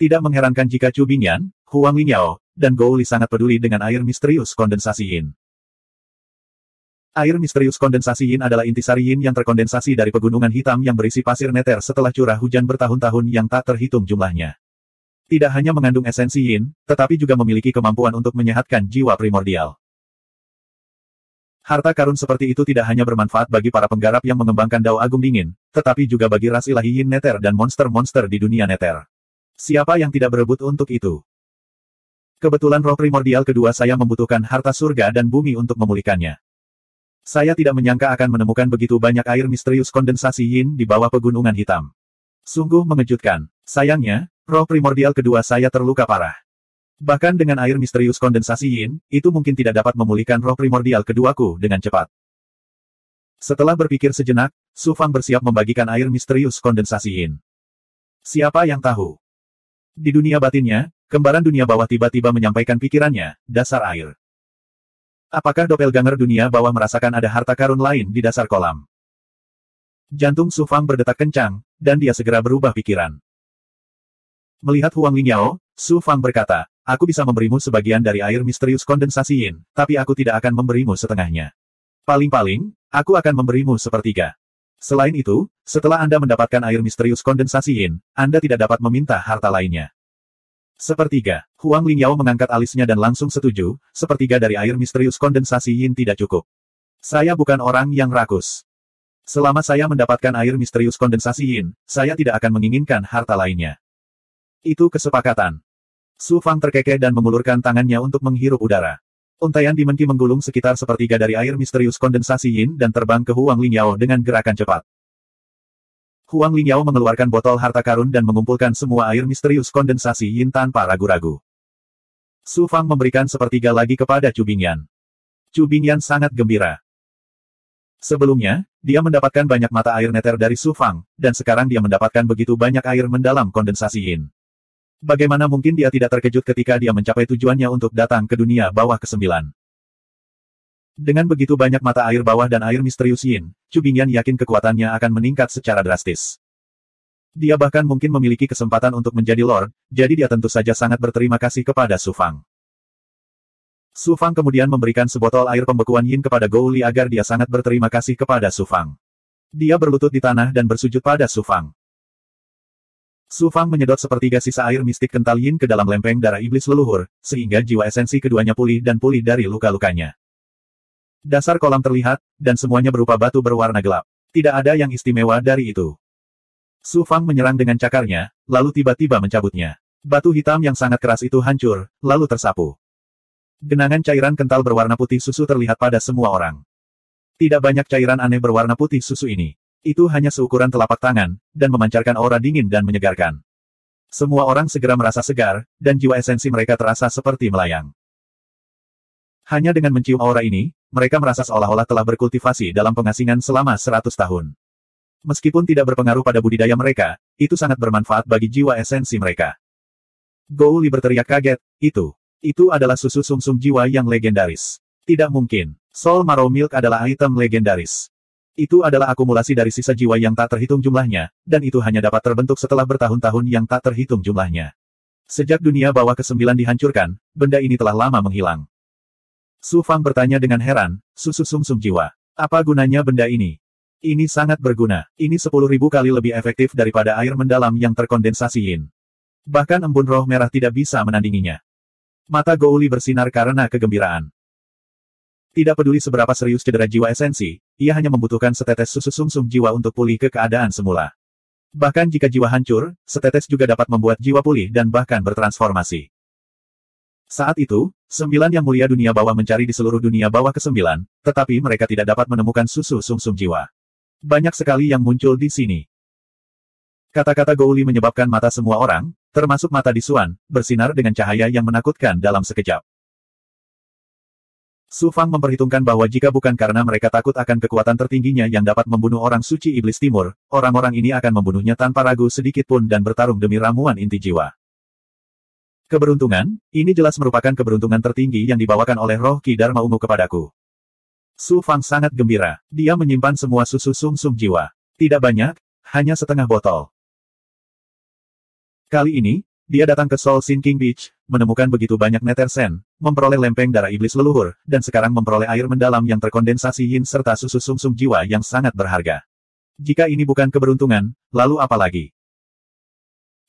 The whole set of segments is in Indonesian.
Tidak mengherankan jika Chu Bingyan, Huang Lingyao, dan Gou Li sangat peduli dengan air misterius kondensasi yin. Air misterius kondensasi yin adalah intisari yin yang terkondensasi dari pegunungan hitam yang berisi pasir neter setelah curah hujan bertahun-tahun yang tak terhitung jumlahnya. Tidak hanya mengandung esensi yin, tetapi juga memiliki kemampuan untuk menyehatkan jiwa primordial. Harta karun seperti itu tidak hanya bermanfaat bagi para penggarap yang mengembangkan Dao Agung Dingin, tetapi juga bagi ras ilahi yin neter dan monster-monster di dunia neter. Siapa yang tidak berebut untuk itu? Kebetulan roh primordial kedua saya membutuhkan harta surga dan bumi untuk memulihkannya. Saya tidak menyangka akan menemukan begitu banyak air misterius kondensasi yin di bawah pegunungan hitam. Sungguh mengejutkan. Sayangnya, roh primordial kedua saya terluka parah. Bahkan dengan air misterius kondensasi yin, itu mungkin tidak dapat memulihkan roh primordial keduaku dengan cepat. Setelah berpikir sejenak, Su Fang bersiap membagikan air misterius kondensasi yin. Siapa yang tahu? Di dunia batinnya, kembaran dunia bawah tiba-tiba menyampaikan pikirannya, dasar air. Apakah doppelganger dunia bawah merasakan ada harta karun lain di dasar kolam? Jantung Su Fang berdetak kencang, dan dia segera berubah pikiran. Melihat Huang Lingyao, Su Fang berkata, aku bisa memberimu sebagian dari air misterius kondensasi yin, tapi aku tidak akan memberimu setengahnya. Paling-paling, aku akan memberimu sepertiga. Selain itu, setelah Anda mendapatkan air misterius kondensasi yin, Anda tidak dapat meminta harta lainnya. Sepertiga. Huang Lingyao mengangkat alisnya dan langsung setuju, sepertiga dari air misterius kondensasi yin tidak cukup. Saya bukan orang yang rakus. Selama saya mendapatkan air misterius kondensasi yin, saya tidak akan menginginkan harta lainnya. Itu kesepakatan. Su Fang terkekeh dan mengulurkan tangannya untuk menghirup udara. Untaian di Menqi menggulung sekitar sepertiga dari air misterius kondensasi yin dan terbang ke Huang Lingyao dengan gerakan cepat. Huang Lingyao mengeluarkan botol harta karun dan mengumpulkan semua air misterius kondensasi yin tanpa ragu-ragu. Su Fang memberikan sepertiga lagi kepada Chu Bingyan. Chu Bingyan sangat gembira. Sebelumnya, dia mendapatkan banyak mata air neter dari Su Fang, dan sekarang dia mendapatkan begitu banyak air mendalam kondensasi yin. Bagaimana mungkin dia tidak terkejut ketika dia mencapai tujuannya untuk datang ke dunia bawah ke-9? Dengan begitu banyak mata air bawah dan air misterius yin, Chu Bingyan yakin kekuatannya akan meningkat secara drastis. Dia bahkan mungkin memiliki kesempatan untuk menjadi Lord, jadi dia tentu saja sangat berterima kasih kepada Su Fang. Su Fang kemudian memberikan sebotol air pembekuan yin kepada Gou Li agar dia sangat berterima kasih kepada Su Fang. Dia berlutut di tanah dan bersujud pada Su Fang. Su Fang menyedot sepertiga sisa air mistik kental yin ke dalam lempeng darah iblis leluhur, sehingga jiwa esensi keduanya pulih dan pulih dari luka-lukanya. Dasar kolam terlihat, dan semuanya berupa batu berwarna gelap. Tidak ada yang istimewa dari itu. Su Fang menyerang dengan cakarnya, lalu tiba-tiba mencabutnya. Batu hitam yang sangat keras itu hancur, lalu tersapu. Genangan cairan kental berwarna putih susu terlihat pada semua orang. Tidak banyak cairan aneh berwarna putih susu ini. Itu hanya seukuran telapak tangan, dan memancarkan aura dingin dan menyegarkan. Semua orang segera merasa segar, dan jiwa esensi mereka terasa seperti melayang. Hanya dengan mencium aura ini, mereka merasa seolah-olah telah berkultivasi dalam pengasingan selama 100 tahun. Meskipun tidak berpengaruh pada budidaya mereka, itu sangat bermanfaat bagi jiwa esensi mereka. Gou Li berteriak kaget, itu adalah susu sumsum jiwa yang legendaris. Tidak mungkin. Soul Marrow Milk adalah item legendaris. Itu adalah akumulasi dari sisa jiwa yang tak terhitung jumlahnya, dan itu hanya dapat terbentuk setelah bertahun-tahun yang tak terhitung jumlahnya. Sejak dunia bawah ke-9 dihancurkan, benda ini telah lama menghilang. Su Fang bertanya dengan heran, susu sumsum jiwa. Apa gunanya benda ini? Ini sangat berguna. Ini 10.000 kali lebih efektif daripada air mendalam yang terkondensasi yin. Bahkan embun roh merah tidak bisa menandinginya. Mata Gou Li bersinar karena kegembiraan. Tidak peduli seberapa serius cedera jiwa esensi, ia hanya membutuhkan setetes susu sumsum jiwa untuk pulih ke keadaan semula. Bahkan jika jiwa hancur, setetes juga dapat membuat jiwa pulih dan bahkan bertransformasi. Saat itu, 9 yang mulia dunia bawah mencari di seluruh dunia bawah ke-9, tetapi mereka tidak dapat menemukan susu sumsum jiwa. Banyak sekali yang muncul di sini. Kata-kata Gou Li menyebabkan mata semua orang, termasuk mata Di Xuan, bersinar dengan cahaya yang menakutkan dalam sekejap. Su Fang memperhitungkan bahwa jika bukan karena mereka takut akan kekuatan tertingginya yang dapat membunuh orang suci iblis timur, orang-orang ini akan membunuhnya tanpa ragu sedikit pun dan bertarung demi ramuan inti jiwa. Keberuntungan, ini jelas merupakan keberuntungan tertinggi yang dibawakan oleh roh Ki Dharma Ungu kepadaku. Su Fang sangat gembira. Dia menyimpan semua susu sumsum jiwa. Tidak banyak, hanya setengah botol. Kali ini, dia datang ke Soul Sinking Beach, menemukan begitu banyak Nether Sand, memperoleh lempeng darah iblis leluhur, dan sekarang memperoleh air mendalam yang terkondensasi yin serta susu sumsum jiwa yang sangat berharga. Jika ini bukan keberuntungan, lalu apa lagi?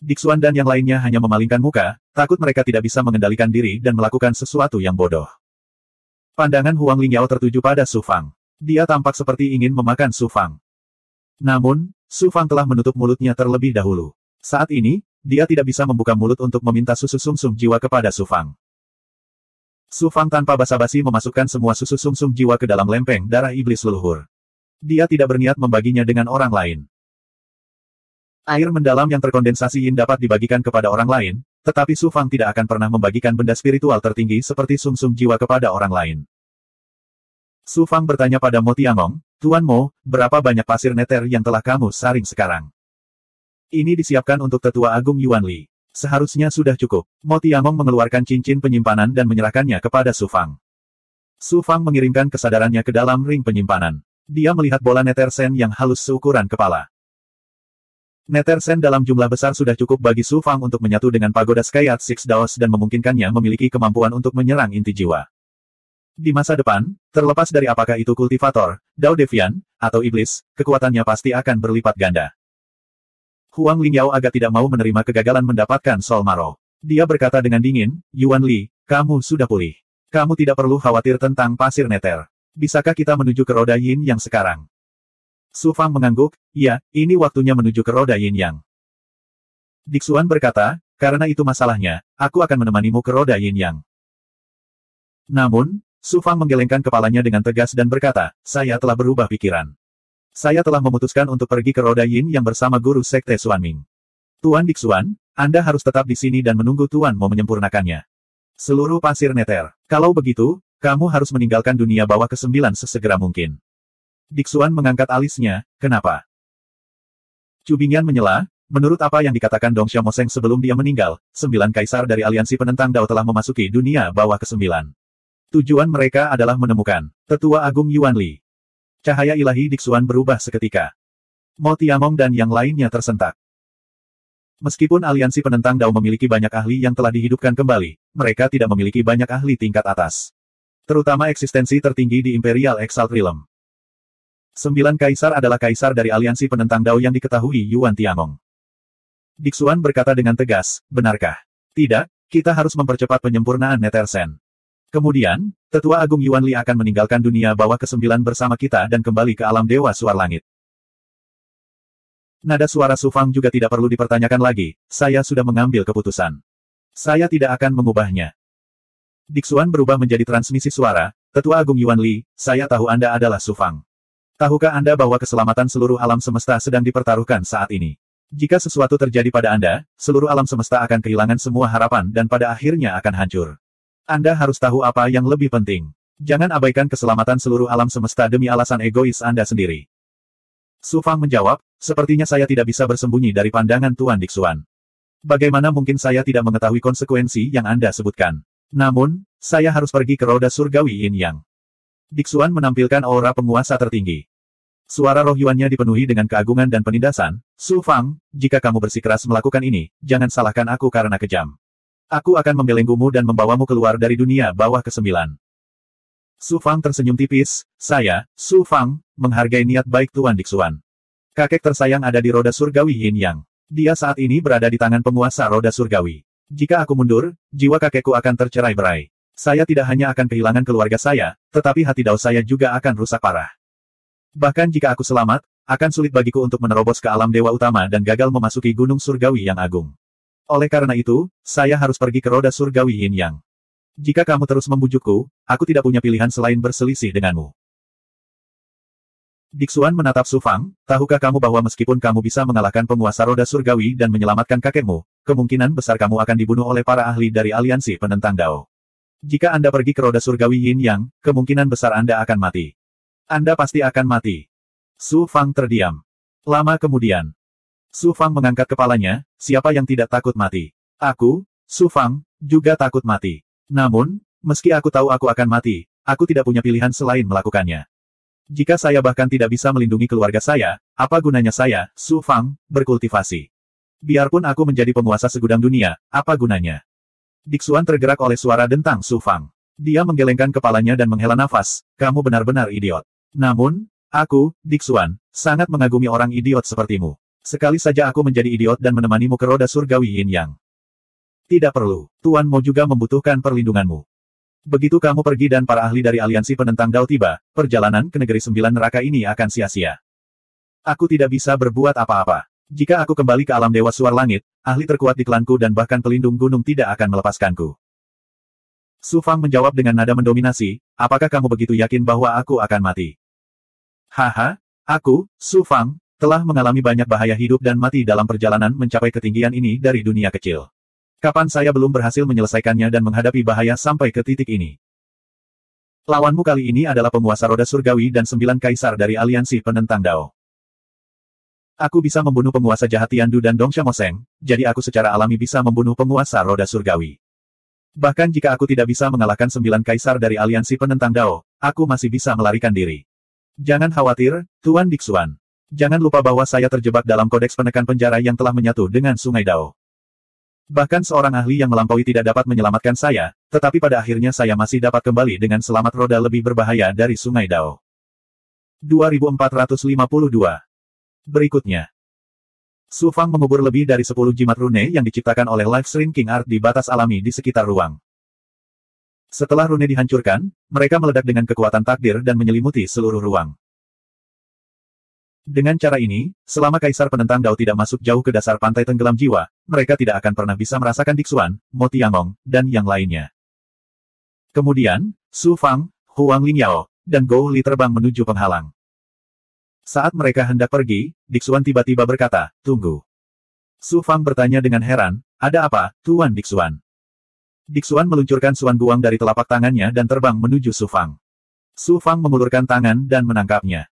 Dixuan dan yang lainnya hanya memalingkan muka, takut mereka tidak bisa mengendalikan diri dan melakukan sesuatu yang bodoh. Pandangan Huang Lingyao tertuju pada Su Fang. Dia tampak seperti ingin memakan Su Fang. Namun, Su Fang telah menutup mulutnya terlebih dahulu. Saat ini, dia tidak bisa membuka mulut untuk meminta susu sumsum jiwa kepada Su Fang. Su Fang tanpa basa-basi memasukkan semua susu sumsum jiwa ke dalam lempeng darah iblis leluhur. Dia tidak berniat membaginya dengan orang lain. Air mendalam yang terkondensasi yin dapat dibagikan kepada orang lain, tetapi Su Fang tidak akan pernah membagikan benda spiritual tertinggi seperti sumsum jiwa kepada orang lain. Su Fang bertanya pada Mo Tiangong, "Tuan Mo, berapa banyak pasir Nether yang telah kamu saring sekarang?" "Ini disiapkan untuk Tetua Agung Yuan Li. Seharusnya sudah cukup." Mo Tiangong mengeluarkan cincin penyimpanan dan menyerahkannya kepada Su Fang. Su Fang mengirimkan kesadarannya ke dalam ring penyimpanan. Dia melihat bola Nether Sand yang halus seukuran kepala. Nether Sand dalam jumlah besar sudah cukup bagi Su Fang untuk menyatu dengan pagoda Skyat Six Daos dan memungkinkannya memiliki kemampuan untuk menyerang inti jiwa. Di masa depan, terlepas dari apakah itu kultivator, Dao Devian, atau iblis, kekuatannya pasti akan berlipat ganda. Huang Lingyao agak tidak mau menerima kegagalan mendapatkan Soul Marrow. Dia berkata dengan dingin, "Yuan Li, kamu sudah pulih. Kamu tidak perlu khawatir tentang pasir Nether. Bisakah kita menuju ke roda Yin yang sekarang?" Su Fang mengangguk, "Ya, ini waktunya menuju ke roda Yin Yang." Dixuan berkata, "Karena itu masalahnya, aku akan menemanimu ke roda Yin Yang." Namun, Su Fang menggelengkan kepalanya dengan tegas dan berkata, "Saya telah berubah pikiran. Saya telah memutuskan untuk pergi ke roda Yin Yang bersama guru sekte Xuanming. Tuan Dixuan, Anda harus tetap di sini dan menunggu Tuan mau menyempurnakannya. Seluruh pasir Nether. Kalau begitu, kamu harus meninggalkan dunia bawah ke-9 sesegera mungkin." Dixuan mengangkat alisnya, "Kenapa?" Chu Bingyan menyela, "Menurut apa yang dikatakan Dong Xiaomoseng sebelum dia meninggal, 9 kaisar dari aliansi penentang Dao telah memasuki dunia bawah ke-9. Tujuan mereka adalah menemukan Tetua Agung Yuan Li." Cahaya ilahi Dixuan berubah seketika. Mo Tiangong dan yang lainnya tersentak. Meskipun aliansi penentang Dao memiliki banyak ahli yang telah dihidupkan kembali, mereka tidak memiliki banyak ahli tingkat atas. Terutama eksistensi tertinggi di Imperial Exalt Realm. 9 kaisar adalah kaisar dari aliansi penentang Dao yang diketahui Yuan Tiangong. Dixuan berkata dengan tegas, "Benarkah?" "Tidak, kita harus mempercepat penyempurnaan Nether Sand. Kemudian, Tetua Agung Yuan Li akan meninggalkan dunia bawah ke-9 bersama kita dan kembali ke alam Dewa Suar Langit." Nada suara Su Fang juga tidak perlu dipertanyakan lagi, "Saya sudah mengambil keputusan. Saya tidak akan mengubahnya." Dixuan berubah menjadi transmisi suara, "Tetua Agung Yuan Li, saya tahu Anda adalah Su Fang. Tahukah Anda bahwa keselamatan seluruh alam semesta sedang dipertaruhkan saat ini? Jika sesuatu terjadi pada Anda, seluruh alam semesta akan kehilangan semua harapan dan pada akhirnya akan hancur. Anda harus tahu apa yang lebih penting. Jangan abaikan keselamatan seluruh alam semesta demi alasan egois Anda sendiri." Su Fang menjawab, "Sepertinya saya tidak bisa bersembunyi dari pandangan Tuan Dixuan. Bagaimana mungkin saya tidak mengetahui konsekuensi yang Anda sebutkan? Namun, saya harus pergi ke roda surgawi Yin Yang." Dixuan menampilkan aura penguasa tertinggi. Suara roh Yuannya dipenuhi dengan keagungan dan penindasan. "Su Fang, jika kamu bersikeras melakukan ini, jangan salahkan aku karena kejam. Aku akan membelenggumu dan membawamu keluar dari dunia bawah ke-9. Su Fang tersenyum tipis, "Saya, Su Fang, menghargai niat baik Tuan Dixuan. Kakek tersayang ada di roda surgawi Yin Yang. Dia saat ini berada di tangan penguasa roda surgawi. Jika aku mundur, jiwa kakekku akan tercerai-berai. Saya tidak hanya akan kehilangan keluarga saya, tetapi hati Dao saya juga akan rusak parah. Bahkan jika aku selamat, akan sulit bagiku untuk menerobos ke alam dewa utama dan gagal memasuki gunung surgawi yang agung. Oleh karena itu, saya harus pergi ke roda surgawi Yin Yang. Jika kamu terus membujukku, aku tidak punya pilihan selain berselisih denganmu." Dixuan menatap Su Fang, "Tahukah kamu bahwa meskipun kamu bisa mengalahkan penguasa roda surgawi dan menyelamatkan kakekmu, kemungkinan besar kamu akan dibunuh oleh para ahli dari aliansi penentang Dao. Jika Anda pergi ke roda surgawi Yin Yang, kemungkinan besar Anda akan mati. Anda pasti akan mati." Su Fang terdiam. Lama kemudian, Su Fang mengangkat kepalanya, "Siapa yang tidak takut mati? Aku, Su Fang, juga takut mati. Namun, meski aku tahu aku akan mati, aku tidak punya pilihan selain melakukannya. Jika saya bahkan tidak bisa melindungi keluarga saya, apa gunanya saya, Su Fang, berkultivasi? Biarpun aku menjadi penguasa segudang dunia, apa gunanya? Dixuan tergerak oleh suara dentang Su Fang. Dia menggelengkan kepalanya dan menghela nafas, kamu benar-benar idiot. Namun, aku, Dixuan, sangat mengagumi orang idiot sepertimu. Sekali saja aku menjadi idiot dan menemanimu ke roda surgawi Yin Yang. Tidak perlu, Tuan Mo juga membutuhkan perlindunganmu. Begitu kamu pergi dan para ahli dari aliansi penentang Dao tiba, perjalanan ke negeri 9 neraka ini akan sia-sia. Aku tidak bisa berbuat apa-apa. Jika aku kembali ke alam Dewa Suar Langit, ahli terkuat di klanku dan bahkan pelindung gunung tidak akan melepaskanku. Su Fang menjawab dengan nada mendominasi, apakah kamu begitu yakin bahwa aku akan mati? Haha, aku, Su Fang, telah mengalami banyak bahaya hidup dan mati dalam perjalanan mencapai ketinggian ini dari dunia kecil. Kapan saya belum berhasil menyelesaikannya dan menghadapi bahaya sampai ke titik ini? Lawanmu kali ini adalah penguasa roda surgawi dan 9 kaisar dari aliansi penentang Dao. Aku bisa membunuh penguasa jahat Tiandu dan Dong Xiamoseng, jadi aku secara alami bisa membunuh penguasa roda surgawi. Bahkan jika aku tidak bisa mengalahkan 9 kaisar dari aliansi penentang Dao, aku masih bisa melarikan diri. Jangan khawatir, Tuan Dixuan. Jangan lupa bahwa saya terjebak dalam kodeks penekan penjara yang telah menyatu dengan Sungai Dao. Bahkan seorang ahli yang melampaui tidak dapat menyelamatkan saya, tetapi pada akhirnya saya masih dapat kembali dengan selamat. Roda lebih berbahaya dari Sungai Dao. 2452. Berikutnya, Su Fang mengubur lebih dari 10 jimat rune yang diciptakan oleh Life Shrinking Art di batas alami di sekitar ruang. Setelah rune dihancurkan, mereka meledak dengan kekuatan takdir dan menyelimuti seluruh ruang. Dengan cara ini, selama Kaisar Penentang Dao tidak masuk jauh ke dasar pantai tenggelam jiwa, mereka tidak akan pernah bisa merasakan Dixuan, Mo Tiangong, dan yang lainnya. Kemudian, Su Fang, Huang Lingyao, dan Gou Li terbang menuju penghalang. Saat mereka hendak pergi, Dixuan tiba-tiba berkata, tunggu. Su Fang bertanya dengan heran, ada apa, Tuan Dixuan? Dixuan meluncurkan Suan Guang dari telapak tangannya dan terbang menuju Su Fang. Su Fang mengulurkan tangan dan menangkapnya.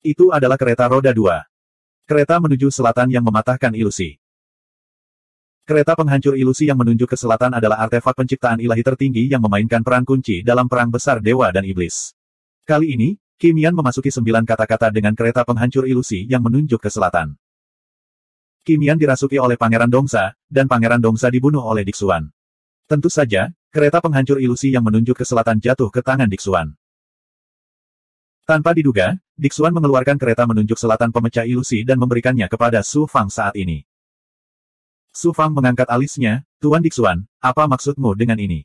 Itu adalah kereta roda 2. Kereta menuju selatan yang mematahkan ilusi. Kereta penghancur ilusi yang menunjuk ke selatan adalah artefak penciptaan ilahi tertinggi yang memainkan peran kunci dalam perang besar dewa dan iblis. Kali ini, Kim Yan memasuki 9 kata-kata dengan kereta penghancur ilusi yang menunjuk ke selatan. Kim Yan dirasuki oleh Pangeran Dongsa, dan Pangeran Dongsa dibunuh oleh Dixuan. Tentu saja, kereta penghancur ilusi yang menunjuk ke selatan jatuh ke tangan Dixuan. Tanpa diduga, Dixuan mengeluarkan kereta menunjuk selatan pemecah ilusi dan memberikannya kepada Su Fang saat ini. Su Fang mengangkat alisnya, Tuan Dixuan, apa maksudmu dengan ini?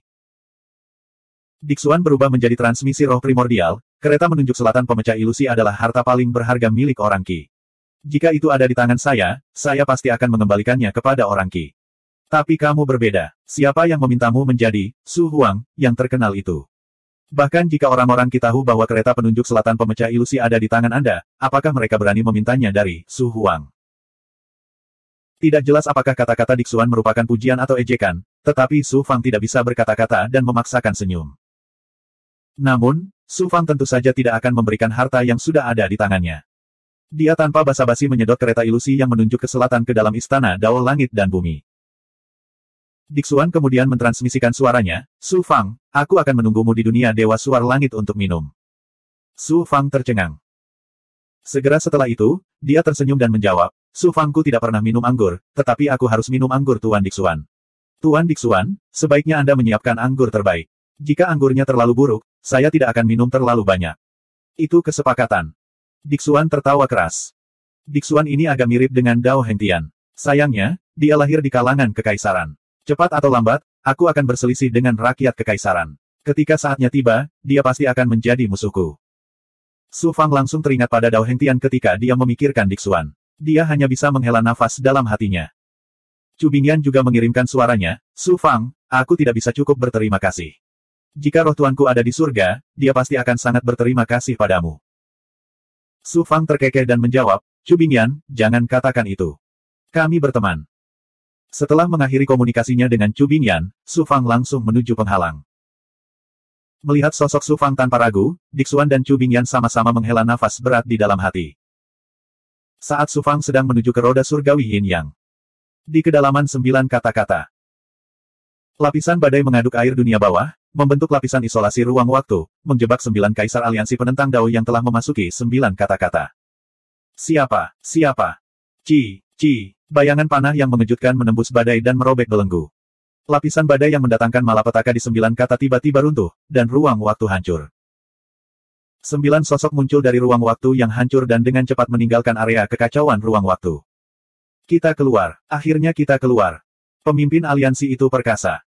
Dixuan berubah menjadi transmisi roh primordial, kereta menunjuk selatan pemecah ilusi adalah harta paling berharga milik orang Qi. Jika itu ada di tangan saya pasti akan mengembalikannya kepada orang Qi. Tapi kamu berbeda. Siapa yang memintamu menjadi Su Huang, yang terkenal itu? Bahkan jika orang-orang Qi tahu bahwa kereta penunjuk selatan pemecah ilusi ada di tangan Anda, apakah mereka berani memintanya dari Su Huang? Tidak jelas apakah kata-kata Dixuan merupakan pujian atau ejekan, tetapi Su Fang tidak bisa berkata-kata dan memaksakan senyum. Namun, Su Fang tentu saja tidak akan memberikan harta yang sudah ada di tangannya. Dia tanpa basa-basi menyedot kereta ilusi yang menunjuk ke selatan ke dalam istana Dao Langit dan Bumi. Dixuan kemudian mentransmisikan suaranya, Su Fang, aku akan menunggumu di dunia Dewa Suar Langit untuk minum. Su Fang tercengang. Segera setelah itu, dia tersenyum dan menjawab, Su Fangku tidak pernah minum anggur, tetapi aku harus minum anggur Tuan Dixuan. Tuan Dixuan, sebaiknya Anda menyiapkan anggur terbaik. Jika anggurnya terlalu buruk, saya tidak akan minum terlalu banyak. Itu kesepakatan. Dixuan tertawa keras. Dixuan ini agak mirip dengan Dao Hengtian. Sayangnya, dia lahir di kalangan kekaisaran. Cepat atau lambat, aku akan berselisih dengan rakyat kekaisaran. Ketika saatnya tiba, dia pasti akan menjadi musuhku. Su Fang langsung teringat pada Dao Hengtian ketika dia memikirkan Dixuan. Dia hanya bisa menghela nafas dalam hatinya. Chu Bingyan juga mengirimkan suaranya, Su Fang, aku tidak bisa cukup berterima kasih. Jika roh tuanku ada di surga, dia pasti akan sangat berterima kasih padamu. Su Fang terkekeh dan menjawab, Chu Bingyan, jangan katakan itu. Kami berteman. Setelah mengakhiri komunikasinya dengan Chu Bingyan, Su Fang langsung menuju penghalang. Melihat sosok Su Fang tanpa ragu, Dixuan dan Chu Bingyan sama-sama menghela nafas berat di dalam hati. Saat Su Fang sedang menuju ke roda surgawi Yin Yang. Di kedalaman 9 kata-kata. Lapisan badai mengaduk air dunia bawah, membentuk lapisan isolasi ruang waktu, menjebak 9 kaisar aliansi penentang Dao yang telah memasuki 9 kata-kata. Siapa? Ci, Bayangan panah yang mengejutkan menembus badai dan merobek belenggu. Lapisan badai yang mendatangkan malapetaka di 9 kata tiba-tiba runtuh, dan ruang waktu hancur. 9 sosok muncul dari ruang waktu yang hancur dan dengan cepat meninggalkan area kekacauan ruang waktu. Kita keluar. Akhirnya kita keluar. Pemimpin aliansi itu perkasa.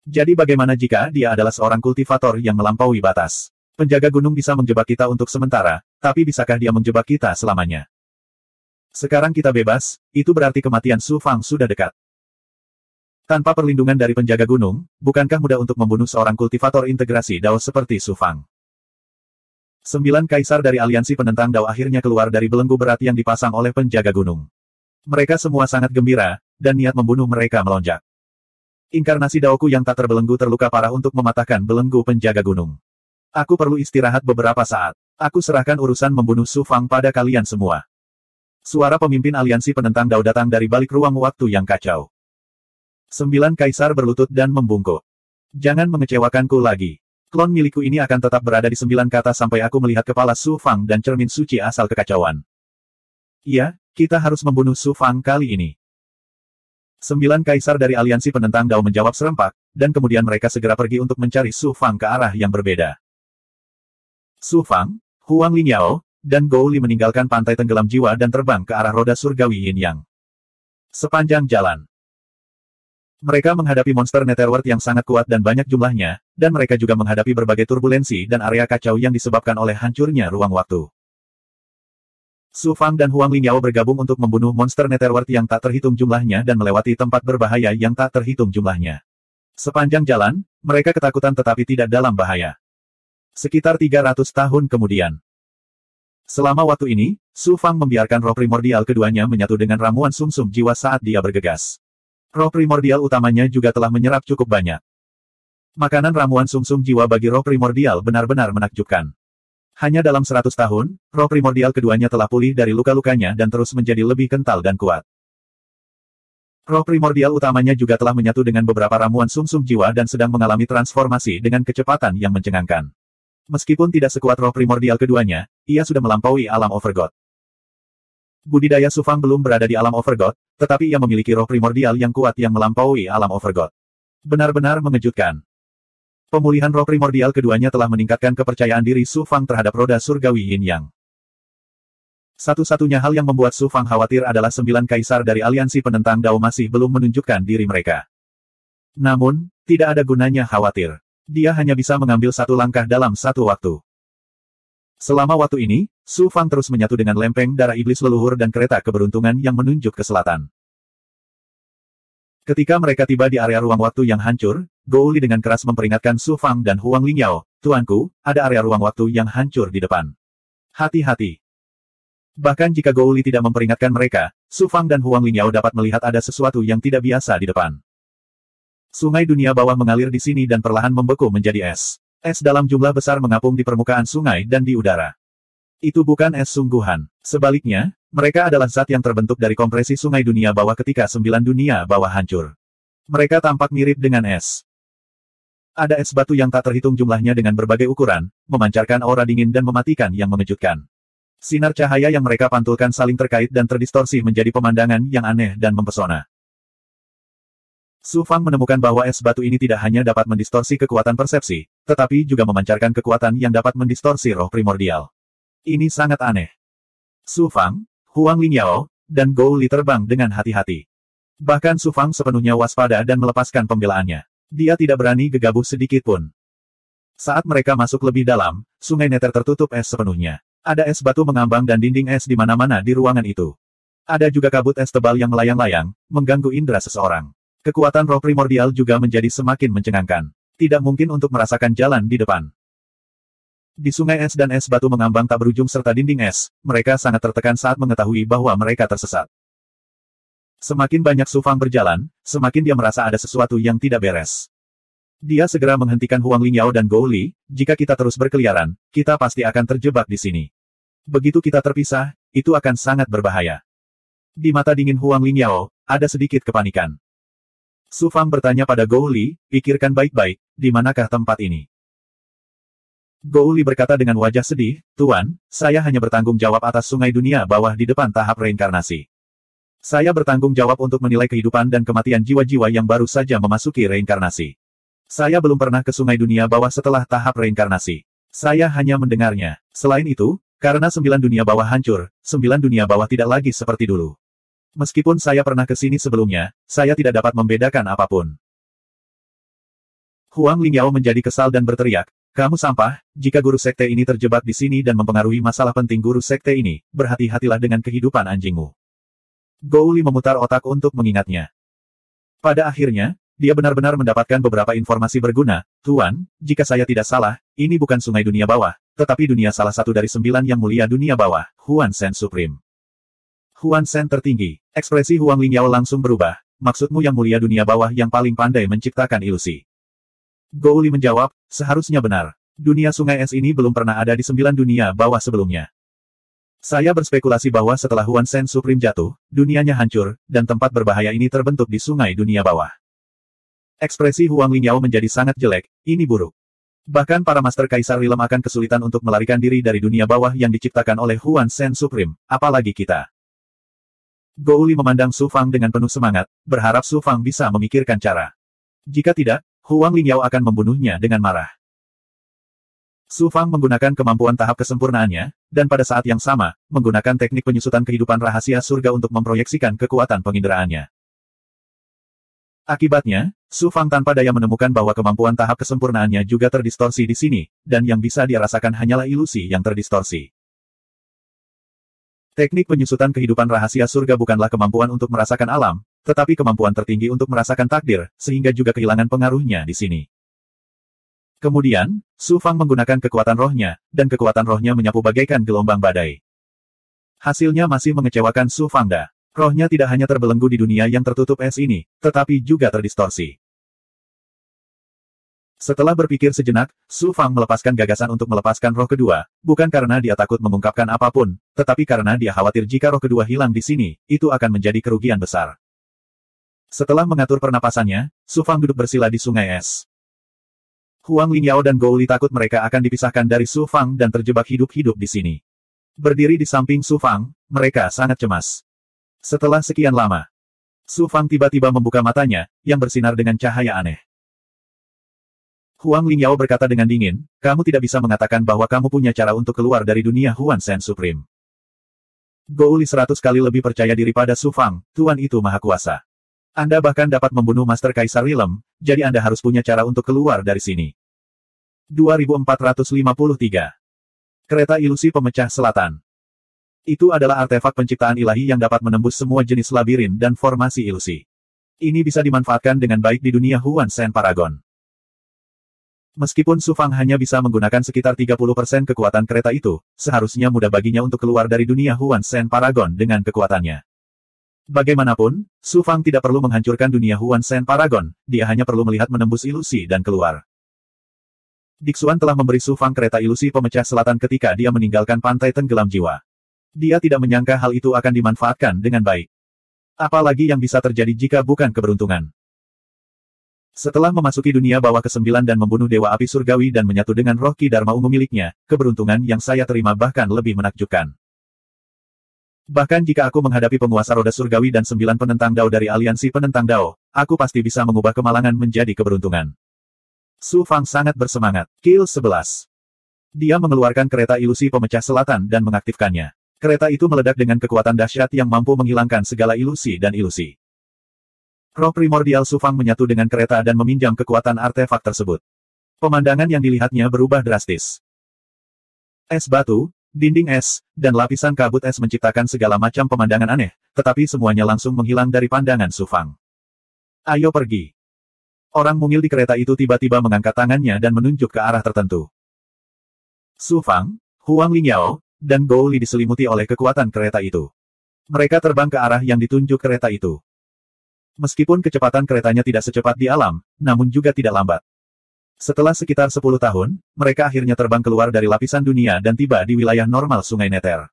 Jadi bagaimana jika dia adalah seorang kultivator yang melampaui batas? Penjaga gunung bisa menjebak kita untuk sementara, tapi bisakah dia menjebak kita selamanya? Sekarang kita bebas, itu berarti kematian Su Fang sudah dekat. Tanpa perlindungan dari penjaga gunung, bukankah mudah untuk membunuh seorang kultivator integrasi Dao seperti Su Fang? 9 kaisar dari aliansi penentang Dao akhirnya keluar dari belenggu berat yang dipasang oleh penjaga gunung. Mereka semua sangat gembira, dan niat membunuh mereka melonjak. Inkarnasi Daoku yang tak terbelenggu terluka parah untuk mematahkan belenggu penjaga gunung. Aku perlu istirahat beberapa saat. Aku serahkan urusan membunuh Su Fang pada kalian semua. Suara pemimpin aliansi penentang Dao datang dari balik ruang waktu yang kacau. 9 kaisar berlutut dan membungkuk. Jangan mengecewakanku lagi. Klon milikku ini akan tetap berada di 9 kata sampai aku melihat kepala Su Fang dan cermin suci asal kekacauan. Iya, kita harus membunuh Su Fang kali ini. 9 kaisar dari aliansi penentang Dao menjawab serempak, dan kemudian mereka segera pergi untuk mencari Su Fang ke arah yang berbeda. Su Fang, Huang Lingyao, dan Gou Li meninggalkan pantai tenggelam jiwa dan terbang ke arah roda surgawi Yin Yang. Sepanjang jalan, mereka menghadapi monster Netherworld yang sangat kuat dan banyak jumlahnya, dan mereka juga menghadapi berbagai turbulensi dan area kacau yang disebabkan oleh hancurnya ruang waktu. Su Fang dan Huang Lingyao bergabung untuk membunuh monster Netherworld yang tak terhitung jumlahnya dan melewati tempat berbahaya yang tak terhitung jumlahnya. Sepanjang jalan, mereka ketakutan tetapi tidak dalam bahaya. Sekitar 300 tahun kemudian. Selama waktu ini, Su Fang membiarkan roh primordial keduanya menyatu dengan ramuan sumsum jiwa saat dia bergegas. Roh primordial utamanya juga telah menyerap cukup banyak. Makanan ramuan sumsum jiwa bagi roh primordial benar-benar menakjubkan. Hanya dalam 100 tahun, roh primordial keduanya telah pulih dari luka-lukanya dan terus menjadi lebih kental dan kuat. Roh primordial utamanya juga telah menyatu dengan beberapa ramuan sumsum jiwa dan sedang mengalami transformasi dengan kecepatan yang mencengangkan. Meskipun tidak sekuat roh primordial keduanya, ia sudah melampaui alam Overgod. Budidaya Su Fang belum berada di alam Overgod, tetapi ia memiliki roh primordial yang kuat yang melampaui alam Overgod. Benar-benar mengejutkan. Pemulihan roh primordial keduanya telah meningkatkan kepercayaan diri Su Fang terhadap roda surgawi Yin Yang. Satu-satunya hal yang membuat Su Fang khawatir adalah 9 kaisar dari aliansi penentang Dao masih belum menunjukkan diri mereka. Namun, tidak ada gunanya khawatir. Dia hanya bisa mengambil satu langkah dalam satu waktu. Selama waktu ini, Su Fang terus menyatu dengan lempeng darah iblis leluhur dan kereta keberuntungan yang menunjuk ke selatan. Ketika mereka tiba di area ruang waktu yang hancur, Gou Li dengan keras memperingatkan Su Fang dan Huang Lingyao, "Tuanku, ada area ruang waktu yang hancur di depan. Hati-hati." Bahkan jika Gou Li tidak memperingatkan mereka, Su Fang dan Huang Lingyao dapat melihat ada sesuatu yang tidak biasa di depan. Sungai dunia bawah mengalir di sini dan perlahan membeku menjadi es. Es dalam jumlah besar mengapung di permukaan sungai dan di udara. Itu bukan es sungguhan. Sebaliknya, mereka adalah zat yang terbentuk dari kompresi sungai dunia bawah ketika 9 dunia bawah hancur. Mereka tampak mirip dengan es. Ada es batu yang tak terhitung jumlahnya dengan berbagai ukuran, memancarkan aura dingin dan mematikan yang mengejutkan. Sinar cahaya yang mereka pantulkan saling terkait dan terdistorsi menjadi pemandangan yang aneh dan mempesona. Su Fang menemukan bahwa es batu ini tidak hanya dapat mendistorsi kekuatan persepsi, tetapi juga memancarkan kekuatan yang dapat mendistorsi roh primordial. Ini sangat aneh. Su Fang, Huang Lingyao, dan Gou Li terbang dengan hati-hati. Bahkan Su Fang sepenuhnya waspada dan melepaskan pembelaannya. Dia tidak berani gegabah sedikit pun. Saat mereka masuk lebih dalam, sungai Nether tertutup es sepenuhnya. Ada es batu mengambang dan dinding es di mana-mana di ruangan itu. Ada juga kabut es tebal yang melayang-layang, mengganggu indera seseorang. Kekuatan roh primordial juga menjadi semakin mencengangkan. Tidak mungkin untuk merasakan jalan di depan. Di sungai es dan es batu mengambang tak berujung serta dinding es, mereka sangat tertekan saat mengetahui bahwa mereka tersesat. Semakin banyak Su Fang berjalan, semakin dia merasa ada sesuatu yang tidak beres. Dia segera menghentikan Huang Lingyao dan Gou Li, "Jika kita terus berkeliaran, kita pasti akan terjebak di sini. Begitu kita terpisah, itu akan sangat berbahaya." Di mata dingin Huang Lingyao, ada sedikit kepanikan. Su Fang bertanya pada Gou Li, "Pikirkan baik-baik, di manakah tempat ini?" Gou Li berkata dengan wajah sedih, "Tuan, saya hanya bertanggung jawab atas sungai dunia bawah di depan tahap reinkarnasi." Saya bertanggung jawab untuk menilai kehidupan dan kematian jiwa-jiwa yang baru saja memasuki reinkarnasi. Saya belum pernah ke sungai dunia bawah setelah tahap reinkarnasi. Saya hanya mendengarnya. Selain itu, karena 9 dunia bawah hancur, 9 dunia bawah tidak lagi seperti dulu. Meskipun saya pernah ke sini sebelumnya, saya tidak dapat membedakan apapun. Huang Lingyao menjadi kesal dan berteriak, "Kamu sampah, jika guru sekte ini terjebak di sini dan mempengaruhi masalah penting guru sekte ini, berhati-hatilah dengan kehidupan anjingmu." Gou Li memutar otak untuk mengingatnya. Pada akhirnya, dia benar-benar mendapatkan beberapa informasi berguna. "Tuan, jika saya tidak salah, ini bukan sungai dunia bawah, tetapi dunia salah satu dari 9 yang mulia dunia bawah, Huan Shen Supreme." Huan Shen tertinggi. Ekspresi Huang Lingyao langsung berubah. "Maksudmu yang mulia dunia bawah yang paling pandai menciptakan ilusi?" Gou Li menjawab, "Seharusnya benar. Dunia sungai es ini belum pernah ada di 9 dunia bawah sebelumnya. Saya berspekulasi bahwa setelah Huan Shen Supreme jatuh, dunianya hancur, dan tempat berbahaya ini terbentuk di sungai dunia bawah." Ekspresi Huang Lingyao menjadi sangat jelek, "Ini buruk. Bahkan para Master Kaisar Rilem akan kesulitan untuk melarikan diri dari dunia bawah yang diciptakan oleh Huan Shen Supreme, apalagi kita." Gou Li memandang Su Fang dengan penuh semangat, berharap Su Fang bisa memikirkan cara. Jika tidak, Huang Lingyao akan membunuhnya dengan marah. Su Fang menggunakan kemampuan tahap kesempurnaannya, dan pada saat yang sama, menggunakan teknik penyusutan kehidupan rahasia surga untuk memproyeksikan kekuatan penginderaannya. Akibatnya, Su Fang tanpa daya menemukan bahwa kemampuan tahap kesempurnaannya juga terdistorsi di sini, dan yang bisa dia rasakan hanyalah ilusi yang terdistorsi. Teknik penyusutan kehidupan rahasia surga bukanlah kemampuan untuk merasakan alam, tetapi kemampuan tertinggi untuk merasakan takdir, sehingga juga kehilangan pengaruhnya di sini. Kemudian, Su Fang menggunakan kekuatan rohnya, dan kekuatan rohnya menyapu bagaikan gelombang badai. Hasilnya masih mengecewakan Su Fang. Rohnya tidak hanya terbelenggu di dunia yang tertutup es ini, tetapi juga terdistorsi. Setelah berpikir sejenak, Su Fang melepaskan gagasan untuk melepaskan roh kedua, bukan karena dia takut mengungkapkan apapun, tetapi karena dia khawatir jika roh kedua hilang di sini, itu akan menjadi kerugian besar. Setelah mengatur pernapasannya, Su Fang duduk bersila di sungai es. Huang Lingyao dan Gou Li takut mereka akan dipisahkan dari Su Fang dan terjebak hidup-hidup di sini. Berdiri di samping Su Fang, mereka sangat cemas. Setelah sekian lama, Su Fang tiba-tiba membuka matanya, yang bersinar dengan cahaya aneh. Huang Lingyao berkata dengan dingin, "Kamu tidak bisa mengatakan bahwa kamu punya cara untuk keluar dari dunia Huan Shen Supreme." Gou Li 100 kali lebih percaya diri pada Su Fang, Tuan itu maha kuasa. Anda bahkan dapat membunuh Master Kaisar Rilem, jadi Anda harus punya cara untuk keluar dari sini. 2453. Kereta ilusi pemecah selatan. Itu adalah artefak penciptaan ilahi yang dapat menembus semua jenis labirin dan formasi ilusi. Ini bisa dimanfaatkan dengan baik di dunia Huan Shen Paragon. Meskipun Su Fang hanya bisa menggunakan sekitar 30% kekuatan kereta itu, seharusnya mudah baginya untuk keluar dari dunia Huan Shen Paragon dengan kekuatannya. Bagaimanapun, Su Fang tidak perlu menghancurkan dunia Huan Shen Paragon, dia hanya perlu melihat menembus ilusi dan keluar. Dixuan telah memberi Su Fang kereta ilusi pemecah selatan ketika dia meninggalkan pantai tenggelam jiwa. Dia tidak menyangka hal itu akan dimanfaatkan dengan baik. Apalagi yang bisa terjadi jika bukan keberuntungan. Setelah memasuki dunia bawah ke-9 dan membunuh Dewa Api Surgawi dan menyatu dengan roh Ki Dharma ungu miliknya, keberuntungan yang saya terima bahkan lebih menakjubkan. Bahkan jika aku menghadapi penguasa roda surgawi dan 9 penentang Dao dari aliansi penentang Dao, aku pasti bisa mengubah kemalangan menjadi keberuntungan. Su Fang sangat bersemangat. Kill 11. Dia mengeluarkan kereta ilusi pemecah selatan dan mengaktifkannya. Kereta itu meledak dengan kekuatan dahsyat yang mampu menghilangkan segala ilusi dan ilusi. Roh primordial Su Fang menyatu dengan kereta dan meminjam kekuatan artefak tersebut. Pemandangan yang dilihatnya berubah drastis. Es batu, dinding es, dan lapisan kabut es menciptakan segala macam pemandangan aneh, tetapi semuanya langsung menghilang dari pandangan Su Fang. "Ayo pergi." Orang mungil di kereta itu tiba-tiba mengangkat tangannya dan menunjuk ke arah tertentu. Su Fang, Huang Lingyao, dan Gou Li diselimuti oleh kekuatan kereta itu. Mereka terbang ke arah yang ditunjuk kereta itu. Meskipun kecepatan keretanya tidak secepat di alam, namun juga tidak lambat. Setelah sekitar 10 tahun, mereka akhirnya terbang keluar dari lapisan dunia dan tiba di wilayah normal Sungai Nether.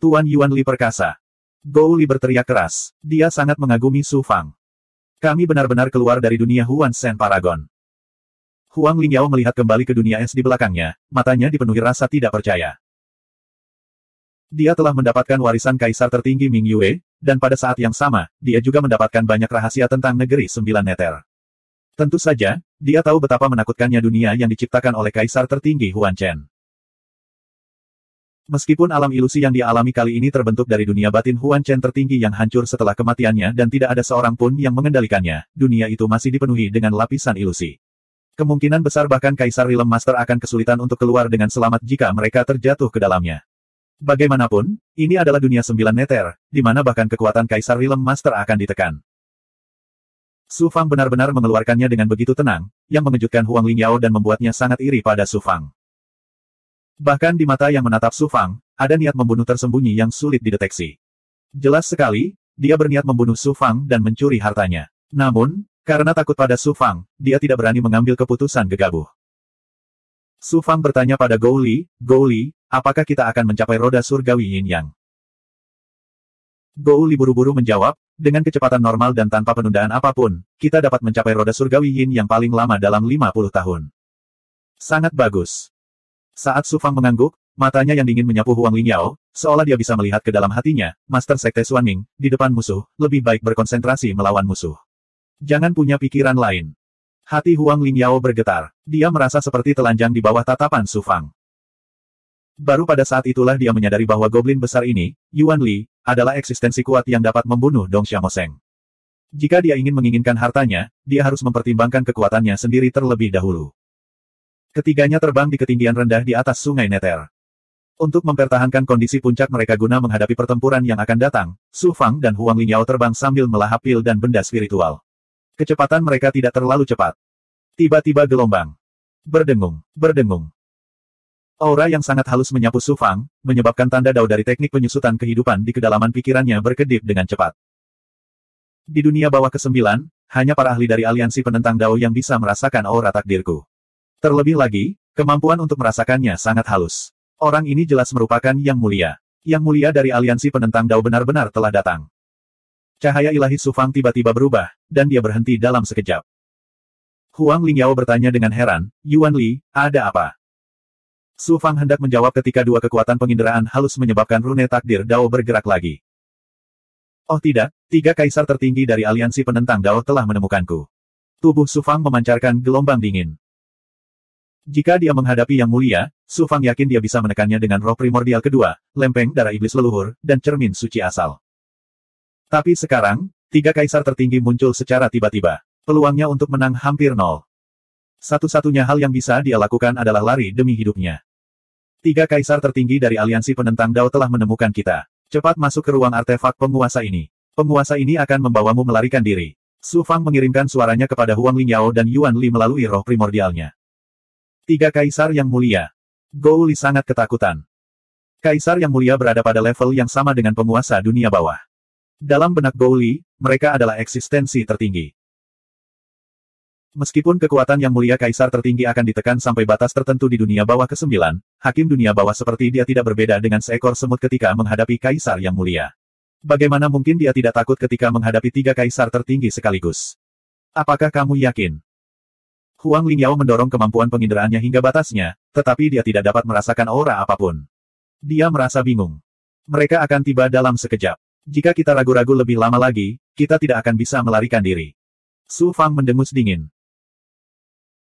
Tuan Yuan Li perkasa. Gou Li berteriak keras. Dia sangat mengagumi Su Fang. Kami benar-benar keluar dari dunia Huan Shen Paragon. Huang Lingyao melihat kembali ke dunia es di belakangnya, matanya dipenuhi rasa tidak percaya. Dia telah mendapatkan warisan kaisar tertinggi Ming Yue, dan pada saat yang sama, dia juga mendapatkan banyak rahasia tentang negeri 9 Neter. Tentu saja, dia tahu betapa menakutkannya dunia yang diciptakan oleh Kaisar tertinggi Huan Chen. Meskipun alam ilusi yang dia alami kali ini terbentuk dari dunia batin Huan Chen tertinggi yang hancur setelah kematiannya dan tidak ada seorang pun yang mengendalikannya, dunia itu masih dipenuhi dengan lapisan ilusi. Kemungkinan besar bahkan Kaisar Realm Master akan kesulitan untuk keluar dengan selamat jika mereka terjatuh ke dalamnya. Bagaimanapun, ini adalah dunia 9 Neter, di mana bahkan kekuatan Kaisar Realm Master akan ditekan. Su Fang benar-benar mengeluarkannya dengan begitu tenang, yang mengejutkan Huang Lingyao dan membuatnya sangat iri pada Su Fang. Bahkan di mata yang menatap Su Fang, ada niat membunuh tersembunyi yang sulit dideteksi. Jelas sekali, dia berniat membunuh Su Fang dan mencuri hartanya. Namun, karena takut pada Su Fang, dia tidak berani mengambil keputusan gegabah. Su Fang bertanya pada Gou Li, apakah kita akan mencapai roda surgawi Yin Yang? Gou Li buru-buru menjawab, dengan kecepatan normal dan tanpa penundaan apapun, kita dapat mencapai roda surgawi Yin yang paling lama dalam 50 tahun. Sangat bagus. Saat Su Fang mengangguk, matanya yang dingin menyapu Huang Lingyao, seolah dia bisa melihat ke dalam hatinya, Master Sekte Xuanming, di depan musuh, lebih baik berkonsentrasi melawan musuh. Jangan punya pikiran lain. Hati Huang Lingyao bergetar, dia merasa seperti telanjang di bawah tatapan Su Fang. Baru pada saat itulah dia menyadari bahwa goblin besar ini, Yuan Li, adalah eksistensi kuat yang dapat membunuh Dong Xiaomoseng. Jika dia ingin menginginkan hartanya, dia harus mempertimbangkan kekuatannya sendiri terlebih dahulu. Ketiganya terbang di ketinggian rendah di atas Sungai Neter. Untuk mempertahankan kondisi puncak mereka guna menghadapi pertempuran yang akan datang, Su Fang dan Huang Lingyao terbang sambil melahap pil dan benda spiritual. Kecepatan mereka tidak terlalu cepat. Tiba-tiba gelombang berdengung. Aura yang sangat halus menyapu Su Fang, menyebabkan tanda dao dari teknik penyusutan kehidupan di kedalaman pikirannya berkedip dengan cepat. Di dunia bawah ke-9, hanya para ahli dari aliansi penentang dao yang bisa merasakan aura takdirku. Terlebih lagi, kemampuan untuk merasakannya sangat halus. Orang ini jelas merupakan yang mulia. Yang mulia dari aliansi penentang dao benar-benar telah datang. Cahaya ilahi Su Fang tiba-tiba berubah, dan dia berhenti dalam sekejap. Huang Lingyao bertanya dengan heran, Yuan Li, ada apa? Su Fang hendak menjawab ketika dua kekuatan penginderaan halus menyebabkan rune takdir Dao bergerak lagi. Oh tidak, 3 kaisar tertinggi dari aliansi penentang Dao telah menemukanku. Tubuh Su Fang memancarkan gelombang dingin. Jika dia menghadapi yang mulia, Su Fang yakin dia bisa menekannya dengan roh primordial kedua, lempeng darah iblis leluhur, dan cermin suci asal. Tapi sekarang, 3 kaisar tertinggi muncul secara tiba-tiba. Peluangnya untuk menang hampir nol. Satu-satunya hal yang bisa dia lakukan adalah lari demi hidupnya. 3 kaisar tertinggi dari aliansi penentang Dao telah menemukan kita. Cepat masuk ke ruang artefak penguasa ini. Penguasa ini akan membawamu melarikan diri. Su Fang mengirimkan suaranya kepada Huang Lingyao dan Yuan Li melalui roh primordialnya. 3 kaisar yang mulia. Gou Li sangat ketakutan. Kaisar yang mulia berada pada level yang sama dengan penguasa dunia bawah. Dalam benak Gou Li, mereka adalah eksistensi tertinggi. Meskipun kekuatan yang mulia kaisar tertinggi akan ditekan sampai batas tertentu di dunia bawah ke-9, hakim dunia bawah seperti dia tidak berbeda dengan seekor semut ketika menghadapi kaisar yang mulia. Bagaimana mungkin dia tidak takut ketika menghadapi 3 kaisar tertinggi sekaligus? Apakah kamu yakin? Huang Lingyao mendorong kemampuan penginderaannya hingga batasnya, tetapi dia tidak dapat merasakan aura apapun. Dia merasa bingung. Mereka akan tiba dalam sekejap. Jika kita ragu-ragu lebih lama lagi, kita tidak akan bisa melarikan diri. Su Fang mendengus dingin.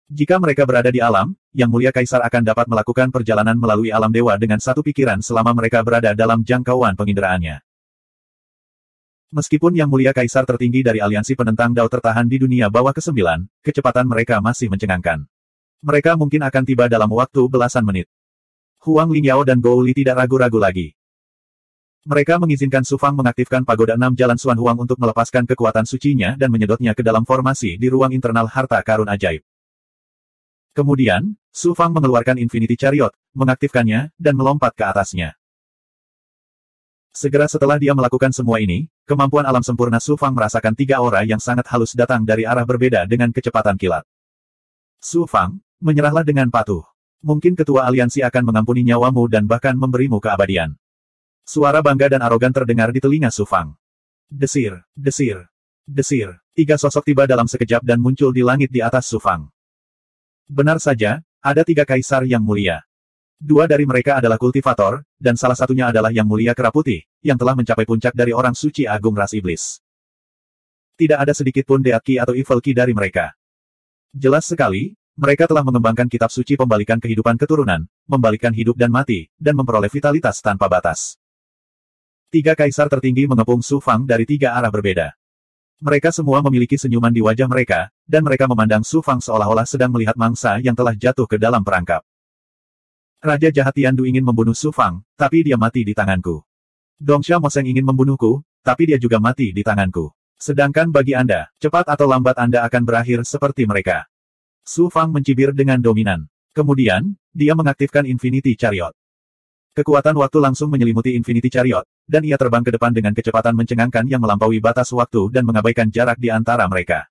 Jika mereka berada di alam, Yang Mulia Kaisar akan dapat melakukan perjalanan melalui alam dewa dengan satu pikiran selama mereka berada dalam jangkauan penginderaannya. Meskipun Yang Mulia Kaisar tertinggi dari aliansi penentang Dao tertahan di dunia bawah ke-9, kecepatan mereka masih mencengangkan. Mereka mungkin akan tiba dalam waktu belasan menit. Huang Lingyao dan Gou Li tidak ragu-ragu lagi. Mereka mengizinkan Su Fang mengaktifkan pagoda 6 Jalan Xuan Huang untuk melepaskan kekuatan sucinya dan menyedotnya ke dalam formasi di ruang internal harta karun ajaib. Kemudian, Su Fang mengeluarkan Infinity Chariot, mengaktifkannya, dan melompat ke atasnya. Segera setelah dia melakukan semua ini, kemampuan alam sempurna Su Fang merasakan 3 aura yang sangat halus datang dari arah berbeda dengan kecepatan kilat. Su Fang, menyerahlah dengan patuh. Mungkin ketua aliansi akan mengampuni nyawamu dan bahkan memberimu keabadian. Suara bangga dan arogan terdengar di telinga Su Fang. Desir, desir, desir. 3 sosok tiba dalam sekejap dan muncul di langit di atas Su Fang. Benar saja, ada 3 kaisar yang mulia. Dua dari mereka adalah kultivator, dan salah satunya adalah Yang Mulia Kera Putih, yang telah mencapai puncak dari orang suci agung ras iblis. Tidak ada sedikit pun Death Ki atau Evil Ki dari mereka. Jelas sekali, mereka telah mengembangkan kitab suci pembalikan kehidupan keturunan, membalikkan hidup dan mati, dan memperoleh vitalitas tanpa batas. Tiga kaisar tertinggi mengepung Su Fang dari tiga arah berbeda. Mereka semua memiliki senyuman di wajah mereka, dan mereka memandang Su Fang seolah-olah sedang melihat mangsa yang telah jatuh ke dalam perangkap. Raja jahat Tiandu ingin membunuh Su Fang, tapi dia mati di tanganku. Dongsha Moseng ingin membunuhku, tapi dia juga mati di tanganku. Sedangkan bagi Anda, cepat atau lambat Anda akan berakhir seperti mereka. Su Fang mencibir dengan dominan. Kemudian, dia mengaktifkan Infinity Chariot. Kekuatan waktu langsung menyelimuti Infinity Chariot, dan ia terbang ke depan dengan kecepatan mencengangkan yang melampaui batas waktu dan mengabaikan jarak di antara mereka.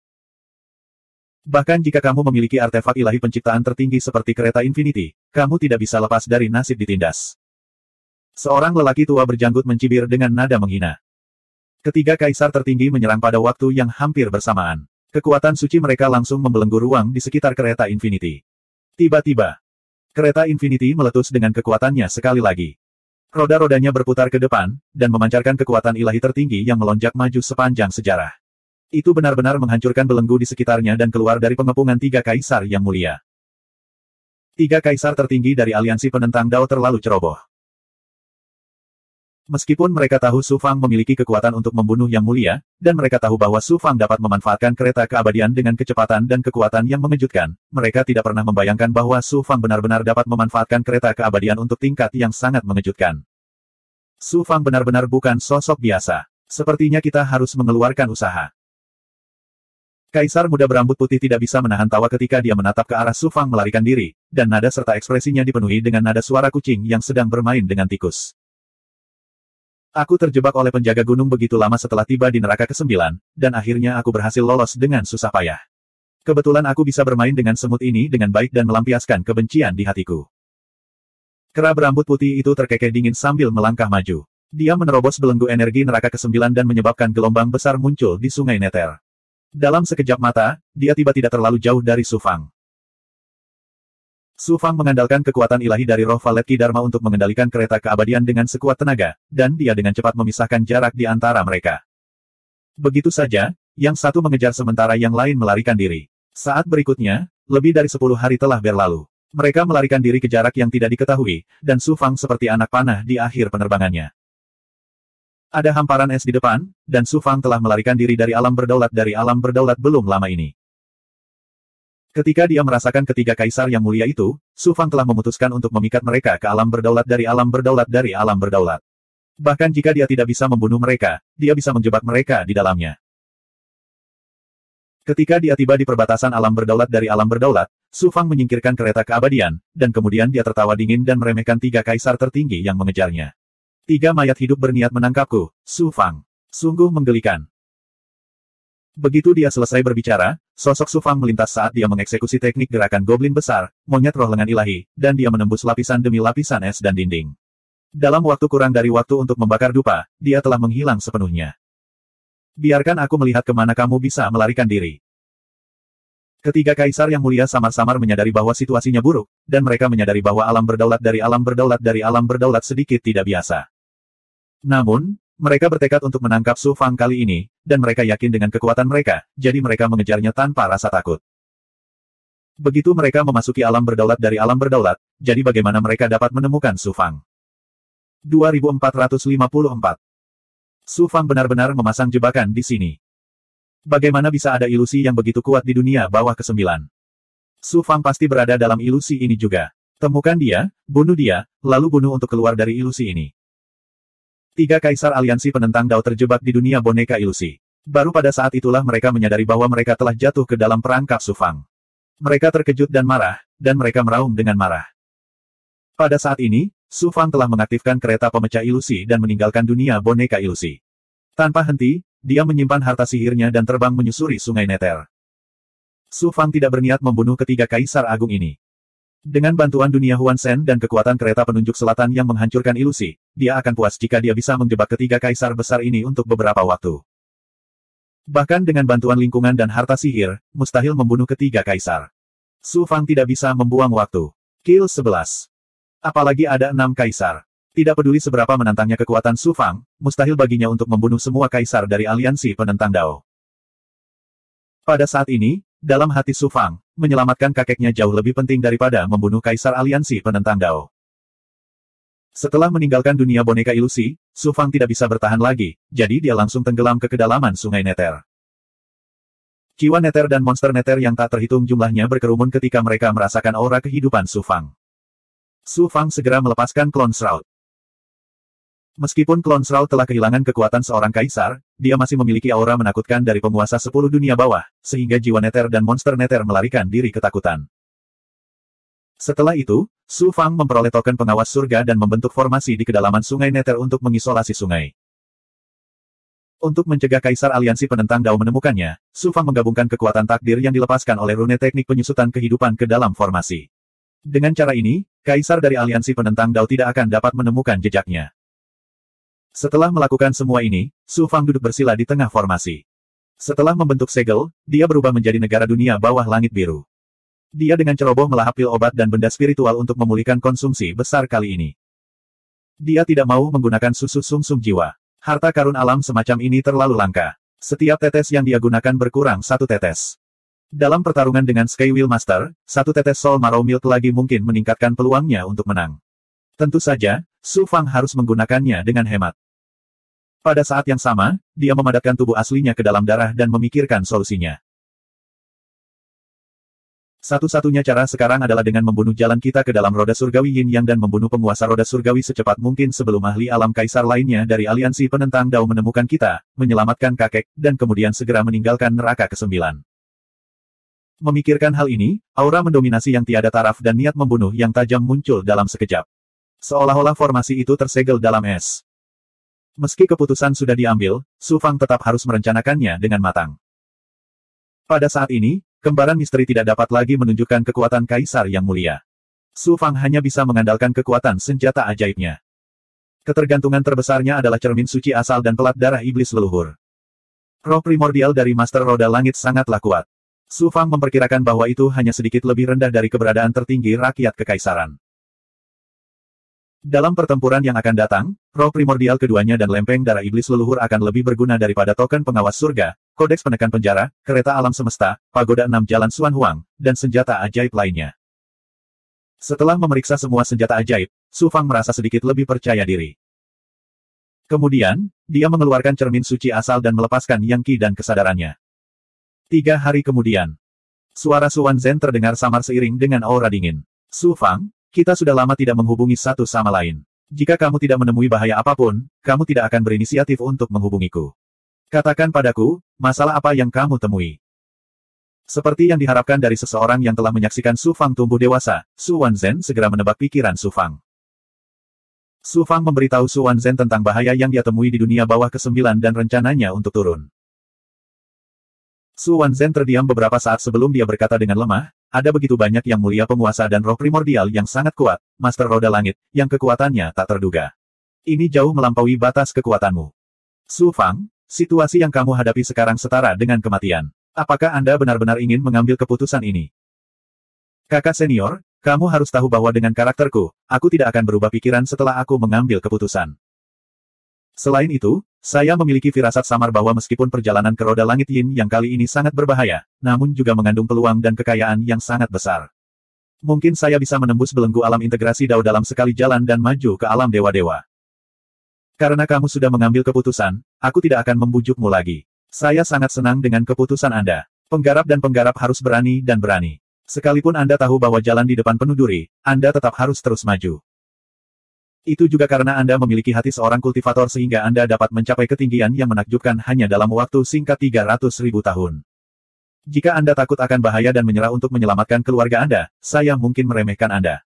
Bahkan jika kamu memiliki artefak ilahi penciptaan tertinggi seperti kereta Infinity, kamu tidak bisa lepas dari nasib ditindas. Seorang lelaki tua berjanggut mencibir dengan nada menghina. Ketiga kaisar tertinggi menyerang pada waktu yang hampir bersamaan. Kekuatan suci mereka langsung membelenggu ruang di sekitar kereta Infinity. Tiba-tiba, kereta Infinity meletus dengan kekuatannya sekali lagi. Roda-rodanya berputar ke depan, dan memancarkan kekuatan ilahi tertinggi yang melonjak maju sepanjang sejarah. Itu benar-benar menghancurkan belenggu di sekitarnya dan keluar dari pengepungan tiga kaisar yang mulia. Tiga kaisar tertinggi dari aliansi penentang Dao terlalu ceroboh. Meskipun mereka tahu Su Fang memiliki kekuatan untuk membunuh Yang Mulia, dan mereka tahu bahwa Su Fang dapat memanfaatkan kereta keabadian dengan kecepatan dan kekuatan yang mengejutkan, mereka tidak pernah membayangkan bahwa Su Fang benar-benar dapat memanfaatkan kereta keabadian untuk tingkat yang sangat mengejutkan. Su Fang benar-benar bukan sosok biasa. Sepertinya kita harus mengeluarkan usaha. Kaisar muda berambut putih tidak bisa menahan tawa ketika dia menatap ke arah Su Fang melarikan diri, dan nada serta ekspresinya dipenuhi dengan nada suara kucing yang sedang bermain dengan tikus. Aku terjebak oleh penjaga gunung begitu lama setelah tiba di neraka ke-9, dan akhirnya aku berhasil lolos dengan susah payah. Kebetulan aku bisa bermain dengan semut ini dengan baik dan melampiaskan kebencian di hatiku. Kera berambut putih itu terkekeh dingin sambil melangkah maju. Dia menerobos belenggu energi neraka ke-9 dan menyebabkan gelombang besar muncul di Sungai Nether. Dalam sekejap mata, dia tiba tidak terlalu jauh dari Su Fang. Su Fang mengandalkan kekuatan ilahi dari roh Valet Ki Dharma untuk mengendalikan kereta keabadian dengan sekuat tenaga, dan dia dengan cepat memisahkan jarak di antara mereka. Begitu saja, yang satu mengejar sementara yang lain melarikan diri. Saat berikutnya, lebih dari 10 hari telah berlalu. Mereka melarikan diri ke jarak yang tidak diketahui, dan Su Fang seperti anak panah di akhir penerbangannya. Ada hamparan es di depan, dan Su Fang telah melarikan diri dari alam berdaulat belum lama ini. Ketika dia merasakan ketiga kaisar yang mulia itu, Su Fang telah memutuskan untuk memikat mereka ke alam berdaulat. Bahkan jika dia tidak bisa membunuh mereka, dia bisa menjebak mereka di dalamnya. Ketika dia tiba di perbatasan alam berdaulat, Su Fang menyingkirkan kereta keabadian, dan kemudian dia tertawa dingin dan meremehkan tiga kaisar tertinggi yang mengejarnya. Tiga mayat hidup berniat menangkapku, Su Fang. Sungguh menggelikan. Begitu dia selesai berbicara, sosok Su Fang melintas saat dia mengeksekusi teknik gerakan goblin besar, monyet roh lengan ilahi, dan dia menembus lapisan demi lapisan es dan dinding. Dalam waktu kurang dari waktu untuk membakar dupa, dia telah menghilang sepenuhnya. Biarkan aku melihat kemana kamu bisa melarikan diri. Ketiga kaisar yang mulia samar-samar menyadari bahwa situasinya buruk, dan mereka menyadari bahwa alam berdaulat sedikit tidak biasa. Namun, mereka bertekad untuk menangkap Su Fang kali ini, dan mereka yakin dengan kekuatan mereka, jadi mereka mengejarnya tanpa rasa takut. Begitu mereka memasuki alam berdaulat, jadi bagaimana mereka dapat menemukan Su Fang? 2454. Su Fang benar-benar memasang jebakan di sini. Bagaimana bisa ada ilusi yang begitu kuat di dunia bawah ke-9? Su Fang pasti berada dalam ilusi ini juga. Temukan dia, bunuh dia, lalu bunuh untuk keluar dari ilusi ini. Tiga kaisar aliansi penentang Dao terjebak di dunia boneka ilusi. Baru pada saat itulah mereka menyadari bahwa mereka telah jatuh ke dalam perangkap Su Fang. Mereka terkejut dan marah, dan mereka meraung dengan marah. Pada saat ini, Su Fang telah mengaktifkan kereta pemecah ilusi dan meninggalkan dunia boneka ilusi. Tanpa henti, dia menyimpan harta sihirnya dan terbang menyusuri Sungai Nether. Su Fang tidak berniat membunuh ketiga kaisar agung ini. Dengan bantuan dunia Huan Shen dan kekuatan kereta penunjuk selatan yang menghancurkan ilusi, dia akan puas jika dia bisa menjebak ketiga kaisar besar ini untuk beberapa waktu. Bahkan dengan bantuan lingkungan dan harta sihir, mustahil membunuh ketiga kaisar. Su Fang tidak bisa membuang waktu. Kill 11. Apalagi ada 6 kaisar. Tidak peduli seberapa menantangnya kekuatan Su Fang, mustahil baginya untuk membunuh semua kaisar dari aliansi penentang Dao. Pada saat ini, dalam hati Su Fang, menyelamatkan kakeknya jauh lebih penting daripada membunuh kaisar aliansi penentang Dao. Setelah meninggalkan dunia boneka ilusi, Su Fang tidak bisa bertahan lagi, jadi dia langsung tenggelam ke kedalaman Sungai Nether. Jiwa Nether dan monster Nether yang tak terhitung jumlahnya berkerumun ketika mereka merasakan aura kehidupan Su Fang. Su Fang segera melepaskan Clone Shroud. Meskipun Clone Shroud telah kehilangan kekuatan seorang kaisar, dia masih memiliki aura menakutkan dari penguasa 10 dunia bawah, sehingga jiwa Nether dan monster Nether melarikan diri ketakutan. Setelah itu, Su Fang memperoleh token pengawas surga dan membentuk formasi di kedalaman Sungai Nether untuk mengisolasi sungai. Untuk mencegah kaisar aliansi penentang Dao menemukannya, Su Fang menggabungkan kekuatan takdir yang dilepaskan oleh rune teknik penyusutan kehidupan ke dalam formasi. Dengan cara ini, kaisar dari aliansi penentang Dao tidak akan dapat menemukan jejaknya. Setelah melakukan semua ini, Su Fang duduk bersila di tengah formasi. Setelah membentuk segel, dia berubah menjadi negara dunia bawah langit biru. Dia dengan ceroboh melahap pil obat dan benda spiritual untuk memulihkan konsumsi besar kali ini. Dia tidak mau menggunakan susu sumsum jiwa. Harta karun alam semacam ini terlalu langka. Setiap tetes yang dia gunakan berkurang 1 tetes. Dalam pertarungan dengan Skywheel Master, 1 tetes Soul Marrow Milk lagi mungkin meningkatkan peluangnya untuk menang. Tentu saja, Su Fang harus menggunakannya dengan hemat. Pada saat yang sama, dia memadatkan tubuh aslinya ke dalam darah dan memikirkan solusinya. Satu-satunya cara sekarang adalah dengan membunuh jalan kita ke dalam roda surgawi Yin Yang dan membunuh penguasa roda surgawi secepat mungkin sebelum ahli alam kaisar lainnya dari aliansi penentang Dao menemukan kita, menyelamatkan kakek, dan kemudian segera meninggalkan neraka ke-9. Memikirkan hal ini, aura mendominasi yang tiada taraf dan niat membunuh yang tajam muncul dalam sekejap. Seolah-olah formasi itu tersegel dalam es. Meski keputusan sudah diambil, Su Fang tetap harus merencanakannya dengan matang. Pada saat ini, kembaran misteri tidak dapat lagi menunjukkan kekuatan kaisar yang mulia. Su Fang hanya bisa mengandalkan kekuatan senjata ajaibnya. Ketergantungan terbesarnya adalah cermin suci asal dan pelat darah iblis leluhur. Roh primordial dari Master Roda Langit sangatlah kuat. Su Fang memperkirakan bahwa itu hanya sedikit lebih rendah dari keberadaan tertinggi rakyat kekaisaran. Dalam pertempuran yang akan datang, roh primordial keduanya dan lempeng darah iblis leluhur akan lebih berguna daripada token pengawas surga, kodeks penekan penjara, kereta alam semesta, pagoda 6 jalan Xuan Huang, dan senjata ajaib lainnya. Setelah memeriksa semua senjata ajaib, Su Fang merasa sedikit lebih percaya diri. Kemudian, dia mengeluarkan cermin suci asal dan melepaskan Yang Qi dan kesadarannya. 3 hari kemudian, suara Su Wanzhen terdengar samar seiring dengan aura dingin. Su Fang, kita sudah lama tidak menghubungi satu sama lain. Jika kamu tidak menemui bahaya apapun, kamu tidak akan berinisiatif untuk menghubungiku. Katakan padaku, masalah apa yang kamu temui? Seperti yang diharapkan dari seseorang yang telah menyaksikan Su Fang tumbuh dewasa, Su Wanzhen segera menebak pikiran Su Fang. Su Fang memberitahu Su Wanzhen tentang bahaya yang dia temui di dunia bawah ke-9 dan rencananya untuk turun. Su Wanzhen terdiam beberapa saat sebelum dia berkata dengan lemah, ada begitu banyak yang mulia penguasa dan roh primordial yang sangat kuat, Master Roda Langit, yang kekuatannya tak terduga. Ini jauh melampaui batas kekuatanmu. Su Fang, situasi yang kamu hadapi sekarang setara dengan kematian. Apakah Anda benar-benar ingin mengambil keputusan ini? Kakak senior, kamu harus tahu bahwa dengan karakterku, aku tidak akan berubah pikiran setelah aku mengambil keputusan. Selain itu, saya memiliki firasat samar bahwa meskipun perjalanan ke roda langit Yin yang kali ini sangat berbahaya, namun juga mengandung peluang dan kekayaan yang sangat besar. Mungkin saya bisa menembus belenggu alam integrasi Dao dalam sekali jalan dan maju ke alam dewa-dewa. Karena kamu sudah mengambil keputusan, aku tidak akan membujukmu lagi. Saya sangat senang dengan keputusan Anda. Penggarap dan penggarap harus berani dan berani. Sekalipun Anda tahu bahwa jalan di depan penuh duri, Anda tetap harus terus maju. Itu juga karena Anda memiliki hati seorang kultivator sehingga Anda dapat mencapai ketinggian yang menakjubkan hanya dalam waktu singkat 300.000 tahun. Jika Anda takut akan bahaya dan menyerah untuk menyelamatkan keluarga Anda, saya mungkin meremehkan Anda.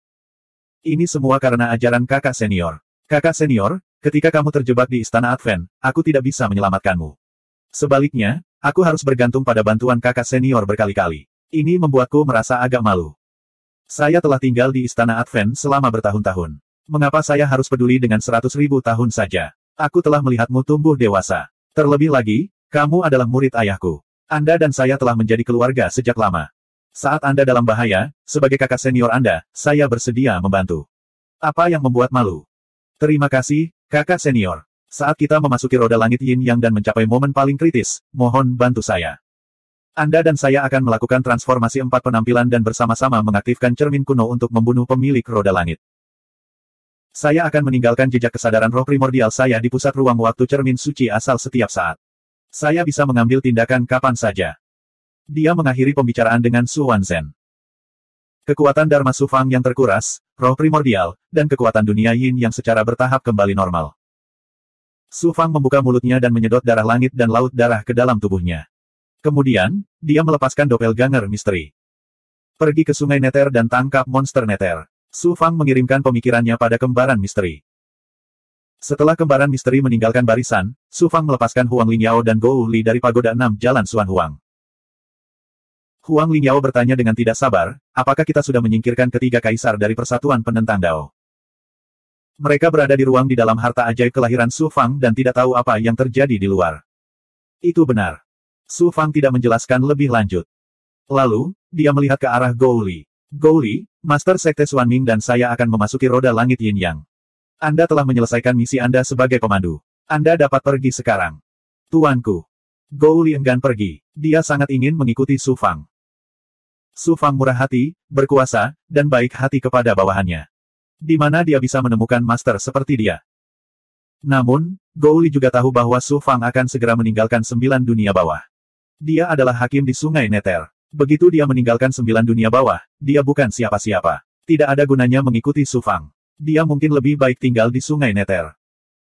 Ini semua karena ajaran kakak senior. Kakak senior, ketika kamu terjebak di Istana Advent, aku tidak bisa menyelamatkanmu. Sebaliknya, aku harus bergantung pada bantuan kakak senior berkali-kali. Ini membuatku merasa agak malu. Saya telah tinggal di Istana Advent selama bertahun-tahun. Mengapa saya harus peduli dengan 100.000 tahun saja? Aku telah melihatmu tumbuh dewasa. Terlebih lagi, kamu adalah murid ayahku. Anda dan saya telah menjadi keluarga sejak lama. Saat Anda dalam bahaya, sebagai kakak senior Anda, saya bersedia membantu. Apa yang membuat malu? Terima kasih, kakak senior. Saat kita memasuki roda langit Yin Yang dan mencapai momen paling kritis, mohon bantu saya. Anda dan saya akan melakukan transformasi 4 penampilan dan bersama-sama mengaktifkan cermin kuno untuk membunuh pemilik roda langit. Saya akan meninggalkan jejak kesadaran roh primordial saya di pusat ruang waktu cermin suci asal setiap saat. Saya bisa mengambil tindakan kapan saja. Dia mengakhiri pembicaraan dengan Su Wanzhen. Kekuatan Dharma Su Fang yang terkuras, roh primordial, dan kekuatan dunia Yin yang secara bertahap kembali normal. Su Fang membuka mulutnya dan menyedot darah langit dan laut darah ke dalam tubuhnya. Kemudian, dia melepaskan doppelganger misteri. Pergi ke Sungai Neter dan tangkap monster Neter. Su Fang mengirimkan pemikirannya pada kembaran misteri. Setelah kembaran misteri meninggalkan barisan, Su Fang melepaskan Huang Lingyao dan Gou Li dari Pagoda 6 Jalan Xuan Huang. Huang Lingyao bertanya dengan tidak sabar, apakah kita sudah menyingkirkan ketiga kaisar dari Persatuan Penentang Dao? Mereka berada di ruang di dalam harta ajaib kelahiran Su Fang dan tidak tahu apa yang terjadi di luar. Itu benar. Su Fang tidak menjelaskan lebih lanjut. Lalu, dia melihat ke arah Gou Li. Gou Li, Master Sekte Xuan Ming dan saya akan memasuki roda langit Yin Yang. Anda telah menyelesaikan misi Anda sebagai pemandu. Anda dapat pergi sekarang. Tuanku. Gou Li enggan pergi. Dia sangat ingin mengikuti Su Fang. Su Fang murah hati, berkuasa, dan baik hati kepada bawahannya. Di mana dia bisa menemukan master seperti dia? Namun, Gou Li juga tahu bahwa Su Fang akan segera meninggalkan 9 dunia bawah. Dia adalah hakim di Sungai Neter. Begitu dia meninggalkan 9 dunia bawah, dia bukan siapa-siapa. Tidak ada gunanya mengikuti Su Fang. Dia mungkin lebih baik tinggal di Sungai Neter.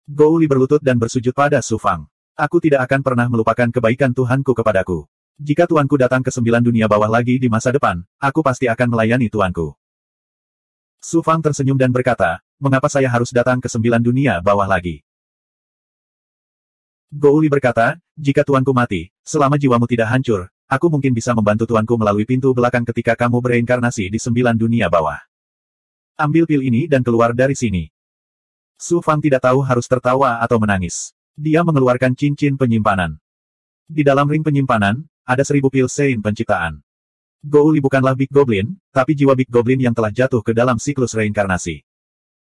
Gou Li berlutut dan bersujud pada Su Fang. Aku tidak akan pernah melupakan kebaikan Tuhanku kepadaku. Jika Tuanku datang ke 9 dunia bawah lagi di masa depan, aku pasti akan melayani Tuanku. Su Fang tersenyum dan berkata, mengapa saya harus datang ke 9 dunia bawah lagi? Gou Li berkata, jika Tuanku mati, selama jiwamu tidak hancur, aku mungkin bisa membantu Tuanku melalui pintu belakang ketika kamu bereinkarnasi di 9 dunia bawah. Ambil pil ini dan keluar dari sini. Su Fang tidak tahu harus tertawa atau menangis. Dia mengeluarkan cincin penyimpanan. Di dalam ring penyimpanan, ada 1000 pil Sein penciptaan. Gou Li bukanlah Big Goblin, tapi jiwa Big Goblin yang telah jatuh ke dalam siklus reinkarnasi.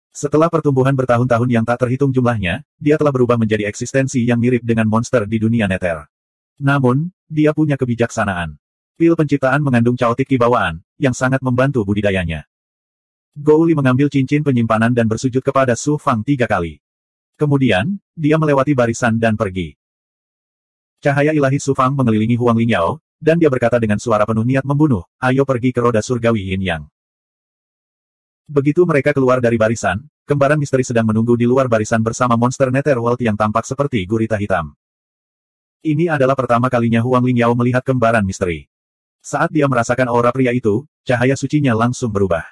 Setelah pertumbuhan bertahun-tahun yang tak terhitung jumlahnya, dia telah berubah menjadi eksistensi yang mirip dengan monster di dunia Neter. Namun, dia punya kebijaksanaan. Pil penciptaan mengandung caotik kibawaan, yang sangat membantu budidayanya. Gou Li mengambil cincin penyimpanan dan bersujud kepada Su Fang 3 kali. Kemudian, dia melewati barisan dan pergi. Cahaya ilahi Su Fang mengelilingi Huang Lingyao, dan dia berkata dengan suara penuh niat membunuh, ayo pergi ke roda surgawi Yin Yang. Begitu mereka keluar dari barisan, kembaran misteri sedang menunggu di luar barisan bersama monster Netherworld yang tampak seperti gurita hitam. Ini adalah pertama kalinya Huang Lingyao melihat kembaran misteri. Saat dia merasakan aura pria itu, cahaya sucinya langsung berubah.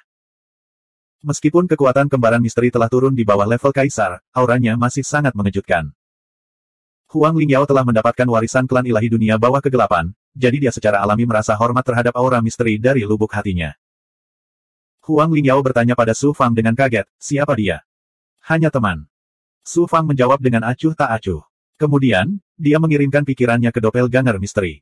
Meskipun kekuatan kembaran misteri telah turun di bawah level kaisar, auranya masih sangat mengejutkan. Huang Lingyao telah mendapatkan warisan klan ilahi dunia bawah kegelapan, jadi dia secara alami merasa hormat terhadap aura misteri dari lubuk hatinya. Huang Lingyao bertanya pada Su Fang dengan kaget, siapa dia? Hanya teman. Su Fang menjawab dengan acuh tak acuh. Kemudian, dia mengirimkan pikirannya ke doppelganger misteri.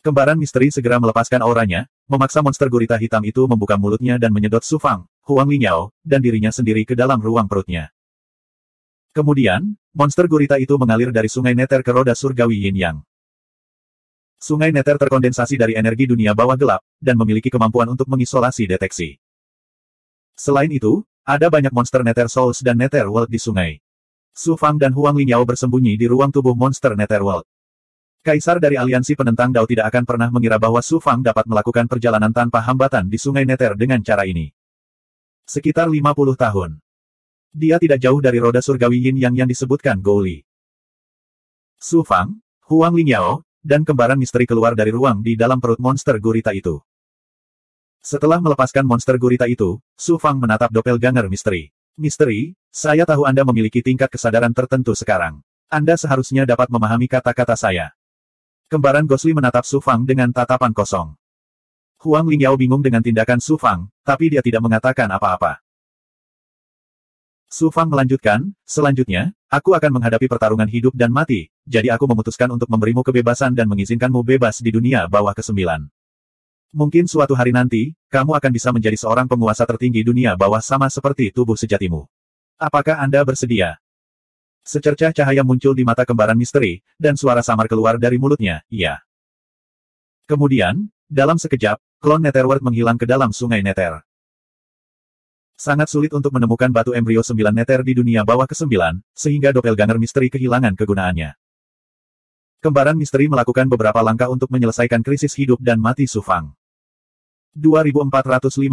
Kembaran misteri segera melepaskan auranya, memaksa monster gurita hitam itu membuka mulutnya dan menyedot Su Fang, Huang Lingyao, dan dirinya sendiri ke dalam ruang perutnya. Kemudian, monster gurita itu mengalir dari Sungai Neter ke roda surgawi Yin Yang. Sungai Neter terkondensasi dari energi dunia bawah gelap, dan memiliki kemampuan untuk mengisolasi deteksi. Selain itu, ada banyak monster Nether Souls dan Netherworld di sungai. Su Fang dan Huang Lingyao bersembunyi di ruang tubuh monster Netherworld. Kaisar dari aliansi penentang Dao tidak akan pernah mengira bahwa Su Fang dapat melakukan perjalanan tanpa hambatan di sungai Neter dengan cara ini. Sekitar 50 tahun. Dia tidak jauh dari roda surgawi Yin yang disebutkan Gou Li. Su Fang, Huang Lingyao, dan kembaran misteri keluar dari ruang di dalam perut monster gurita itu. Setelah melepaskan monster gurita itu, Su Fang menatap doppelganger misteri. Misteri, saya tahu Anda memiliki tingkat kesadaran tertentu sekarang. Anda seharusnya dapat memahami kata-kata saya. Kembaran Gosli menatap Su Fang dengan tatapan kosong. Huang Lingyao bingung dengan tindakan Su Fang, tapi dia tidak mengatakan apa-apa. Su Fang melanjutkan, selanjutnya, aku akan menghadapi pertarungan hidup dan mati, jadi aku memutuskan untuk memberimu kebebasan dan mengizinkanmu bebas di dunia bawah ke-9. Mungkin suatu hari nanti, kamu akan bisa menjadi seorang penguasa tertinggi dunia bawah sama seperti tubuh sejatimu. Apakah Anda bersedia? Secercah cahaya muncul di mata kembaran misteri, dan suara samar keluar dari mulutnya, iya. Kemudian, dalam sekejap, klon Netherworld menghilang ke dalam sungai Nether. Sangat sulit untuk menemukan batu embrio 9 Nether di dunia bawah ke-9, sehingga doppelganger misteri kehilangan kegunaannya. Kembaran misteri melakukan beberapa langkah untuk menyelesaikan krisis hidup dan mati Su Fang. 2455.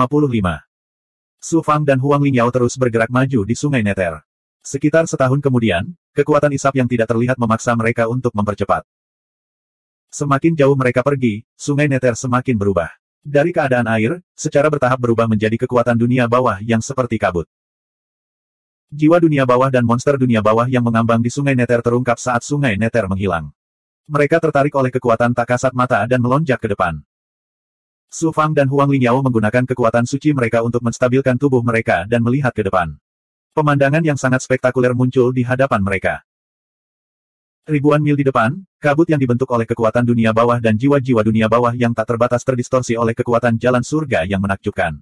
Su Fang dan Huang Lingyao terus bergerak maju di sungai Nether. Sekitar setahun kemudian, kekuatan isap yang tidak terlihat memaksa mereka untuk mempercepat. Semakin jauh mereka pergi, sungai Nether semakin berubah. Dari keadaan air, secara bertahap berubah menjadi kekuatan dunia bawah yang seperti kabut. Jiwa dunia bawah dan monster dunia bawah yang mengambang di sungai Nether terungkap saat sungai Nether menghilang. Mereka tertarik oleh kekuatan tak kasat mata dan melonjak ke depan. Su Fang dan Huang Lingyao menggunakan kekuatan suci mereka untuk menstabilkan tubuh mereka dan melihat ke depan. Pemandangan yang sangat spektakuler muncul di hadapan mereka. Ribuan mil di depan, kabut yang dibentuk oleh kekuatan dunia bawah dan jiwa-jiwa dunia bawah yang tak terbatas terdistorsi oleh kekuatan jalan surga yang menakjubkan.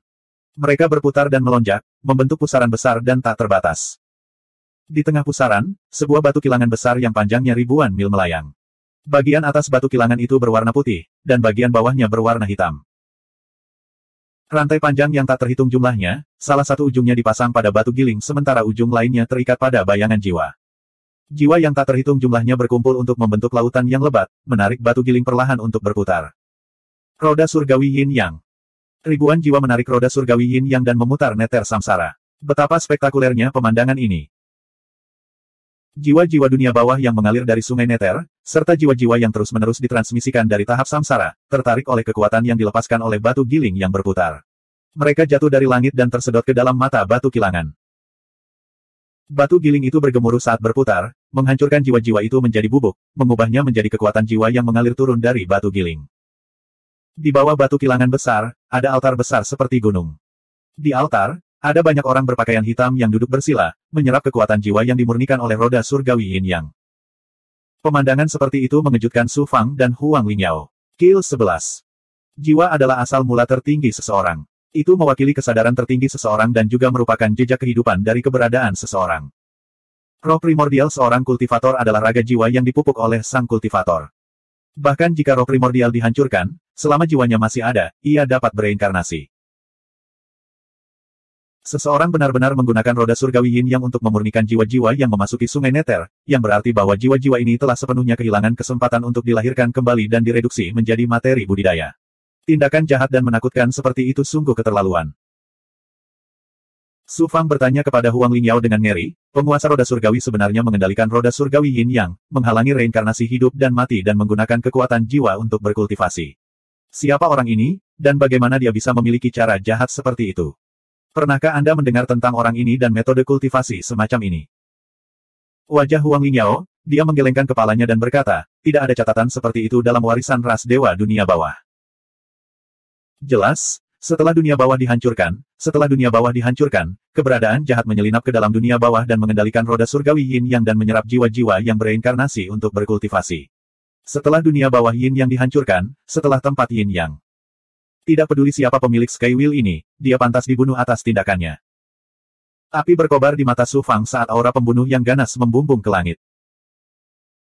Mereka berputar dan melonjak, membentuk pusaran besar dan tak terbatas. Di tengah pusaran, sebuah batu kilangan besar yang panjangnya ribuan mil melayang. Bagian atas batu kilangan itu berwarna putih, dan bagian bawahnya berwarna hitam. Rantai panjang yang tak terhitung jumlahnya, salah satu ujungnya dipasang pada batu giling sementara ujung lainnya terikat pada bayangan jiwa. Jiwa yang tak terhitung jumlahnya berkumpul untuk membentuk lautan yang lebat, menarik batu giling perlahan untuk berputar. Roda surgawi Yin Yang. Ribuan jiwa menarik roda surgawi Yin Yang dan memutar Nether samsara. Betapa spektakulernya pemandangan ini. Jiwa-jiwa dunia bawah yang mengalir dari sungai Nether, serta jiwa-jiwa yang terus-menerus ditransmisikan dari tahap samsara, tertarik oleh kekuatan yang dilepaskan oleh batu giling yang berputar. Mereka jatuh dari langit dan tersedot ke dalam mata batu kilangan. Batu giling itu bergemuruh saat berputar, menghancurkan jiwa-jiwa itu menjadi bubuk, mengubahnya menjadi kekuatan jiwa yang mengalir turun dari batu giling. Di bawah batu kilangan besar, ada altar besar seperti gunung. Di altar, ada banyak orang berpakaian hitam yang duduk bersila, menyerap kekuatan jiwa yang dimurnikan oleh roda surgawi Yin Yang. Pemandangan seperti itu mengejutkan Su Fang dan Huang Lingyao. Kill 11. Jiwa adalah asal mula tertinggi seseorang. Itu mewakili kesadaran tertinggi seseorang dan juga merupakan jejak kehidupan dari keberadaan seseorang. Roh primordial seorang kultivator adalah raga jiwa yang dipupuk oleh sang kultivator. Bahkan jika roh primordial dihancurkan, selama jiwanya masih ada, ia dapat bereinkarnasi. Seseorang benar-benar menggunakan roda surgawi Yin Yang untuk memurnikan jiwa-jiwa yang memasuki sungai Nether, yang berarti bahwa jiwa-jiwa ini telah sepenuhnya kehilangan kesempatan untuk dilahirkan kembali dan direduksi menjadi materi budidaya. Tindakan jahat dan menakutkan seperti itu sungguh keterlaluan. Su Fang bertanya kepada Huang Lingyao dengan ngeri, penguasa roda surgawi sebenarnya mengendalikan roda surgawi Yin Yang, menghalangi reinkarnasi hidup dan mati dan menggunakan kekuatan jiwa untuk berkultivasi. Siapa orang ini, dan bagaimana dia bisa memiliki cara jahat seperti itu? Pernahkah Anda mendengar tentang orang ini dan metode kultivasi semacam ini? Wajah Huang Lingyao, dia menggelengkan kepalanya dan berkata, tidak ada catatan seperti itu dalam warisan ras dewa dunia bawah. Jelas, setelah dunia bawah dihancurkan, keberadaan jahat menyelinap ke dalam dunia bawah dan mengendalikan roda surgawi Yin Yang dan menyerap jiwa-jiwa yang bereinkarnasi untuk berkultivasi. Setelah dunia bawah Yin Yang dihancurkan, setelah tempat Yin Yang. Tidak peduli siapa pemilik Skywheel ini, dia pantas dibunuh atas tindakannya. Api berkobar di mata Su Fang saat aura pembunuh yang ganas membumbung ke langit.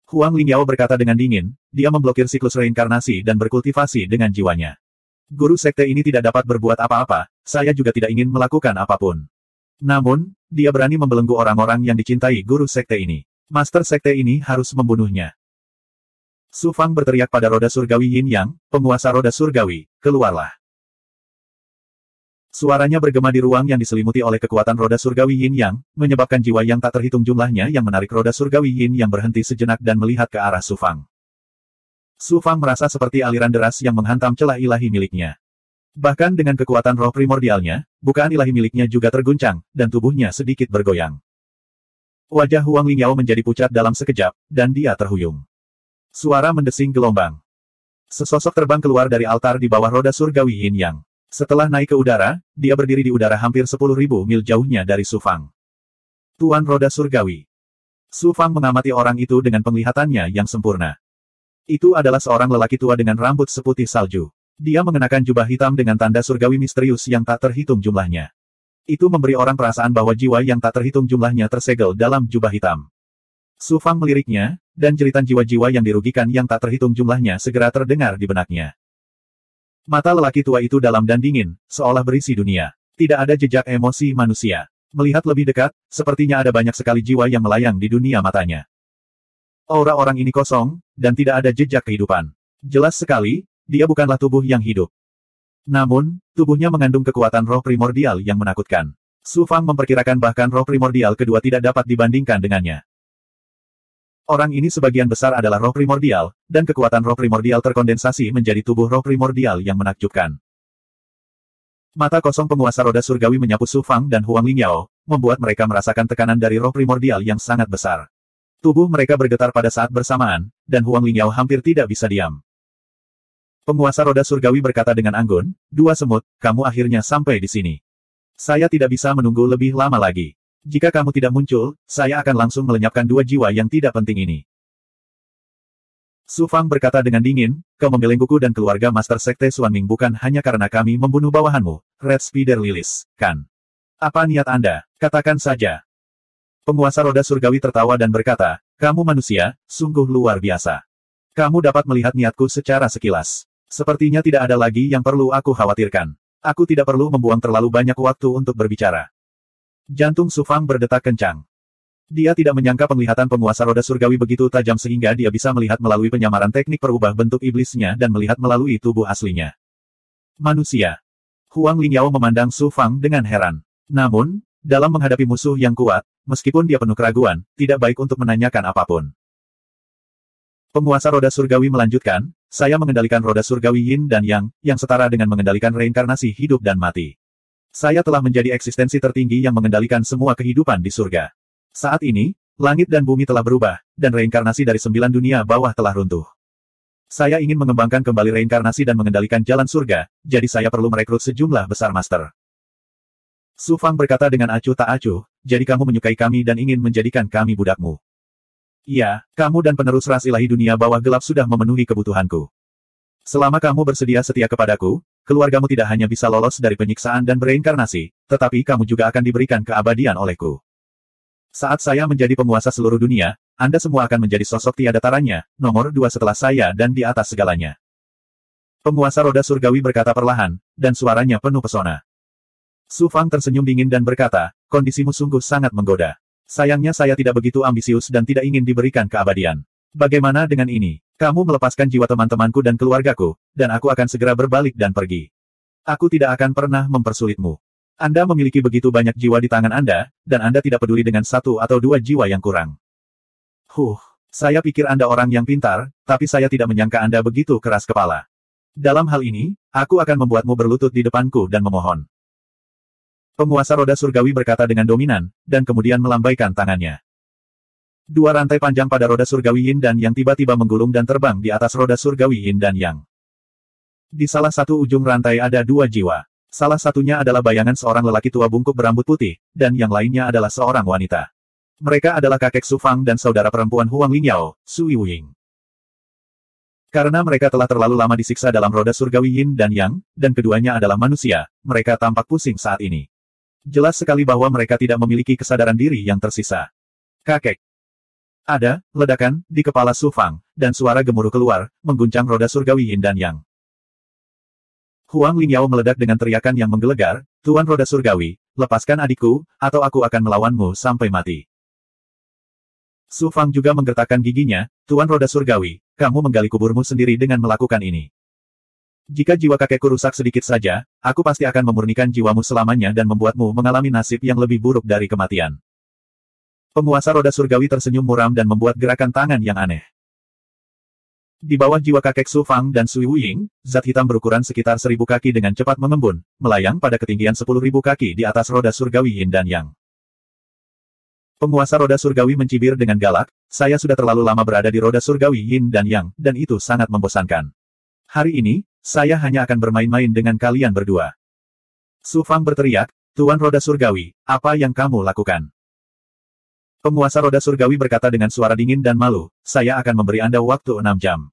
Huang Lingyao berkata dengan dingin, dia memblokir siklus reinkarnasi dan berkultivasi dengan jiwanya. Guru sekte ini tidak dapat berbuat apa-apa, saya juga tidak ingin melakukan apapun. Namun, dia berani membelenggu orang-orang yang dicintai guru sekte ini. Master sekte ini harus membunuhnya. Su Fang berteriak pada roda surgawi Yin Yang, penguasa roda surgawi, keluarlah. Suaranya bergema di ruang yang diselimuti oleh kekuatan roda surgawi Yin Yang, menyebabkan jiwa yang tak terhitung jumlahnya yang menarik roda surgawi Yin Yang berhenti sejenak dan melihat ke arah Su Fang. Su Fang merasa seperti aliran deras yang menghantam celah ilahi miliknya. Bahkan dengan kekuatan roh primordialnya, bukaan ilahi miliknya juga terguncang, dan tubuhnya sedikit bergoyang. Wajah Huang Lingyao menjadi pucat dalam sekejap, dan dia terhuyung. Suara mendesing gelombang. Sesosok terbang keluar dari altar di bawah roda surgawi Yin Yang. Setelah naik ke udara, dia berdiri di udara hampir 10.000 mil jauhnya dari Su Fang. Tuan roda surgawi. Su Fang mengamati orang itu dengan penglihatannya yang sempurna. Itu adalah seorang lelaki tua dengan rambut seputih salju. Dia mengenakan jubah hitam dengan tanda surgawi misterius yang tak terhitung jumlahnya. Itu memberi orang perasaan bahwa jiwa yang tak terhitung jumlahnya tersegel dalam jubah hitam. Su Fang meliriknya, dan jeritan jiwa-jiwa yang dirugikan yang tak terhitung jumlahnya segera terdengar di benaknya. Mata lelaki tua itu dalam dan dingin, seolah berisi dunia. Tidak ada jejak emosi manusia. Melihat lebih dekat, sepertinya ada banyak sekali jiwa yang melayang di dunia matanya. Aura orang ini kosong, dan tidak ada jejak kehidupan. Jelas sekali, dia bukanlah tubuh yang hidup. Namun, tubuhnya mengandung kekuatan roh primordial yang menakutkan. Su Fang memperkirakan bahkan roh primordial kedua tidak dapat dibandingkan dengannya. Orang ini sebagian besar adalah roh primordial, dan kekuatan roh primordial terkondensasi menjadi tubuh roh primordial yang menakjubkan. Mata kosong penguasa roda surgawi menyapu Su Fang dan Huang Lingyao, membuat mereka merasakan tekanan dari roh primordial yang sangat besar. Tubuh mereka bergetar pada saat bersamaan, dan Huang Lingyao hampir tidak bisa diam. Penguasa roda surgawi berkata dengan anggun, "Dua semut, kamu akhirnya sampai di sini. Saya tidak bisa menunggu lebih lama lagi. Jika kamu tidak muncul, saya akan langsung melenyapkan dua jiwa yang tidak penting ini." Su Fang berkata dengan dingin, "Kau membelengguku dan keluarga Master Sekte Xuanming bukan hanya karena kami membunuh bawahanmu, Red Spider Lilies, kan? Apa niat Anda? Katakan saja." Penguasa roda surgawi tertawa dan berkata, "Kamu manusia, sungguh luar biasa. Kamu dapat melihat niatku secara sekilas. Sepertinya tidak ada lagi yang perlu aku khawatirkan. Aku tidak perlu membuang terlalu banyak waktu untuk berbicara." Jantung Su Fang berdetak kencang. Dia tidak menyangka penglihatan penguasa roda surgawi begitu tajam sehingga dia bisa melihat melalui penyamaran teknik perubah bentuk iblisnya dan melihat melalui tubuh aslinya. Manusia. Huang Lingyao memandang Su Fang dengan heran. Namun, dalam menghadapi musuh yang kuat, meskipun dia penuh keraguan, tidak baik untuk menanyakan apapun. Penguasa roda surgawi melanjutkan, "Saya mengendalikan roda surgawi Yin dan Yang, yang setara dengan mengendalikan reinkarnasi hidup dan mati. Saya telah menjadi eksistensi tertinggi yang mengendalikan semua kehidupan di surga. Saat ini, langit dan bumi telah berubah, dan reinkarnasi dari 9 dunia bawah telah runtuh. Saya ingin mengembangkan kembali reinkarnasi dan mengendalikan jalan surga, jadi saya perlu merekrut sejumlah besar master." Su Fang berkata dengan acuh tak acuh, "Jadi kamu menyukai kami dan ingin menjadikan kami budakmu?" "Iya, kamu dan penerus ras ilahi dunia bawah gelap sudah memenuhi kebutuhanku. Selama kamu bersedia setia kepadaku, keluargamu tidak hanya bisa lolos dari penyiksaan dan bereinkarnasi, tetapi kamu juga akan diberikan keabadian olehku. Saat saya menjadi penguasa seluruh dunia, Anda semua akan menjadi sosok tiada taranya, nomor 2 setelah saya dan di atas segalanya." Penguasa roda surgawi berkata perlahan, dan suaranya penuh pesona. Su Fang tersenyum dingin dan berkata, "Kondisimu sungguh sangat menggoda. Sayangnya saya tidak begitu ambisius dan tidak ingin diberikan keabadian. Bagaimana dengan ini? Kamu melepaskan jiwa teman-temanku dan keluargaku, dan aku akan segera berbalik dan pergi. Aku tidak akan pernah mempersulitmu. Anda memiliki begitu banyak jiwa di tangan Anda, dan Anda tidak peduli dengan 1 atau 2 jiwa yang kurang. Saya pikir Anda orang yang pintar, tapi saya tidak menyangka Anda begitu keras kepala. Dalam hal ini, aku akan membuatmu berlutut di depanku dan memohon." Penguasa roda surgawi berkata dengan dominan, dan kemudian melambaikan tangannya. Dua rantai panjang pada roda surgawi Yin dan Yang tiba-tiba menggulung dan terbang di atas roda surgawi Yin dan Yang. Di salah satu ujung rantai ada 2 jiwa. Salah satunya adalah bayangan seorang lelaki tua bungkuk berambut putih, dan yang lainnya adalah seorang wanita. Mereka adalah kakek Su Fang dan saudara perempuan Huang Lingyao, Su Yiying. Karena mereka telah terlalu lama disiksa dalam roda surgawi Yin dan Yang, dan keduanya adalah manusia, mereka tampak pusing saat ini. Jelas sekali bahwa mereka tidak memiliki kesadaran diri yang tersisa. "Kakek!" Ada ledakan di kepala Su Fang, dan suara gemuruh keluar, mengguncang roda surgawi Yin dan Yang. Huang Lingyao meledak dengan teriakan yang menggelegar, "Tuan roda surgawi, lepaskan adikku, atau aku akan melawanmu sampai mati." Su Fang juga menggertakkan giginya, "Tuan roda surgawi, kamu menggali kuburmu sendiri dengan melakukan ini. Jika jiwa kakekku rusak sedikit saja, aku pasti akan memurnikan jiwamu selamanya dan membuatmu mengalami nasib yang lebih buruk dari kematian." Penguasa roda surgawi tersenyum muram dan membuat gerakan tangan yang aneh. Di bawah jiwa kakek Su Fang dan Su Yiying, zat hitam berukuran sekitar 1000 kaki dengan cepat mengembun, melayang pada ketinggian 10.000 kaki di atas roda surgawi Yin dan Yang. Penguasa roda surgawi mencibir dengan galak, "Saya sudah terlalu lama berada di roda surgawi Yin dan Yang, dan itu sangat membosankan. Hari ini, saya hanya akan bermain-main dengan kalian berdua." Su Fang berteriak, "Tuan roda surgawi, apa yang kamu lakukan?" Penguasa roda surgawi berkata dengan suara dingin dan malu, "Saya akan memberi Anda waktu 6 jam.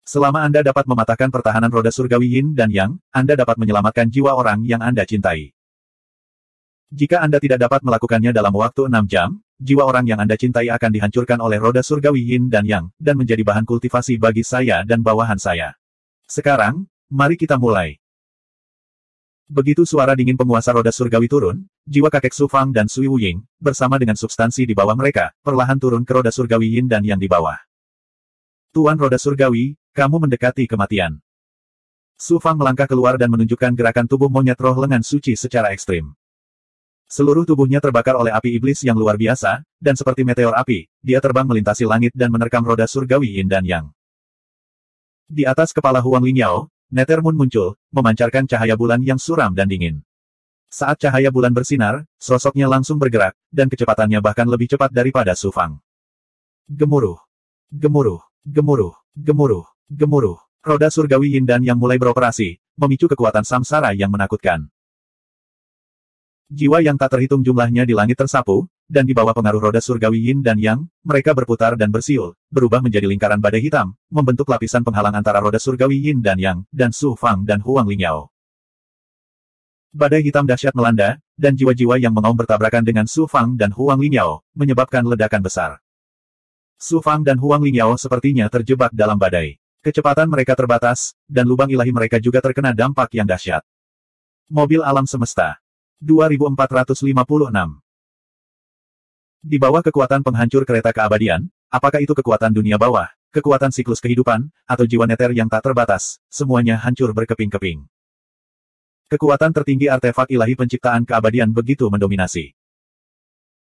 Selama Anda dapat mematahkan pertahanan roda surgawi Yin dan Yang, Anda dapat menyelamatkan jiwa orang yang Anda cintai. Jika Anda tidak dapat melakukannya dalam waktu 6 jam, jiwa orang yang Anda cintai akan dihancurkan oleh roda surgawi Yin dan Yang, dan menjadi bahan kultivasi bagi saya dan bawahan saya. Sekarang, mari kita mulai. Begitu suara dingin penguasa roda surgawi turun, jiwa kakek Su Fang dan Sui Wuying, bersama dengan substansi di bawah mereka, perlahan turun ke roda surgawi Yin dan Yang di bawah. Tuan roda surgawi, kamu mendekati kematian. Su Fang melangkah keluar dan menunjukkan gerakan tubuh monyet roh lengan suci secara ekstrim. Seluruh tubuhnya terbakar oleh api iblis yang luar biasa, dan seperti meteor api, dia terbang melintasi langit dan menerkam roda surgawi Yin dan Yang. Di atas kepala Huang Lingyao, Nether Moon muncul, memancarkan cahaya bulan yang suram dan dingin. Saat cahaya bulan bersinar, sosoknya langsung bergerak, dan kecepatannya bahkan lebih cepat daripada Su Fang. Gemuruh. Gemuruh. Gemuruh. Gemuruh. Gemuruh. Roda surgawi Yin dan Yang mulai beroperasi, memicu kekuatan samsara yang menakutkan. Jiwa yang tak terhitung jumlahnya di langit tersapu, dan di bawah pengaruh roda surgawi Yin dan Yang, mereka berputar dan bersiul, berubah menjadi lingkaran badai hitam, membentuk lapisan penghalang antara roda surgawi Yin dan Yang, dan Su Fang dan Huang Lingyao. Badai hitam dahsyat melanda, dan jiwa-jiwa yang mengaum bertabrakan dengan Su Fang dan Huang Lingyao, menyebabkan ledakan besar. Su Fang dan Huang Lingyao sepertinya terjebak dalam badai. Kecepatan mereka terbatas, dan lubang ilahi mereka juga terkena dampak yang dahsyat. Mobil alam semesta. 2456. Di bawah kekuatan penghancur kereta keabadian, apakah itu kekuatan dunia bawah, kekuatan siklus kehidupan, atau jiwa neter yang tak terbatas, semuanya hancur berkeping-keping. Kekuatan tertinggi artefak ilahi penciptaan keabadian begitu mendominasi.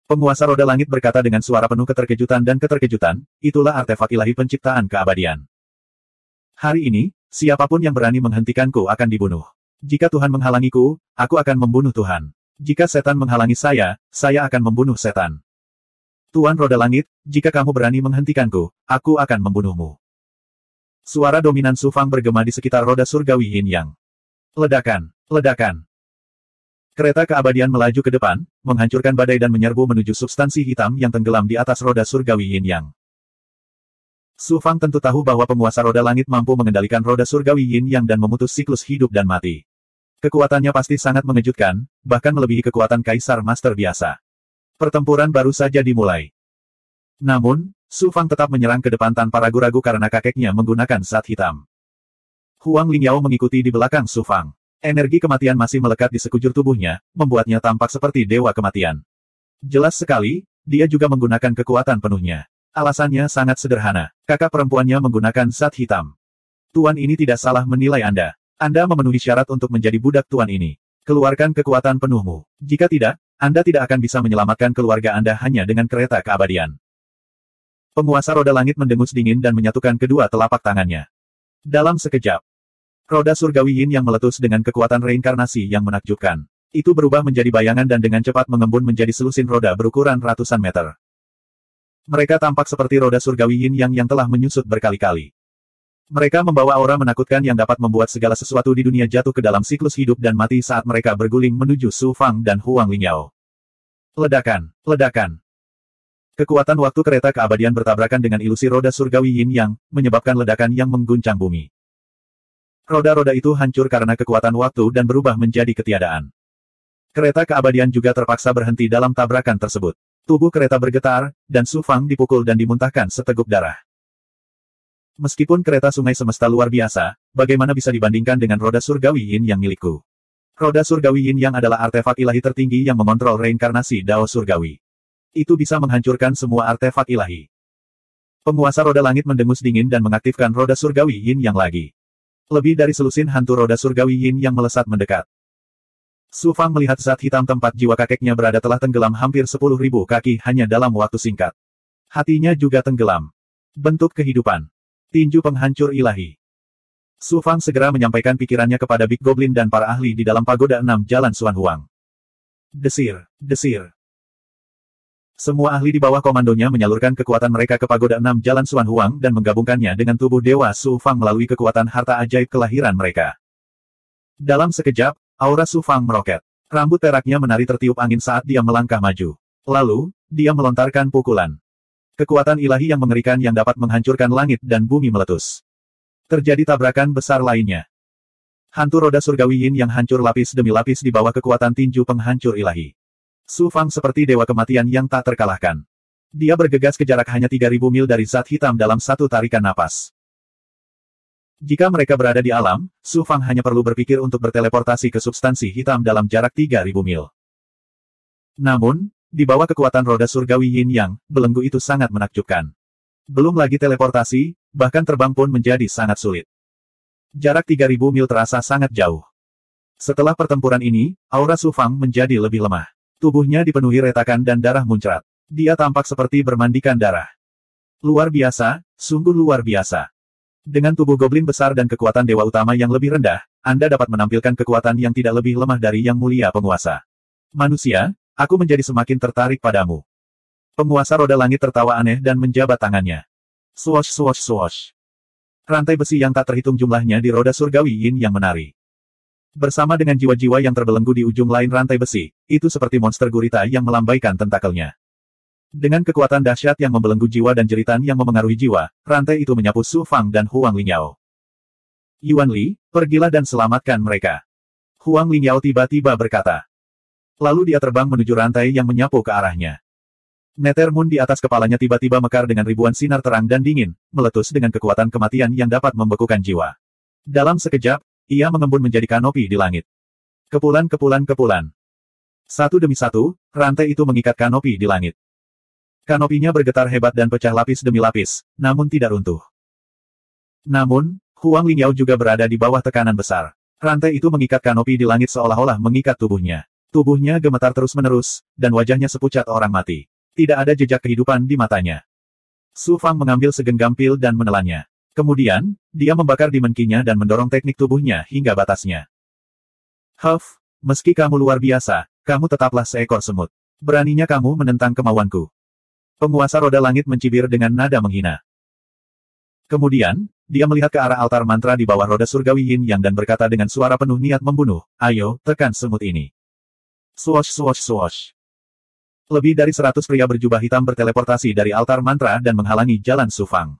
Penguasa roda langit berkata dengan suara penuh keterkejutan dan keterkejutan, itulah artefak ilahi penciptaan keabadian. Hari ini, siapapun yang berani menghentikanku akan dibunuh. Jika Tuhan menghalangiku, aku akan membunuh Tuhan. Jika setan menghalangi saya akan membunuh setan. Tuan roda langit, jika kamu berani menghentikanku, aku akan membunuhmu. Suara dominan Su Fang bergema di sekitar roda surgawi Yin Yang. Ledakan, ledakan. Kereta keabadian melaju ke depan, menghancurkan badai dan menyerbu menuju substansi hitam yang tenggelam di atas roda surgawi Yin Yang. Su Fang tentu tahu bahwa penguasa roda langit mampu mengendalikan roda surgawi Yin Yang dan memutus siklus hidup dan mati. Kekuatannya pasti sangat mengejutkan, bahkan melebihi kekuatan Kaisar Master biasa. Pertempuran baru saja dimulai. Namun, Su Fang tetap menyerang ke depan tanpa ragu-ragu karena kakeknya menggunakan zat hitam. Huang Lingyao mengikuti di belakang Su Fang. Energi kematian masih melekat di sekujur tubuhnya, membuatnya tampak seperti dewa kematian. Jelas sekali, dia juga menggunakan kekuatan penuhnya. Alasannya sangat sederhana. Kakak perempuannya menggunakan zat hitam. Tuan ini tidak salah menilai Anda. Anda memenuhi syarat untuk menjadi budak tuan ini. Keluarkan kekuatan penuhmu. Jika tidak, Anda tidak akan bisa menyelamatkan keluarga Anda hanya dengan kereta keabadian. Penguasa roda langit mendengus dingin dan menyatukan kedua telapak tangannya. Dalam sekejap, roda surgawi Yin yang meletus dengan kekuatan reinkarnasi yang menakjubkan. Itu berubah menjadi bayangan dan dengan cepat mengembun menjadi selusin roda berukuran ratusan meter. Mereka tampak seperti roda surgawi Yin yang telah menyusut berkali-kali. Mereka membawa aura menakutkan yang dapat membuat segala sesuatu di dunia jatuh ke dalam siklus hidup dan mati saat mereka berguling menuju Su Fang dan Huang Lingyao. Ledakan, ledakan. Kekuatan waktu kereta keabadian bertabrakan dengan ilusi roda surgawi Yin Yang, menyebabkan ledakan yang mengguncang bumi. Roda-roda itu hancur karena kekuatan waktu dan berubah menjadi ketiadaan. Kereta keabadian juga terpaksa berhenti dalam tabrakan tersebut. Tubuh kereta bergetar, dan Su Fang dipukul dan dimuntahkan seteguk darah. Meskipun kereta sungai semesta luar biasa, bagaimana bisa dibandingkan dengan roda surgawi Yin Yang milikku? Roda surgawi Yin Yang adalah artefak ilahi tertinggi yang mengontrol reinkarnasi Dao surgawi. Itu bisa menghancurkan semua artefak ilahi. Penguasa roda langit mendengus dingin dan mengaktifkan roda surgawi Yin Yang lagi. Lebih dari selusin hantu roda surgawi Yin yang melesat mendekat. Su Fang melihat zat hitam tempat jiwa kakeknya berada telah tenggelam hampir 10.000 kaki hanya dalam waktu singkat. Hatinya juga tenggelam. Bentuk kehidupan. Tinju penghancur ilahi. Su Fang segera menyampaikan pikirannya kepada Big Goblin dan para ahli di dalam pagoda 6 Jalan Xuan Huang. Desir, desir. Semua ahli di bawah komandonya menyalurkan kekuatan mereka ke pagoda 6 Jalan Xuan Huang dan menggabungkannya dengan tubuh Dewa Su Fang melalui kekuatan harta ajaib kelahiran mereka. Dalam sekejap, aura Su Fang meroket. Rambut peraknya menari tertiup angin saat dia melangkah maju. Lalu, dia melontarkan pukulan. Kekuatan ilahi yang mengerikan yang dapat menghancurkan langit dan bumi meletus. Terjadi tabrakan besar lainnya. Hantu roda surgawi Yin yang hancur lapis demi lapis di bawah kekuatan tinju penghancur ilahi. Su Fang seperti dewa kematian yang tak terkalahkan. Dia bergegas ke jarak hanya 3.000 mil dari zat hitam dalam satu tarikan napas. Jika mereka berada di alam, Su Fang hanya perlu berpikir untuk berteleportasi ke substansi hitam dalam jarak 3.000 mil. Namun, di bawah kekuatan roda surgawi Yin Yang, belenggu itu sangat menakjubkan. Belum lagi teleportasi, bahkan terbang pun menjadi sangat sulit. Jarak 3.000 mil terasa sangat jauh. Setelah pertempuran ini, aura Su Fang menjadi lebih lemah. Tubuhnya dipenuhi retakan dan darah muncrat. Dia tampak seperti bermandikan darah. Luar biasa, sungguh luar biasa. Dengan tubuh goblin besar dan kekuatan dewa utama yang lebih rendah, Anda dapat menampilkan kekuatan yang tidak lebih lemah dari Yang Mulia Penguasa. Manusia, aku menjadi semakin tertarik padamu. Penguasa roda langit tertawa aneh dan menjabat tangannya. Swosh swosh swosh. Rantai besi yang tak terhitung jumlahnya di roda surgawi Yin yang menari. Bersama dengan jiwa-jiwa yang terbelenggu di ujung lain rantai besi, itu seperti monster gurita yang melambaikan tentakelnya. Dengan kekuatan dahsyat yang membelenggu jiwa dan jeritan yang memengaruhi jiwa, rantai itu menyapu Su Fang dan Huang Lingyao. Yuan Li, pergilah dan selamatkan mereka. Huang Lingyao tiba-tiba berkata. Lalu dia terbang menuju rantai yang menyapu ke arahnya. Nether Moon di atas kepalanya tiba-tiba mekar dengan ribuan sinar terang dan dingin, meletus dengan kekuatan kematian yang dapat membekukan jiwa. Dalam sekejap, ia mengembun menjadi kanopi di langit. Kepulan-kepulan-kepulan. Satu demi satu, rantai itu mengikat kanopi di langit. Kanopinya bergetar hebat dan pecah lapis demi lapis, namun tidak runtuh. Namun, Huang Lingyao juga berada di bawah tekanan besar. Rantai itu mengikat kanopi di langit seolah-olah mengikat tubuhnya. Tubuhnya gemetar terus-menerus, dan wajahnya sepucat orang mati. Tidak ada jejak kehidupan di matanya. Su Fang mengambil segenggam pil dan menelannya. Kemudian, dia membakar dimenkinya dan mendorong teknik tubuhnya hingga batasnya. Huff, meski kamu luar biasa, kamu tetaplah seekor semut. Beraninya kamu menentang kemauanku. Penguasa roda langit mencibir dengan nada menghina. Kemudian, dia melihat ke arah altar mantra di bawah roda surgawi Yin Yang dan berkata dengan suara penuh niat membunuh, ayo, tekan semut ini. Swosh swosh swosh. Lebih dari 100 pria berjubah hitam berteleportasi dari altar mantra dan menghalangi jalan Su Fang.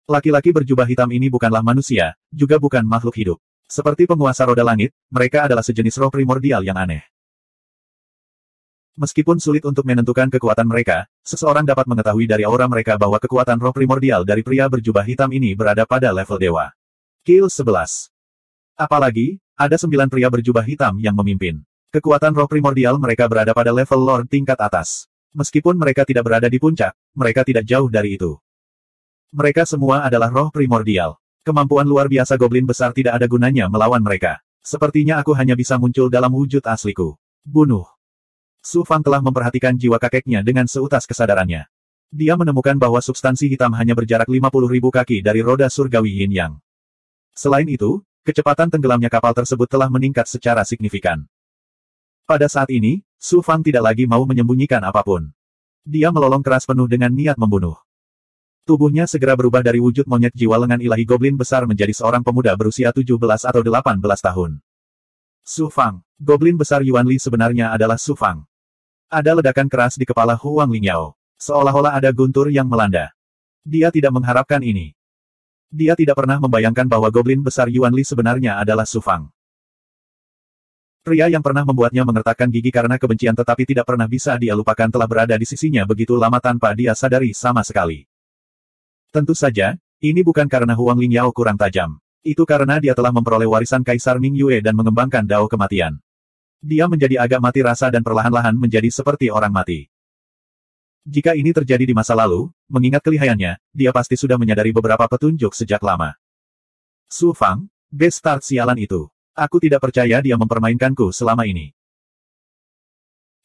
Laki-laki berjubah hitam ini bukanlah manusia, juga bukan makhluk hidup. Seperti penguasa roda langit, mereka adalah sejenis roh primordial yang aneh. Meskipun sulit untuk menentukan kekuatan mereka, seseorang dapat mengetahui dari aura mereka bahwa kekuatan roh primordial dari pria berjubah hitam ini berada pada level dewa. Kill 11. Apalagi, ada 9 pria berjubah hitam yang memimpin. Kekuatan roh primordial mereka berada pada level Lord tingkat atas. Meskipun mereka tidak berada di puncak, mereka tidak jauh dari itu. Mereka semua adalah roh primordial. Kemampuan luar biasa goblin besar tidak ada gunanya melawan mereka. Sepertinya aku hanya bisa muncul dalam wujud asliku. Bunuh. Su Fang telah memperhatikan jiwa kakeknya dengan seutas kesadarannya. Dia menemukan bahwa substansi hitam hanya berjarak 50.000 kaki dari roda surgawi Yin Yang. Selain itu, kecepatan tenggelamnya kapal tersebut telah meningkat secara signifikan. Pada saat ini, Su Fang tidak lagi mau menyembunyikan apapun. Dia melolong keras penuh dengan niat membunuh. Tubuhnya segera berubah dari wujud monyet jiwa lengan ilahi goblin besar menjadi seorang pemuda berusia 17 atau 18 tahun. Su Fang, goblin besar Yuan Li sebenarnya adalah Su Fang. Ada ledakan keras di kepala Huang Lingyao. Seolah-olah ada guntur yang melanda. Dia tidak mengharapkan ini. Dia tidak pernah membayangkan bahwa goblin besar Yuan Li sebenarnya adalah Su Fang. Pria yang pernah membuatnya mengertakkan gigi karena kebencian tetapi tidak pernah bisa dia lupakan telah berada di sisinya begitu lama tanpa dia sadari sama sekali. Tentu saja, ini bukan karena Huang Lingyao kurang tajam. Itu karena dia telah memperoleh warisan Kaisar Ming Yue dan mengembangkan dao kematian. Dia menjadi agak mati rasa dan perlahan-lahan menjadi seperti orang mati. Jika ini terjadi di masa lalu, mengingat kelihayannya, dia pasti sudah menyadari beberapa petunjuk sejak lama. Su Fang, bastard sialan itu. Aku tidak percaya dia mempermainkanku selama ini.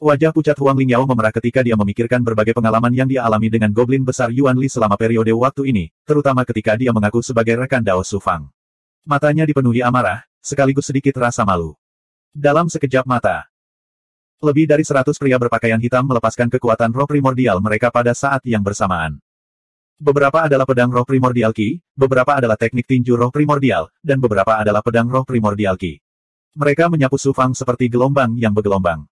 Wajah pucat Huang Lingyao memerah ketika dia memikirkan berbagai pengalaman yang dia alami dengan goblin besar Yuan Li selama periode waktu ini, terutama ketika dia mengaku sebagai rekan dao Su Fang. Matanya dipenuhi amarah, sekaligus sedikit rasa malu. Dalam sekejap mata, lebih dari 100 pria berpakaian hitam melepaskan kekuatan roh primordial mereka pada saat yang bersamaan. Beberapa adalah pedang roh primordial Qi, beberapa adalah teknik tinju roh primordial, dan beberapa adalah pedang roh primordial Qi. Mereka menyapu Su Fang seperti gelombang yang bergelombang.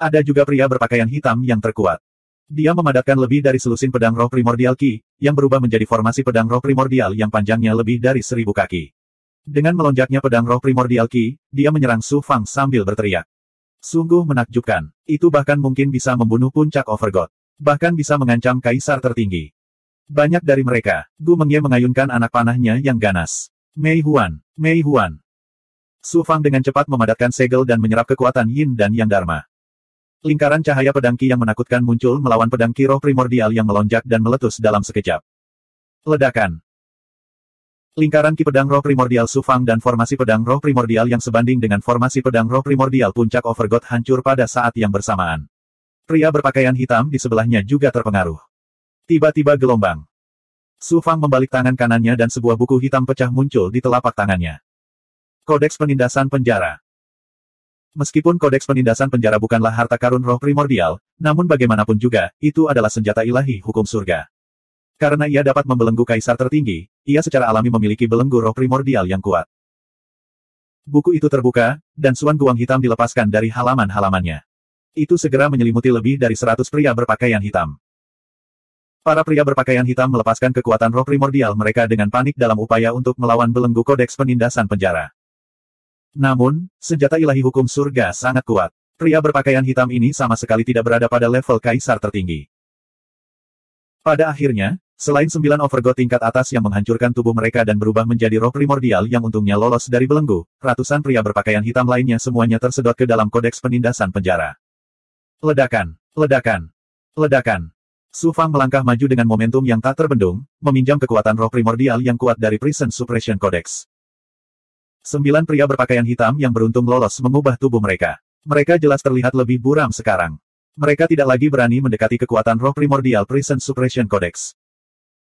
Ada juga pria berpakaian hitam yang terkuat. Dia memadatkan lebih dari selusin pedang roh primordial Qi, yang berubah menjadi formasi pedang roh primordial yang panjangnya lebih dari 1000 kaki. Dengan melonjaknya pedang roh primordial Qi, dia menyerang Su Fang sambil berteriak. Sungguh menakjubkan. Itu bahkan mungkin bisa membunuh puncak Overgod. Bahkan bisa mengancam kaisar tertinggi. Banyak dari mereka, Gu Mengye mengayunkan anak panahnya yang ganas. Mei Huan, Mei Huan. Su Fang dengan cepat memadatkan segel dan menyerap kekuatan Yin dan Yang Dharma. Lingkaran cahaya pedang Qi yang menakutkan muncul melawan pedang Qi roh primordial yang melonjak dan meletus dalam sekejap. Ledakan. Lingkaran Qi pedang roh primordial Su Fang dan formasi pedang roh primordial yang sebanding dengan formasi pedang roh primordial puncak Overgod hancur pada saat yang bersamaan. Pria berpakaian hitam di sebelahnya juga terpengaruh. Tiba-tiba gelombang. Su Fang membalik tangan kanannya dan sebuah buku hitam pecah muncul di telapak tangannya. Kodeks Penindasan Penjara. Meskipun kodeks penindasan penjara bukanlah harta karun roh primordial, namun bagaimanapun juga, itu adalah senjata ilahi hukum surga. Karena ia dapat membelenggu kaisar tertinggi, ia secara alami memiliki belenggu roh primordial yang kuat. Buku itu terbuka, dan Suan Guang hitam dilepaskan dari halaman-halamannya. Itu segera menyelimuti lebih dari 100 pria berpakaian hitam. Para pria berpakaian hitam melepaskan kekuatan roh primordial mereka dengan panik dalam upaya untuk melawan belenggu kodeks penindasan penjara. Namun, senjata ilahi hukum surga sangat kuat. Pria berpakaian hitam ini sama sekali tidak berada pada level kaisar tertinggi. Pada akhirnya, selain 9 Overgod tingkat atas yang menghancurkan tubuh mereka dan berubah menjadi roh primordial yang untungnya lolos dari belenggu, ratusan pria berpakaian hitam lainnya semuanya tersedot ke dalam kodeks penindasan penjara. Ledakan, ledakan, ledakan. Su Fang melangkah maju dengan momentum yang tak terbendung, meminjam kekuatan roh primordial yang kuat dari Prison Suppression Codex. 9 pria berpakaian hitam yang beruntung lolos mengubah tubuh mereka. Mereka jelas terlihat lebih buram sekarang. Mereka tidak lagi berani mendekati kekuatan roh primordial Prison Suppression Codex.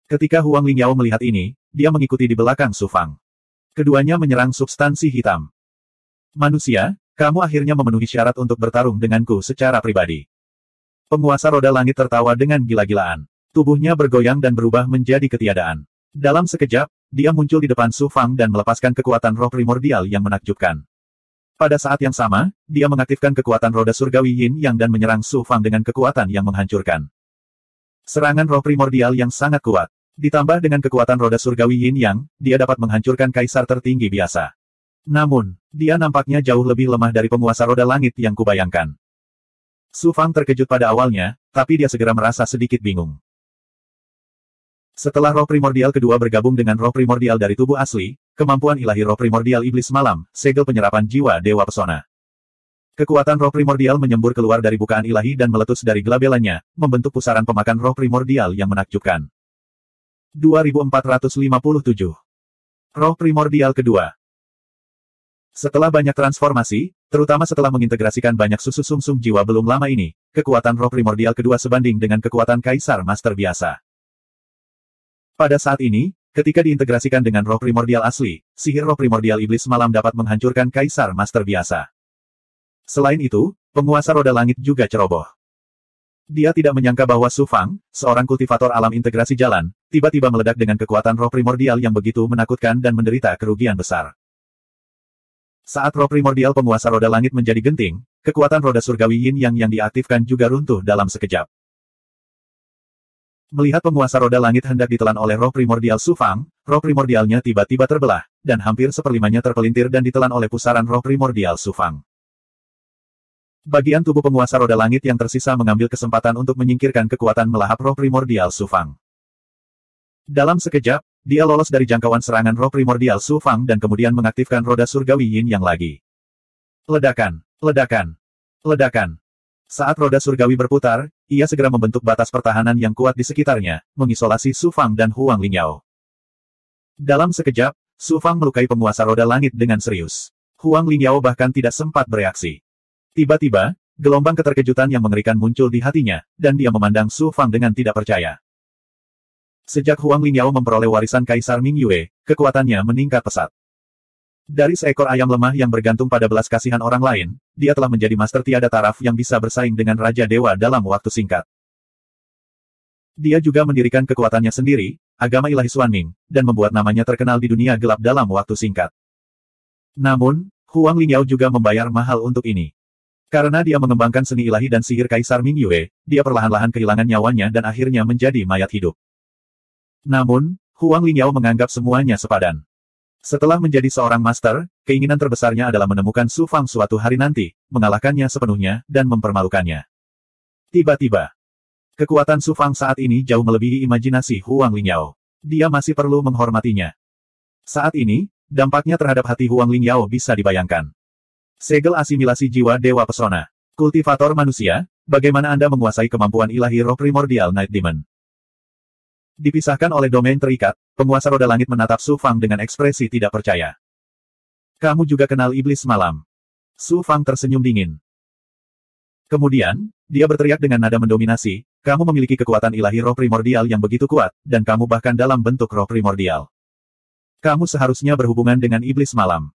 Ketika Huang Lingyao melihat ini, dia mengikuti di belakang Su Fang. Keduanya menyerang substansi hitam. Manusia, kamu akhirnya memenuhi syarat untuk bertarung denganku secara pribadi. Penguasa roda langit tertawa dengan gila-gilaan. Tubuhnya bergoyang dan berubah menjadi ketiadaan. Dalam sekejap, dia muncul di depan Su Fang dan melepaskan kekuatan roh primordial yang menakjubkan. Pada saat yang sama, dia mengaktifkan kekuatan roda surgawi Yin Yang dan menyerang Su Fang dengan kekuatan yang menghancurkan. Serangan roh primordial yang sangat kuat. Ditambah dengan kekuatan roda surgawi Yin Yang, dia dapat menghancurkan kaisar tertinggi biasa. Namun, dia nampaknya jauh lebih lemah dari penguasa roda langit yang kubayangkan. Su Fang terkejut pada awalnya, tapi dia segera merasa sedikit bingung. Setelah roh primordial kedua bergabung dengan roh primordial dari tubuh asli, kemampuan ilahi roh primordial iblis malam, segel penyerapan jiwa dewa pesona. Kekuatan roh primordial menyembur keluar dari bukaan ilahi dan meletus dari gelabelannya, membentuk pusaran pemakan roh primordial yang menakjubkan. 2457. Roh primordial kedua. Setelah banyak transformasi, terutama setelah mengintegrasikan banyak susu sumsum jiwa belum lama ini, kekuatan roh primordial kedua sebanding dengan kekuatan kaisar master biasa. Pada saat ini, ketika diintegrasikan dengan roh primordial asli, sihir roh primordial iblis malam dapat menghancurkan kaisar master biasa. Selain itu, penguasa roda langit juga ceroboh. Dia tidak menyangka bahwa Su Fang, seorang kultivator alam integrasi jalan, tiba-tiba meledak dengan kekuatan roh primordial yang begitu menakutkan dan menderita kerugian besar. Saat roh primordial penguasa roda langit menjadi genting, kekuatan roda surgawi Yin Yang diaktifkan juga runtuh dalam sekejap. Melihat penguasa roda langit hendak ditelan oleh roh primordial Su Fang, roh primordialnya tiba-tiba terbelah, dan hampir seperlimanya terpelintir dan ditelan oleh pusaran roh primordial Su Fang. Bagian tubuh penguasa roda langit yang tersisa mengambil kesempatan untuk menyingkirkan kekuatan melahap roh primordial Su Fang. Dalam sekejap, dia lolos dari jangkauan serangan roh primordial Su Fang dan kemudian mengaktifkan roda surgawi Yin Yang lagi. Ledakan, ledakan, ledakan. Saat roda surgawi berputar, ia segera membentuk batas pertahanan yang kuat di sekitarnya, mengisolasi Su Fang dan Huang Lingyao. Dalam sekejap, Su Fang melukai penguasa roda langit dengan serius. Huang Lingyao bahkan tidak sempat bereaksi. Tiba-tiba, gelombang keterkejutan yang mengerikan muncul di hatinya, dan dia memandang Su Fang dengan tidak percaya. Sejak Huang Lingyao memperoleh warisan Kaisar Ming Yue, kekuatannya meningkat pesat. Dari seekor ayam lemah yang bergantung pada belas kasihan orang lain, dia telah menjadi master tiada taraf yang bisa bersaing dengan Raja Dewa dalam waktu singkat. Dia juga mendirikan kekuatannya sendiri, agama ilahi Xuanming, dan membuat namanya terkenal di dunia gelap dalam waktu singkat. Namun, Huang Lingyao juga membayar mahal untuk ini. Karena dia mengembangkan seni ilahi dan sihir Kaisar Ming Yue, dia perlahan-lahan kehilangan nyawanya dan akhirnya menjadi mayat hidup. Namun, Huang Lingyao menganggap semuanya sepadan. Setelah menjadi seorang master, keinginan terbesarnya adalah menemukan Su Fang suatu hari nanti, mengalahkannya sepenuhnya, dan mempermalukannya. Tiba-tiba, kekuatan Su Fang saat ini jauh melebihi imajinasi Huang Lingyao. Dia masih perlu menghormatinya. Saat ini, dampaknya terhadap hati Huang Lingyao bisa dibayangkan. Segel asimilasi jiwa Dewa Pesona. Kultivator manusia, bagaimana Anda menguasai kemampuan ilahi roh primordial Night Demon? Dipisahkan oleh domain terikat, penguasa roda langit menatap Su Fang dengan ekspresi tidak percaya. Kamu juga kenal iblis malam. Su Fang tersenyum dingin. Kemudian, dia berteriak dengan nada mendominasi, kamu memiliki kekuatan ilahi roh primordial yang begitu kuat, dan kamu bahkan dalam bentuk roh primordial. Kamu seharusnya berhubungan dengan iblis malam.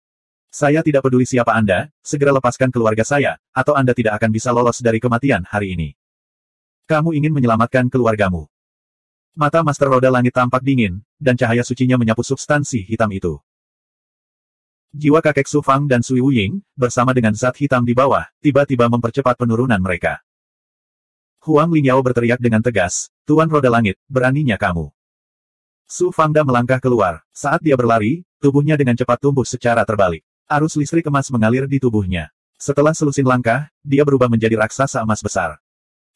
Saya tidak peduli siapa Anda, segera lepaskan keluarga saya, atau Anda tidak akan bisa lolos dari kematian hari ini. Kamu ingin menyelamatkan keluargamu. Mata Master Roda Langit tampak dingin, dan cahaya sucinya menyapu substansi hitam itu. Jiwa kakek Su Fang dan Sui Wuying, bersama dengan zat hitam di bawah, tiba-tiba mempercepat penurunan mereka. Huang Lingyao berteriak dengan tegas, Tuan Roda Langit, beraninya kamu. Su Fangda melangkah keluar. Saat dia berlari, tubuhnya dengan cepat tumbuh secara terbalik. Arus listrik emas mengalir di tubuhnya. Setelah selusin langkah, dia berubah menjadi raksasa emas besar.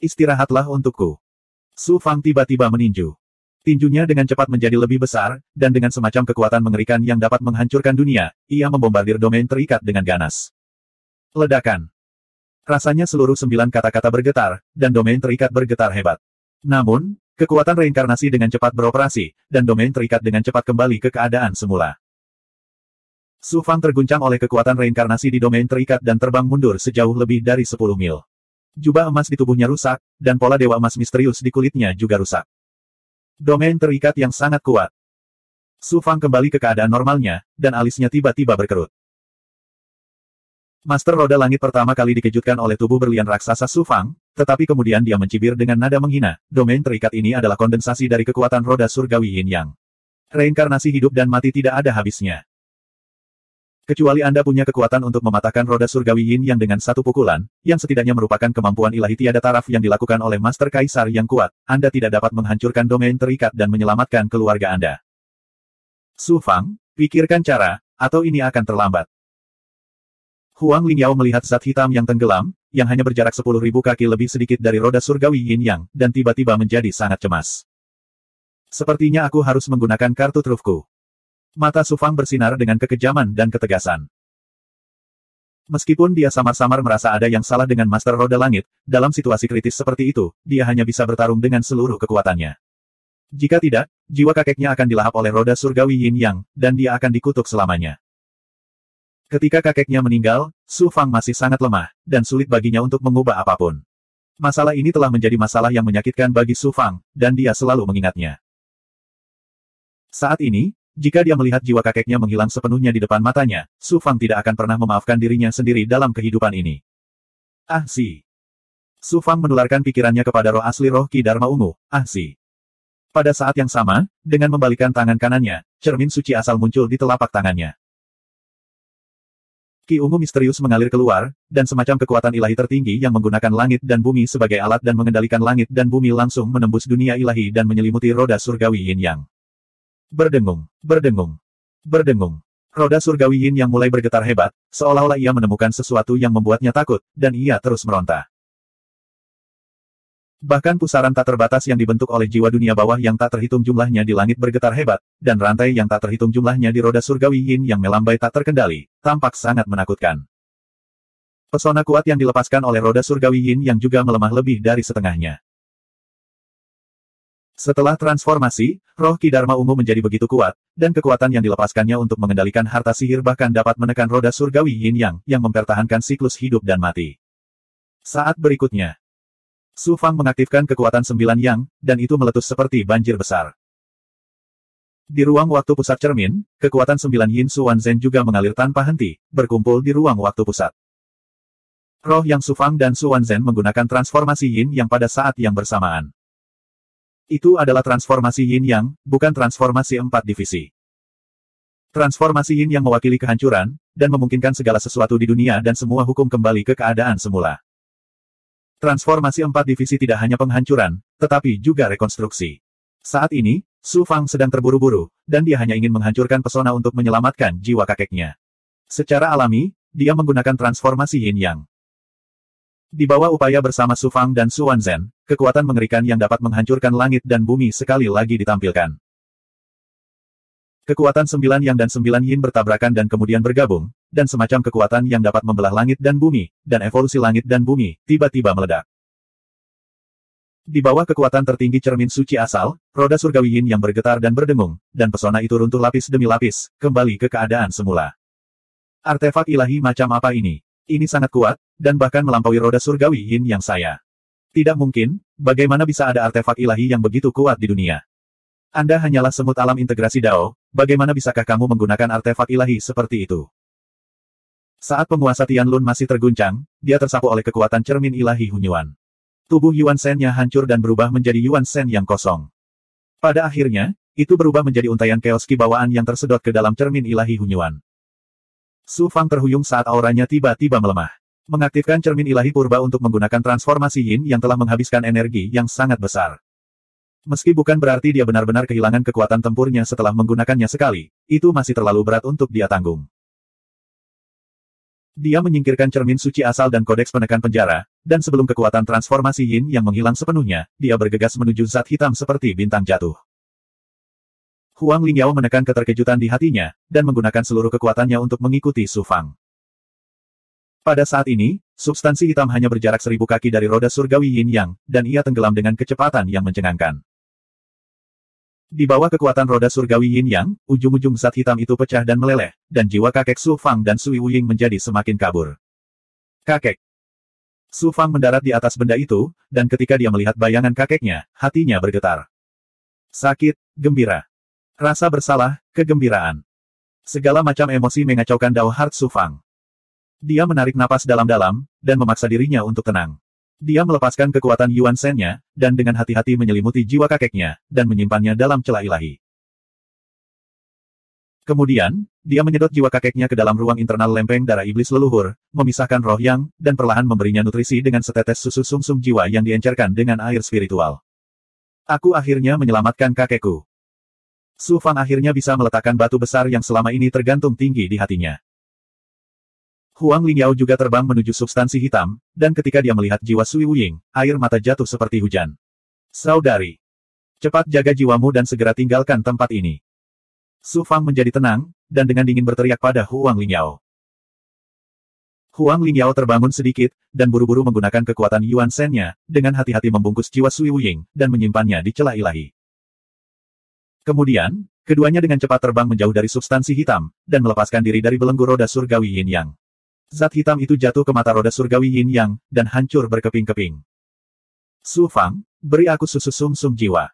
Istirahatlah untukku. Su Fang tiba-tiba meninju. Tinjunya dengan cepat menjadi lebih besar, dan dengan semacam kekuatan mengerikan yang dapat menghancurkan dunia, ia membombardir domain terikat dengan ganas. Ledakan. Rasanya seluruh 9 kata-kata bergetar, dan domain terikat bergetar hebat. Namun, kekuatan reinkarnasi dengan cepat beroperasi, dan domain terikat dengan cepat kembali ke keadaan semula. Su Fang terguncang oleh kekuatan reinkarnasi di domain terikat dan terbang mundur sejauh lebih dari 10 mil. Jubah emas di tubuhnya rusak, dan pola dewa emas misterius di kulitnya juga rusak. Domain terikat yang sangat kuat. Su Fang kembali ke keadaan normalnya, dan alisnya tiba-tiba berkerut. Master Roda Langit pertama kali dikejutkan oleh tubuh berlian raksasa Su Fang, tetapi kemudian dia mencibir dengan nada menghina, domain terikat ini adalah kondensasi dari kekuatan roda surgawi Yin Yang. Reinkarnasi hidup dan mati tidak ada habisnya. Kecuali Anda punya kekuatan untuk mematahkan roda surgawi Yin Yang dengan satu pukulan, yang setidaknya merupakan kemampuan ilahi tiada taraf yang dilakukan oleh Master Kaisar yang kuat, Anda tidak dapat menghancurkan domain terikat dan menyelamatkan keluarga Anda. Su Fang, pikirkan cara, atau ini akan terlambat. Huang Lingyao melihat zat hitam yang tenggelam, yang hanya berjarak 10.000 kaki lebih sedikit dari roda surgawi Yin Yang, dan tiba-tiba menjadi sangat cemas. Sepertinya aku harus menggunakan kartu trufku. Mata Su Fang bersinar dengan kekejaman dan ketegasan. Meskipun dia samar-samar merasa ada yang salah dengan Master Roda Langit, dalam situasi kritis seperti itu, dia hanya bisa bertarung dengan seluruh kekuatannya. Jika tidak, jiwa kakeknya akan dilahap oleh roda surgawi Yin Yang, dan dia akan dikutuk selamanya. Ketika kakeknya meninggal, Su Fang masih sangat lemah, dan sulit baginya untuk mengubah apapun. Masalah ini telah menjadi masalah yang menyakitkan bagi Su Fang, dan dia selalu mengingatnya. Saat ini, jika dia melihat jiwa kakeknya menghilang sepenuhnya di depan matanya, Su Fang tidak akan pernah memaafkan dirinya sendiri dalam kehidupan ini. Ah si. Su Fang menularkan pikirannya kepada roh asli roh Ki Dharma Ungu, ah si. Pada saat yang sama, dengan membalikkan tangan kanannya, cermin suci asal muncul di telapak tangannya. Ki ungu misterius mengalir keluar, dan semacam kekuatan ilahi tertinggi yang menggunakan langit dan bumi sebagai alat dan mengendalikan langit dan bumi langsung menembus dunia ilahi dan menyelimuti roda surgawi Yin Yang. Berdengung, berdengung, berdengung. Roda surgawi Yin Yang mulai bergetar hebat, seolah-olah ia menemukan sesuatu yang membuatnya takut, dan ia terus meronta. Bahkan pusaran tak terbatas yang dibentuk oleh jiwa dunia bawah yang tak terhitung jumlahnya di langit bergetar hebat, dan rantai yang tak terhitung jumlahnya di roda surgawi Yin Yang melambai tak terkendali, tampak sangat menakutkan. Pesona kuat yang dilepaskan oleh roda surgawi Yin Yang juga melemah lebih dari setengahnya. Setelah transformasi, roh Ki Dharma Ungu menjadi begitu kuat, dan kekuatan yang dilepaskannya untuk mengendalikan harta sihir bahkan dapat menekan roda surgawi Yin Yang, yang mempertahankan siklus hidup dan mati. Saat berikutnya, Su Fang mengaktifkan kekuatan 9 Yang, dan itu meletus seperti banjir besar. Di ruang waktu pusat cermin, kekuatan 9 Yin Su Wan Zhen juga mengalir tanpa henti, berkumpul di ruang waktu pusat. Roh yang Su Fang dan Su Wan Zhen menggunakan transformasi Yin Yang pada saat yang bersamaan. Itu adalah transformasi Yin Yang, bukan transformasi 4 divisi. Transformasi Yin yang mewakili kehancuran, dan memungkinkan segala sesuatu di dunia dan semua hukum kembali ke keadaan semula. Transformasi 4 divisi tidak hanya penghancuran, tetapi juga rekonstruksi. Saat ini, Su Fang sedang terburu-buru, dan dia hanya ingin menghancurkan pesona untuk menyelamatkan jiwa kakeknya. Secara alami, dia menggunakan transformasi Yin Yang. Di bawah upaya bersama Su Fang dan Su Wanzhen, kekuatan mengerikan yang dapat menghancurkan langit dan bumi sekali lagi ditampilkan. Kekuatan 9 Yang dan 9 Yin bertabrakan dan kemudian bergabung, dan semacam kekuatan yang dapat membelah langit dan bumi, dan evolusi langit dan bumi, tiba-tiba meledak. Di bawah kekuatan tertinggi cermin suci asal, roda surgawi Yin yang bergetar dan berdengung, dan pesona itu runtuh lapis demi lapis, kembali ke keadaan semula. Artefak ilahi macam apa ini? Ini sangat kuat, dan bahkan melampaui roda surgawi Yin yang saya. Tidak mungkin, bagaimana bisa ada artefak ilahi yang begitu kuat di dunia? Anda hanyalah semut alam integrasi Dao, bagaimana bisakah kamu menggunakan artefak ilahi seperti itu? Saat penguasa Tianlun masih terguncang, dia tersapu oleh kekuatan cermin ilahi Hunyuan. Tubuh Yuan Shen-nya hancur dan berubah menjadi Yuan Shen yang kosong. Pada akhirnya, itu berubah menjadi untaian keos kibawaan yang tersedot ke dalam cermin ilahi Hunyuan. Su Fang terhuyung saat auranya tiba-tiba melemah. Mengaktifkan cermin ilahi purba untuk menggunakan transformasi Yin yang telah menghabiskan energi yang sangat besar. Meski bukan berarti dia benar-benar kehilangan kekuatan tempurnya setelah menggunakannya sekali, itu masih terlalu berat untuk dia tanggung. Dia menyingkirkan cermin suci asal dan kodeks penekan penjara, dan sebelum kekuatan transformasi Yin yang menghilang sepenuhnya, dia bergegas menuju zat hitam seperti bintang jatuh. Huang Lingyao menekan keterkejutan di hatinya, dan menggunakan seluruh kekuatannya untuk mengikuti Su Fang. Pada saat ini, substansi hitam hanya berjarak 1000 kaki dari roda surgawi Yin Yang, dan ia tenggelam dengan kecepatan yang mencengangkan. Di bawah kekuatan roda surgawi Yin Yang, ujung-ujung zat hitam itu pecah dan meleleh, dan jiwa kakek Su Fang dan Sui Wuying menjadi semakin kabur. Kakek. Su Fang mendarat di atas benda itu, dan ketika dia melihat bayangan kakeknya, hatinya bergetar. Sakit, gembira. Rasa bersalah, kegembiraan. Segala macam emosi mengacaukan Dao Heart Su Fang. Dia menarik napas dalam-dalam, dan memaksa dirinya untuk tenang. Dia melepaskan kekuatan Yuan Shen-nya, dan dengan hati-hati menyelimuti jiwa kakeknya, dan menyimpannya dalam celah ilahi. Kemudian, dia menyedot jiwa kakeknya ke dalam ruang internal lempeng darah iblis leluhur, memisahkan roh yang, dan perlahan memberinya nutrisi dengan setetes susu sumsum jiwa yang diencerkan dengan air spiritual. Aku akhirnya menyelamatkan kakekku. Su Fang akhirnya bisa meletakkan batu besar yang selama ini tergantung tinggi di hatinya. Huang Lingyao juga terbang menuju substansi hitam, dan ketika dia melihat jiwa Sui Wuying, air mata jatuh seperti hujan. Saudari, cepat jaga jiwamu dan segera tinggalkan tempat ini. Su Fang menjadi tenang, dan dengan dingin berteriak pada Huang Lingyao. Huang Lingyao terbangun sedikit, dan buru-buru menggunakan kekuatan Yuan Shen-nya, dengan hati-hati membungkus jiwa Sui Wuying, dan menyimpannya di celah ilahi. Kemudian, keduanya dengan cepat terbang menjauh dari substansi hitam, dan melepaskan diri dari belenggu roda surgawi Yin Yang. Zat hitam itu jatuh ke mata roda surgawi Yin Yang, dan hancur berkeping-keping. Su Fang, beri aku susu sumsum jiwa.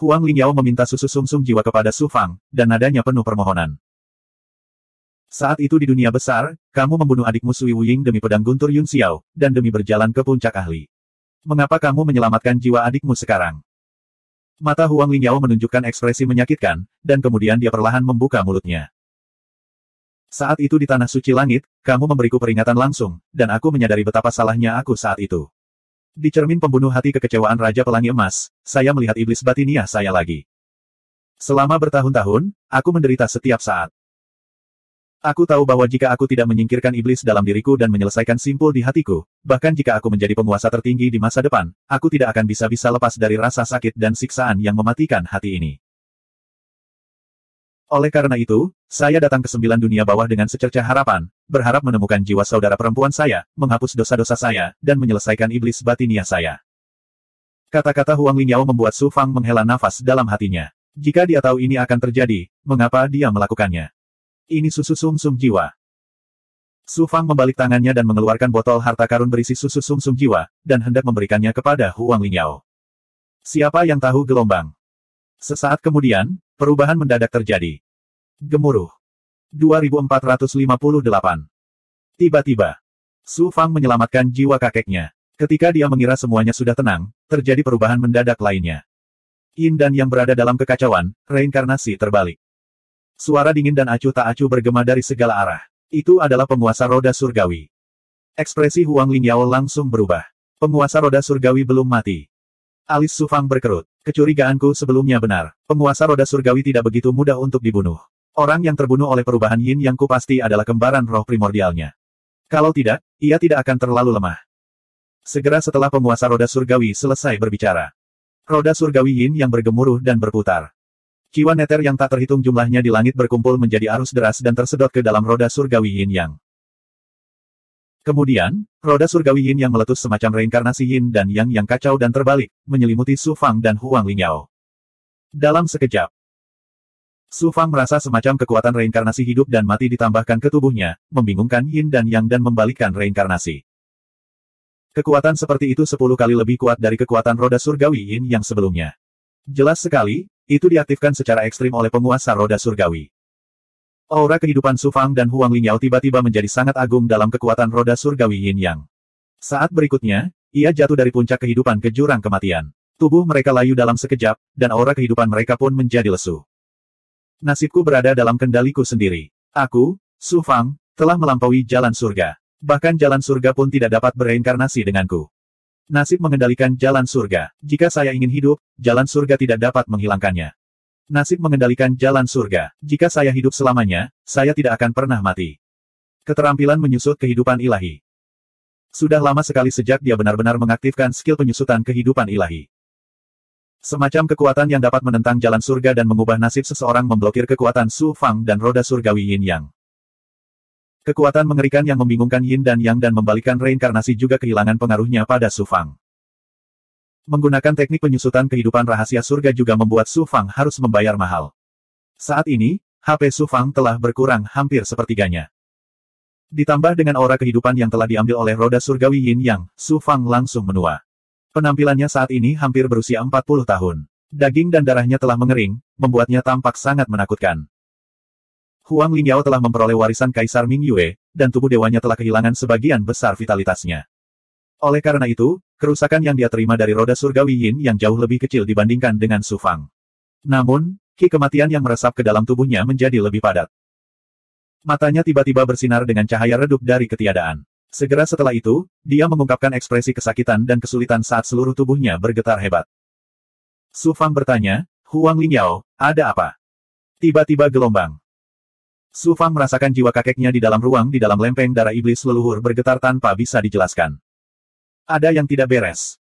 Huang Lingyao meminta susu sumsum jiwa kepada Su Fang, dan nadanya penuh permohonan. Saat itu di dunia besar, kamu membunuh adikmu Sui Wuying demi pedang guntur Yun Xiao, dan demi berjalan ke puncak ahli. Mengapa kamu menyelamatkan jiwa adikmu sekarang? Mata Huang Lingyao menunjukkan ekspresi menyakitkan, dan kemudian dia perlahan membuka mulutnya. Saat itu di tanah suci langit, kamu memberiku peringatan langsung, dan aku menyadari betapa salahnya aku saat itu. Di cermin pembunuh hati kekecewaan Raja Pelangi Emas, saya melihat iblis batiniah saya lagi. Selama bertahun-tahun, aku menderita setiap saat. Aku tahu bahwa jika aku tidak menyingkirkan iblis dalam diriku dan menyelesaikan simpul di hatiku, bahkan jika aku menjadi penguasa tertinggi di masa depan, aku tidak akan bisa lepas dari rasa sakit dan siksaan yang mematikan hati ini. Oleh karena itu, saya datang ke 9 dunia bawah dengan secercah harapan, berharap menemukan jiwa saudara perempuan saya, menghapus dosa-dosa saya, dan menyelesaikan iblis batiniah saya. Kata-kata Huang Lingyao membuat Su Fang menghela nafas dalam hatinya. Jika dia tahu ini akan terjadi, mengapa dia melakukannya? Ini susu sumsum jiwa. Su Fang membalik tangannya dan mengeluarkan botol harta karun berisi susu sumsum jiwa, dan hendak memberikannya kepada Huang Lingyao. Siapa yang tahu gelombang? Sesaat kemudian, perubahan mendadak terjadi. Gemuruh. 2458. Tiba-tiba, Su Fang menyelamatkan jiwa kakeknya. Ketika dia mengira semuanya sudah tenang, terjadi perubahan mendadak lainnya. Yin dan yang berada dalam kekacauan, reinkarnasi terbalik. Suara dingin dan acuh tak acuh bergema dari segala arah. Itu adalah penguasa roda surgawi. Ekspresi Huang Lingyao langsung berubah. Penguasa roda surgawi belum mati. Alis Su Fang berkerut. Kecurigaanku sebelumnya benar. Penguasa roda surgawi tidak begitu mudah untuk dibunuh. Orang yang terbunuh oleh perubahan Yin Yang Ku pasti adalah kembaran roh primordialnya. Kalau tidak, ia tidak akan terlalu lemah. Segera setelah penguasa roda surgawi selesai berbicara. Roda surgawi Yin yang bergemuruh dan berputar. Jiwa neter yang tak terhitung jumlahnya di langit berkumpul menjadi arus deras dan tersedot ke dalam roda surgawi Yin Yang. Kemudian, roda surgawi Yin yang meletus semacam reinkarnasi Yin dan Yang yang kacau dan terbalik, menyelimuti Su Fang dan Huang Lingyao. Dalam sekejap, Su Fang merasa semacam kekuatan reinkarnasi hidup dan mati ditambahkan ke tubuhnya, membingungkan Yin dan Yang dan membalikkan reinkarnasi. Kekuatan seperti itu 10 kali lebih kuat dari kekuatan roda surgawi Yin yang sebelumnya. Jelas sekali, itu diaktifkan secara ekstrim oleh penguasa roda surgawi. Aura kehidupan Su Fang dan Huang Lingyao tiba-tiba menjadi sangat agung dalam kekuatan roda surgawi Yin Yang. Saat berikutnya, ia jatuh dari puncak kehidupan ke jurang kematian. Tubuh mereka layu dalam sekejap, dan aura kehidupan mereka pun menjadi lesu. Nasibku berada dalam kendaliku sendiri. Aku, Su Fang, telah melampaui jalan surga. Bahkan jalan surga pun tidak dapat bereinkarnasi denganku. Nasib mengendalikan jalan surga. Jika saya ingin hidup, jalan surga tidak dapat menghilangkannya. Nasib mengendalikan jalan surga. Jika saya hidup selamanya, saya tidak akan pernah mati. Keterampilan menyusut kehidupan ilahi. Sudah lama sekali sejak dia benar-benar mengaktifkan skill penyusutan kehidupan ilahi. Semacam kekuatan yang dapat menentang jalan surga dan mengubah nasib seseorang memblokir kekuatan Su Fang dan roda surgawi Yin Yang. Kekuatan mengerikan yang membingungkan Yin dan Yang dan membalikkan reinkarnasi juga kehilangan pengaruhnya pada Su Fang. Menggunakan teknik penyusutan kehidupan rahasia surga juga membuat Su Fang harus membayar mahal. Saat ini, HP Su Fang telah berkurang hampir sepertiganya. Ditambah dengan aura kehidupan yang telah diambil oleh roda surgawi Yin Yang, Su Fang langsung menua. Penampilannya saat ini hampir berusia 40 tahun. Daging dan darahnya telah mengering, membuatnya tampak sangat menakutkan. Huang Lingyao telah memperoleh warisan Kaisar Ming Yue, dan tubuh dewanya telah kehilangan sebagian besar vitalitasnya. Oleh karena itu, kerusakan yang dia terima dari roda surgawi Yin yang jauh lebih kecil dibandingkan dengan Su Fang. Namun, ki kematian yang meresap ke dalam tubuhnya menjadi lebih padat. Matanya tiba-tiba bersinar dengan cahaya redup dari ketiadaan. Segera setelah itu, dia mengungkapkan ekspresi kesakitan dan kesulitan saat seluruh tubuhnya bergetar hebat. Su Fang bertanya, Huang Lingyao, ada apa? Tiba-tiba gelombang. Su Fang merasakan jiwa kakeknya di dalam ruang di dalam lempeng darah iblis leluhur bergetar tanpa bisa dijelaskan. Ada yang tidak beres.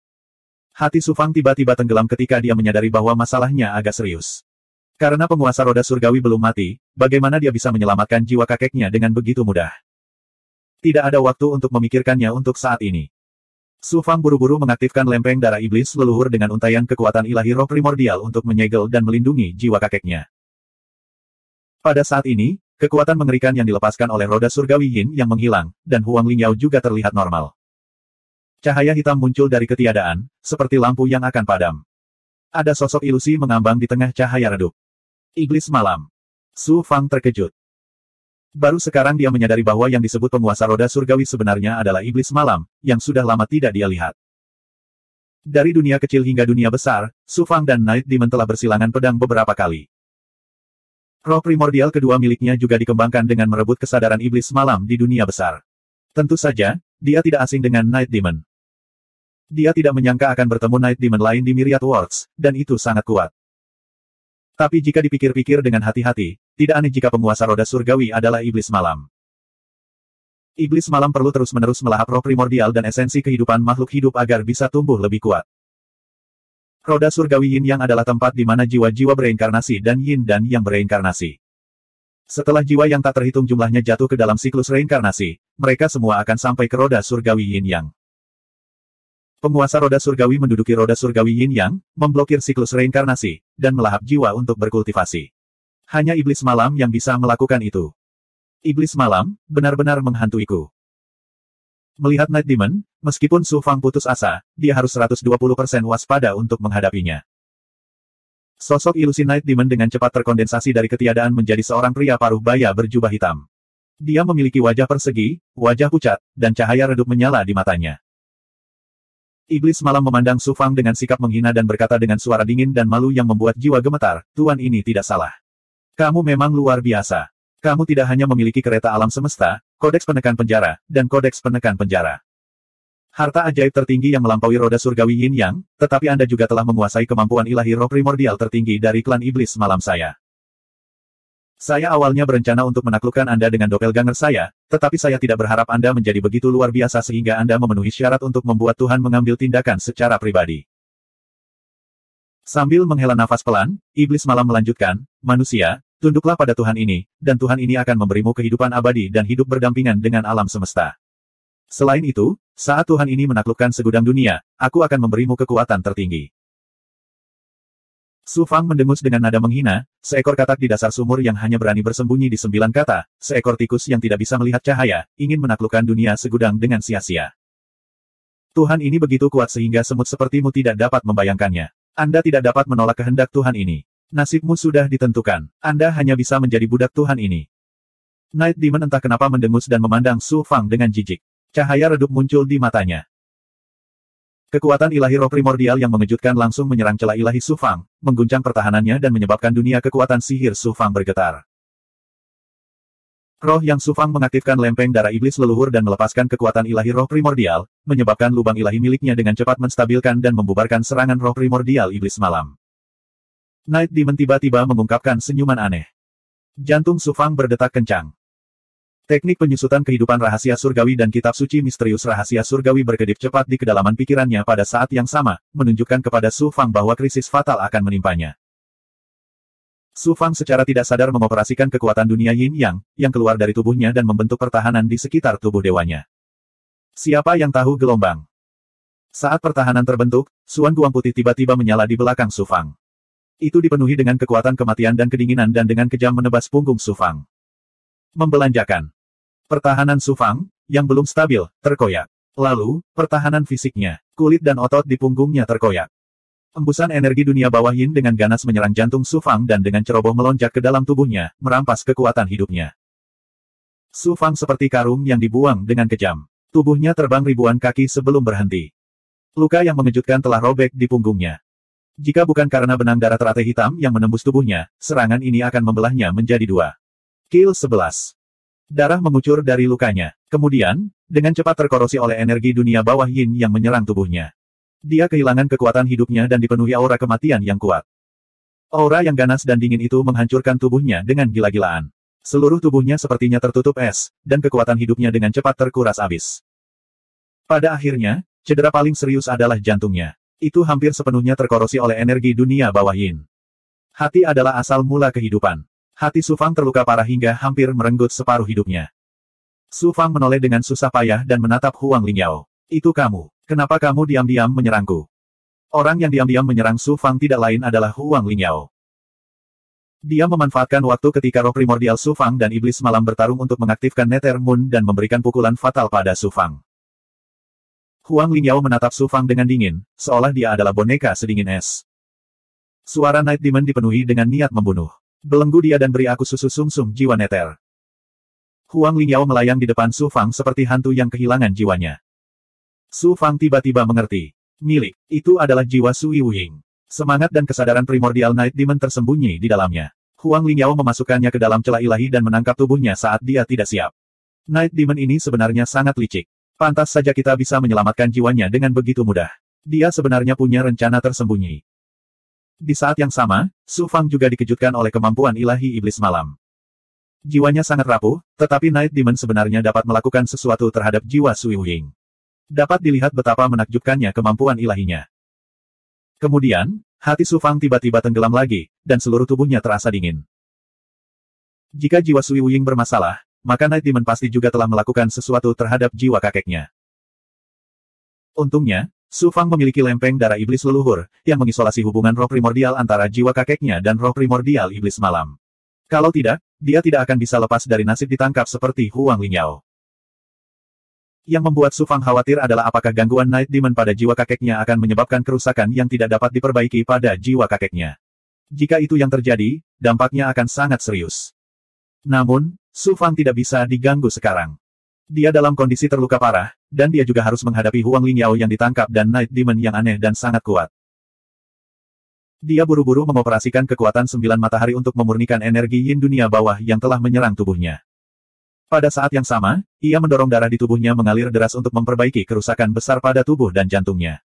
Hati Su Fang tiba-tiba tenggelam ketika dia menyadari bahwa masalahnya agak serius. Karena penguasa roda surgawi belum mati, bagaimana dia bisa menyelamatkan jiwa kakeknya dengan begitu mudah? Tidak ada waktu untuk memikirkannya untuk saat ini. Su Fang buru-buru mengaktifkan lempeng darah iblis leluhur dengan untaian kekuatan ilahi roh primordial untuk menyegel dan melindungi jiwa kakeknya. Pada saat ini, kekuatan mengerikan yang dilepaskan oleh roda surgawi Yin yang menghilang, dan Huang Lingyao juga terlihat normal. Cahaya hitam muncul dari ketiadaan, seperti lampu yang akan padam. Ada sosok ilusi mengambang di tengah cahaya redup. Iblis malam. Su Fang terkejut. Baru sekarang dia menyadari bahwa yang disebut penguasa roda surgawi sebenarnya adalah iblis malam, yang sudah lama tidak dia lihat. Dari dunia kecil hingga dunia besar, Su Fang dan Night Demon telah bersilangan pedang beberapa kali. Roh primordial kedua miliknya juga dikembangkan dengan merebut kesadaran iblis malam di dunia besar. Tentu saja, dia tidak asing dengan Night Demon. Dia tidak menyangka akan bertemu Night Demon lain di Myriad Worlds, dan itu sangat kuat. Tapi jika dipikir-pikir dengan hati-hati, tidak aneh jika penguasa roda surgawi adalah iblis malam. Iblis malam perlu terus-menerus melahap roh primordial dan esensi kehidupan makhluk hidup agar bisa tumbuh lebih kuat. Roda surgawi Yin Yang adalah tempat di mana jiwa-jiwa bereinkarnasi dan Yin dan Yang bereinkarnasi. Setelah jiwa yang tak terhitung jumlahnya jatuh ke dalam siklus reinkarnasi, mereka semua akan sampai ke roda surgawi Yin Yang. Penguasa roda surgawi menduduki roda surgawi Yin Yang, memblokir siklus reinkarnasi, dan melahap jiwa untuk berkultivasi. Hanya iblis malam yang bisa melakukan itu. Iblis malam, benar-benar menghantuiku. Melihat Night Demon, meskipun Su Fang putus asa, dia harus 120% waspada untuk menghadapinya. Sosok ilusi Night Demon dengan cepat terkondensasi dari ketiadaan menjadi seorang pria paruh baya berjubah hitam. Dia memiliki wajah persegi, wajah pucat, dan cahaya redup menyala di matanya. Iblis malam memandang Su Fang dengan sikap menghina dan berkata dengan suara dingin dan malu yang membuat jiwa gemetar, Tuan ini tidak salah. Kamu memang luar biasa. Kamu tidak hanya memiliki kereta alam semesta, kodeks penekan penjara, dan kodeks penekan penjara. Harta ajaib tertinggi yang melampaui roda surgawi Yin Yang, tetapi Anda juga telah menguasai kemampuan ilahi roh primordial tertinggi dari klan iblis malam saya. Saya awalnya berencana untuk menaklukkan Anda dengan doppelganger saya, tetapi saya tidak berharap Anda menjadi begitu luar biasa sehingga Anda memenuhi syarat untuk membuat Tuhan mengambil tindakan secara pribadi. Sambil menghela nafas pelan, iblis malam melanjutkan, manusia, tunduklah pada Tuhan ini, dan Tuhan ini akan memberimu kehidupan abadi dan hidup berdampingan dengan alam semesta. Selain itu, saat Tuhan ini menaklukkan segudang dunia, aku akan memberimu kekuatan tertinggi. Su Fang mendengus dengan nada menghina, seekor katak di dasar sumur yang hanya berani bersembunyi di 9 kata, seekor tikus yang tidak bisa melihat cahaya, ingin menaklukkan dunia segudang dengan sia-sia. Tuhan ini begitu kuat sehingga semut sepertimu tidak dapat membayangkannya. Anda tidak dapat menolak kehendak Tuhan ini. Nasibmu sudah ditentukan. Anda hanya bisa menjadi budak Tuhan ini. Night Demon entah kenapa mendengus dan memandang Su Fang dengan jijik. Cahaya redup muncul di matanya. Kekuatan ilahi roh primordial yang mengejutkan langsung menyerang celah ilahi Su Fang, mengguncang pertahanannya dan menyebabkan dunia kekuatan sihir Su Fang bergetar. Roh yang Su Fang mengaktifkan lempeng darah iblis leluhur dan melepaskan kekuatan ilahi roh primordial, menyebabkan lubang ilahi miliknya dengan cepat menstabilkan dan membubarkan serangan roh primordial iblis malam. Night Demon tiba-tiba mengungkapkan senyuman aneh. Jantung Su Fang berdetak kencang. Teknik penyusutan kehidupan rahasia surgawi dan kitab suci misterius rahasia surgawi berkedip cepat di kedalaman pikirannya pada saat yang sama, menunjukkan kepada Su Fang bahwa krisis fatal akan menimpanya. Su Fang secara tidak sadar mengoperasikan kekuatan dunia Yin Yang, yang keluar dari tubuhnya dan membentuk pertahanan di sekitar tubuh dewanya. Siapa yang tahu gelombang? Saat pertahanan terbentuk, Suan Guang putih tiba-tiba menyala di belakang Su Fang. Itu dipenuhi dengan kekuatan kematian dan kedinginan dan dengan kejam menebas punggung Su Fang. Membelanjakan. Pertahanan Su Fang, yang belum stabil, terkoyak. Lalu, pertahanan fisiknya, kulit dan otot di punggungnya terkoyak. Embusan energi dunia bawah Yin dengan ganas menyerang jantung Su Fang dan dengan ceroboh melonjak ke dalam tubuhnya, merampas kekuatan hidupnya. Su Fang seperti karung yang dibuang dengan kejam. Tubuhnya terbang ribuan kaki sebelum berhenti. Luka yang mengejutkan telah robek di punggungnya. Jika bukan karena benang darah teratai hitam yang menembus tubuhnya, serangan ini akan membelahnya menjadi 2. Kill 11. Darah mengucur dari lukanya. Kemudian, dengan cepat terkorosi oleh energi dunia bawah Yin yang menyerang tubuhnya. Dia kehilangan kekuatan hidupnya dan dipenuhi aura kematian yang kuat. Aura yang ganas dan dingin itu menghancurkan tubuhnya dengan gila-gilaan. Seluruh tubuhnya sepertinya tertutup es, dan kekuatan hidupnya dengan cepat terkuras habis. Pada akhirnya, cedera paling serius adalah jantungnya. Itu hampir sepenuhnya terkorosi oleh energi dunia bawah Yin. Hati adalah asal mula kehidupan. Hati Su Fang terluka parah hingga hampir merenggut separuh hidupnya. Su Fang menoleh dengan susah payah dan menatap Huang Lingyao. Itu kamu. Kenapa kamu diam-diam menyerangku? Orang yang diam-diam menyerang Su Fang tidak lain adalah Huang Lingyao. Dia memanfaatkan waktu ketika roh primordial Su Fang dan iblis malam bertarung untuk mengaktifkan Nether Moon dan memberikan pukulan fatal pada Su Fang. Huang Lingyao menatap Su Fang dengan dingin, seolah dia adalah boneka sedingin es. Suara Night Demon dipenuhi dengan niat membunuh. Belenggu dia dan beri aku susu sumsum jiwa Nether. Huang Lingyao melayang di depan Su Fang seperti hantu yang kehilangan jiwanya. Su Fang tiba-tiba mengerti. Milik, itu adalah jiwa Sui Wuhing. Semangat dan kesadaran primordial Night Demon tersembunyi di dalamnya. Huang Lingyao memasukkannya ke dalam celah ilahi dan menangkap tubuhnya saat dia tidak siap. Night Demon ini sebenarnya sangat licik. Pantas saja kita bisa menyelamatkan jiwanya dengan begitu mudah. Dia sebenarnya punya rencana tersembunyi. Di saat yang sama, Su Fang juga dikejutkan oleh kemampuan ilahi iblis malam. Jiwanya sangat rapuh, tetapi Night Demon sebenarnya dapat melakukan sesuatu terhadap jiwa Sui Wuhing. Dapat dilihat betapa menakjubkannya kemampuan ilahinya. Kemudian, hati Su Fang tiba-tiba tenggelam lagi, dan seluruh tubuhnya terasa dingin. Jika jiwa Sui Wuhing bermasalah, maka Night Demon pasti juga telah melakukan sesuatu terhadap jiwa kakeknya. Untungnya, Su Fang memiliki lempeng darah iblis leluhur, yang mengisolasi hubungan roh primordial antara jiwa kakeknya dan roh primordial iblis malam. Kalau tidak, dia tidak akan bisa lepas dari nasib ditangkap seperti Huang Lingyao. Yang membuat Su Fang khawatir adalah apakah gangguan Night Demon pada jiwa kakeknya akan menyebabkan kerusakan yang tidak dapat diperbaiki pada jiwa kakeknya. Jika itu yang terjadi, dampaknya akan sangat serius. Namun, Su Fang tidak bisa diganggu sekarang. Dia dalam kondisi terluka parah, dan dia juga harus menghadapi Huang Lingyao yang ditangkap dan Night Demon yang aneh dan sangat kuat. Dia buru-buru mengoperasikan kekuatan 9 matahari untuk memurnikan energi yin dunia bawah yang telah menyerang tubuhnya. Pada saat yang sama, ia mendorong darah di tubuhnya mengalir deras untuk memperbaiki kerusakan besar pada tubuh dan jantungnya.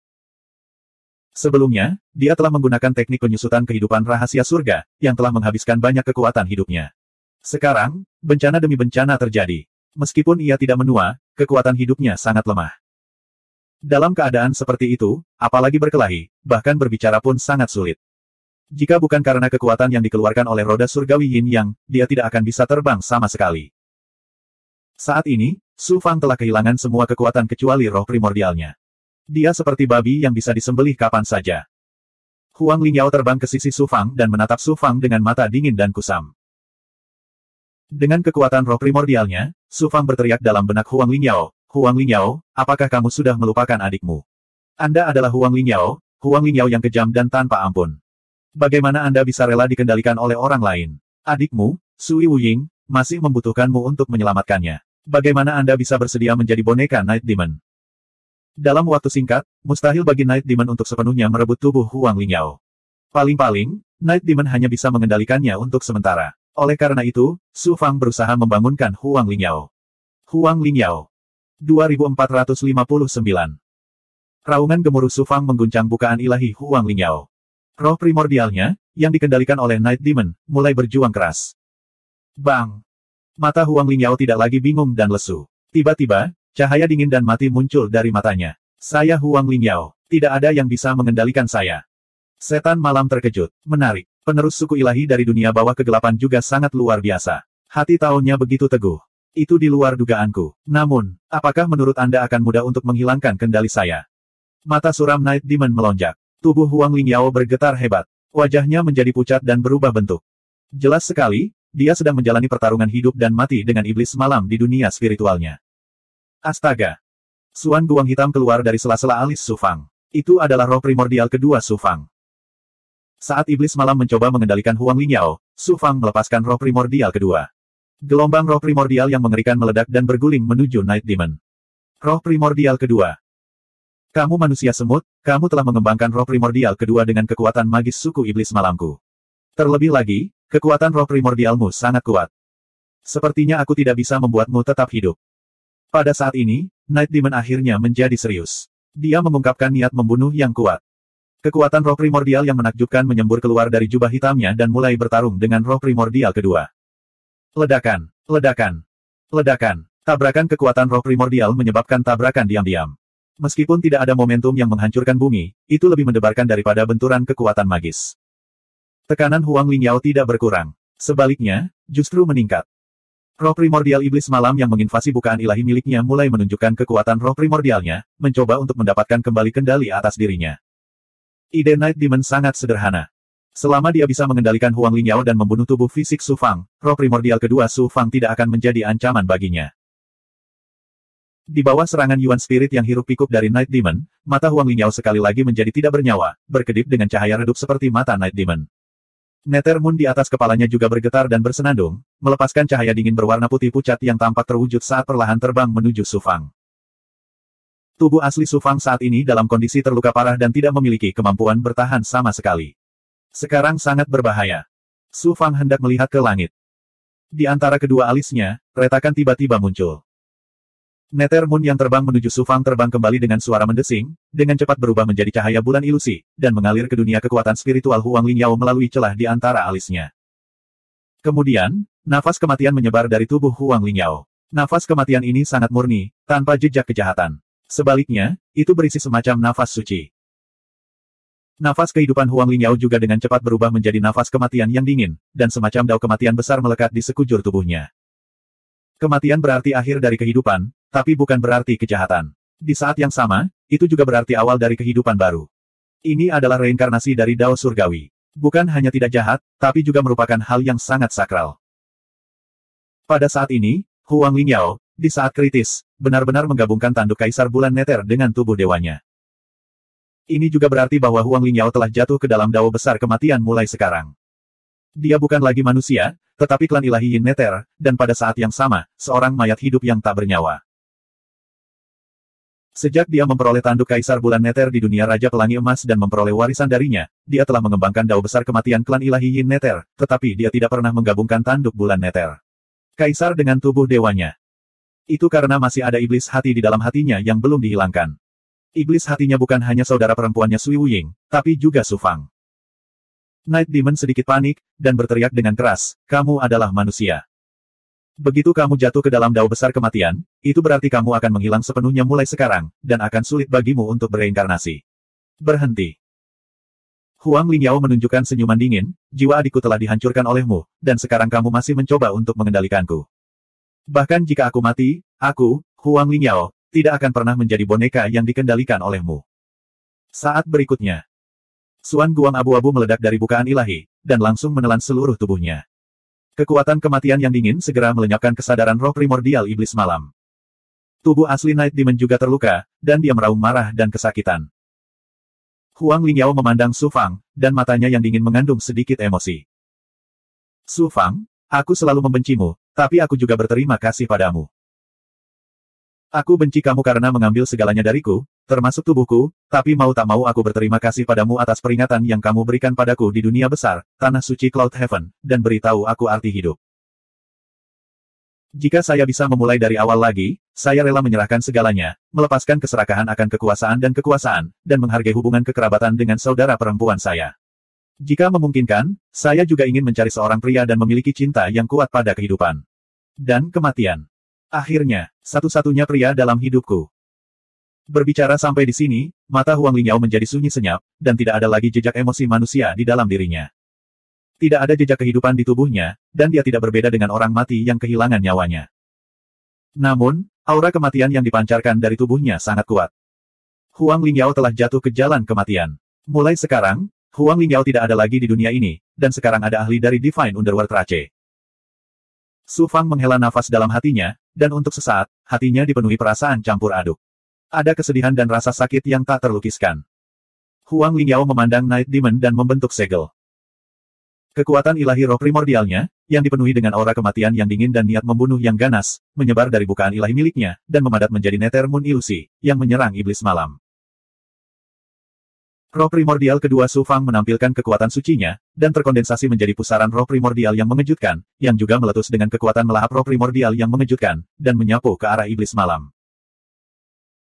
Sebelumnya, dia telah menggunakan teknik penyusutan kehidupan rahasia surga, yang telah menghabiskan banyak kekuatan hidupnya. Sekarang, bencana demi bencana terjadi. Meskipun ia tidak menua, kekuatan hidupnya sangat lemah. Dalam keadaan seperti itu, apalagi berkelahi, bahkan berbicara pun sangat sulit. Jika bukan karena kekuatan yang dikeluarkan oleh roda surgawi Yin Yang, dia tidak akan bisa terbang sama sekali. Saat ini, Su Fang telah kehilangan semua kekuatan kecuali roh primordialnya. Dia seperti babi yang bisa disembelih kapan saja. Huang Lingyao terbang ke sisi Su Fang dan menatap Su Fang dengan mata dingin dan kusam. Dengan kekuatan roh primordialnya, Su Fang berteriak dalam benak Huang Lingyao, "Huang Lingyao, apakah kamu sudah melupakan adikmu? Anda adalah Huang Lingyao yang kejam dan tanpa ampun. Bagaimana Anda bisa rela dikendalikan oleh orang lain? Adikmu, Sui Wuying, masih membutuhkanmu untuk menyelamatkannya. Bagaimana Anda bisa bersedia menjadi boneka Night Demon?" Dalam waktu singkat, mustahil bagi Night Demon untuk sepenuhnya merebut tubuh Huang Lingyao. Paling-paling, Night Demon hanya bisa mengendalikannya untuk sementara. Oleh karena itu, Su Fang berusaha membangunkan Huang Lingyao. Huang Lingyao 2459. Raungan gemuruh Su Fang mengguncang bukaan ilahi Huang Lingyao. Roh primordialnya, yang dikendalikan oleh Night Demon, mulai berjuang keras. Bang! Mata Huang Lingyao tidak lagi bingung dan lesu. Tiba-tiba, cahaya dingin dan mati muncul dari matanya. "Saya Huang Lingyao. Tidak ada yang bisa mengendalikan saya." Setan malam terkejut. Menarik. Penerus suku ilahi dari dunia bawah kegelapan juga sangat luar biasa. Hati tahunnya begitu teguh. Itu di luar dugaanku. Namun, apakah menurut Anda akan mudah untuk menghilangkan kendali saya? Mata suram Night Demon melonjak. Tubuh Huang Lingyao bergetar hebat. Wajahnya menjadi pucat dan berubah bentuk. Jelas sekali, dia sedang menjalani pertarungan hidup dan mati dengan iblis malam di dunia spiritualnya. Astaga! Suan guang hitam keluar dari sela-sela alis Su Fang. Itu adalah roh primordial kedua Su Fang. Saat iblis malam mencoba mengendalikan Huang Lingyao, Su Fang melepaskan roh primordial kedua. Gelombang roh primordial yang mengerikan meledak dan berguling menuju Night Demon. Roh primordial kedua. Kamu manusia semut, kamu telah mengembangkan roh primordial kedua dengan kekuatan magis suku iblis malamku. Terlebih lagi, kekuatan roh primordialmu sangat kuat. Sepertinya aku tidak bisa membuatmu tetap hidup. Pada saat ini, Night Demon akhirnya menjadi serius. Dia mengungkapkan niat membunuh yang kuat. Kekuatan roh primordial yang menakjubkan menyembur keluar dari jubah hitamnya dan mulai bertarung dengan roh primordial kedua. Ledakan, ledakan, ledakan. Tabrakan kekuatan roh primordial menyebabkan tabrakan diam-diam. Meskipun tidak ada momentum yang menghancurkan bumi, itu lebih mendebarkan daripada benturan kekuatan magis. Tekanan Huang Lingyao tidak berkurang. Sebaliknya, justru meningkat. Roh primordial iblis malam yang menginvasi bukaan ilahi miliknya mulai menunjukkan kekuatan roh primordialnya, mencoba untuk mendapatkan kembali kendali atas dirinya. Ide Night Demon sangat sederhana. Selama dia bisa mengendalikan Huang Lingyao dan membunuh tubuh fisik Su Fang, roh primordial kedua Su Fang tidak akan menjadi ancaman baginya. Di bawah serangan Yuan Spirit yang hiruk-pikuk dari Night Demon, mata Huang Lingyao sekali lagi menjadi tidak bernyawa, berkedip dengan cahaya redup seperti mata Night Demon. Nether Moon di atas kepalanya juga bergetar dan bersenandung, melepaskan cahaya dingin berwarna putih pucat yang tampak terwujud saat perlahan terbang menuju Su Fang. Tubuh asli Su Fang saat ini dalam kondisi terluka parah dan tidak memiliki kemampuan bertahan sama sekali. Sekarang sangat berbahaya. Su Fang hendak melihat ke langit. Di antara kedua alisnya, retakan tiba-tiba muncul. Nether Moon yang terbang menuju Su Fang terbang kembali dengan suara mendesing, dengan cepat berubah menjadi cahaya bulan ilusi, dan mengalir ke dunia kekuatan spiritual Huang Lingyao melalui celah di antara alisnya. Kemudian, nafas kematian menyebar dari tubuh Huang Lingyao. Nafas kematian ini sangat murni, tanpa jejak kejahatan. Sebaliknya, itu berisi semacam nafas suci. Nafas kehidupan Huang Lingyao juga dengan cepat berubah menjadi nafas kematian yang dingin, dan semacam dao kematian besar melekat di sekujur tubuhnya. Kematian berarti akhir dari kehidupan, tapi bukan berarti kejahatan. Di saat yang sama, itu juga berarti awal dari kehidupan baru. Ini adalah reinkarnasi dari dao surgawi. Bukan hanya tidak jahat, tapi juga merupakan hal yang sangat sakral. Pada saat ini, Huang Lingyao, di saat kritis, benar-benar menggabungkan tanduk Kaisar Bulan Nether dengan tubuh dewanya. Ini juga berarti bahwa Huang Lingyao telah jatuh ke dalam dao besar kematian mulai sekarang. Dia bukan lagi manusia, tetapi klan ilahi Yin Nether, dan pada saat yang sama, seorang mayat hidup yang tak bernyawa. Sejak dia memperoleh tanduk Kaisar Bulan Nether di dunia Raja Pelangi Emas dan memperoleh warisan darinya, dia telah mengembangkan dao besar kematian klan ilahi Yin Nether, tetapi dia tidak pernah menggabungkan tanduk Bulan Nether Kaisar dengan tubuh dewanya. Itu karena masih ada iblis hati di dalam hatinya yang belum dihilangkan. Iblis hatinya bukan hanya saudara perempuannya Sui Wuying, tapi juga Su Fang. Night Demon sedikit panik, dan berteriak dengan keras, "Kamu adalah manusia. Begitu kamu jatuh ke dalam dao besar kematian, itu berarti kamu akan menghilang sepenuhnya mulai sekarang, dan akan sulit bagimu untuk bereinkarnasi. Berhenti." Huang Lingyao menunjukkan senyuman dingin, "Jiwa adikku telah dihancurkan olehmu, dan sekarang kamu masih mencoba untuk mengendalikanku. Bahkan jika aku mati, aku, Huang Lingyao, tidak akan pernah menjadi boneka yang dikendalikan olehmu." Saat berikutnya, Suan Guang abu-abu meledak dari bukaan ilahi, dan langsung menelan seluruh tubuhnya. Kekuatan kematian yang dingin segera melenyapkan kesadaran roh primordial iblis malam. Tubuh asli Night Demon juga terluka, dan dia meraung marah dan kesakitan. Huang Lingyao memandang Su Fang, dan matanya yang dingin mengandung sedikit emosi. "Su Fang, aku selalu membencimu, tapi aku juga berterima kasih padamu. Aku benci kamu karena mengambil segalanya dariku, termasuk tubuhku, tapi mau tak mau aku berterima kasih padamu atas peringatan yang kamu berikan padaku di dunia besar, tanah suci Cloud Heaven, dan beritahu aku arti hidup. Jika saya bisa memulai dari awal lagi, saya rela menyerahkan segalanya, melepaskan keserakahan akan kekuasaan, dan menghargai hubungan kekerabatan dengan saudara perempuan saya. Jika memungkinkan, saya juga ingin mencari seorang pria dan memiliki cinta yang kuat pada kehidupan dan kematian. Akhirnya, satu-satunya pria dalam hidupku." Berbicara sampai di sini, mata Huang Lingyao menjadi sunyi senyap, dan tidak ada lagi jejak emosi manusia di dalam dirinya. Tidak ada jejak kehidupan di tubuhnya, dan dia tidak berbeda dengan orang mati yang kehilangan nyawanya. Namun, aura kematian yang dipancarkan dari tubuhnya sangat kuat. Huang Lingyao telah jatuh ke jalan kematian. Mulai sekarang, Huang Lingyao tidak ada lagi di dunia ini, dan sekarang ada ahli dari Divine Underworld Rache. Su Fang menghela nafas dalam hatinya, dan untuk sesaat, hatinya dipenuhi perasaan campur aduk. Ada kesedihan dan rasa sakit yang tak terlukiskan. Huang Lingyao memandang Night Demon dan membentuk segel. Kekuatan ilahi roh primordialnya, yang dipenuhi dengan aura kematian yang dingin dan niat membunuh yang ganas, menyebar dari bukaan ilahi miliknya, dan memadat menjadi Nether Moon ilusi, yang menyerang iblis malam. Roh primordial kedua Su Fang menampilkan kekuatan sucinya, dan terkondensasi menjadi pusaran roh primordial yang mengejutkan, yang juga meletus dengan kekuatan melahap roh primordial yang mengejutkan, dan menyapu ke arah iblis malam.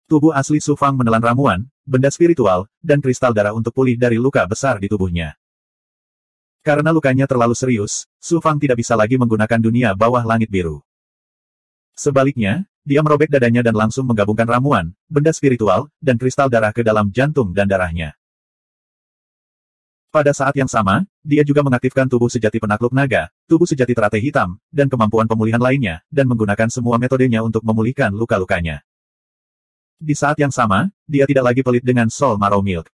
Tubuh asli Su Fang menelan ramuan, benda spiritual, dan kristal darah untuk pulih dari luka besar di tubuhnya. Karena lukanya terlalu serius, Su Fang tidak bisa lagi menggunakan dunia bawah langit biru. Sebaliknya, dia merobek dadanya dan langsung menggabungkan ramuan, benda spiritual, dan kristal darah ke dalam jantung dan darahnya. Pada saat yang sama, dia juga mengaktifkan tubuh sejati penakluk naga, tubuh sejati teratai hitam, dan kemampuan pemulihan lainnya, dan menggunakan semua metodenya untuk memulihkan luka-lukanya. Di saat yang sama, dia tidak lagi pelit dengan Soul Marrow Milk.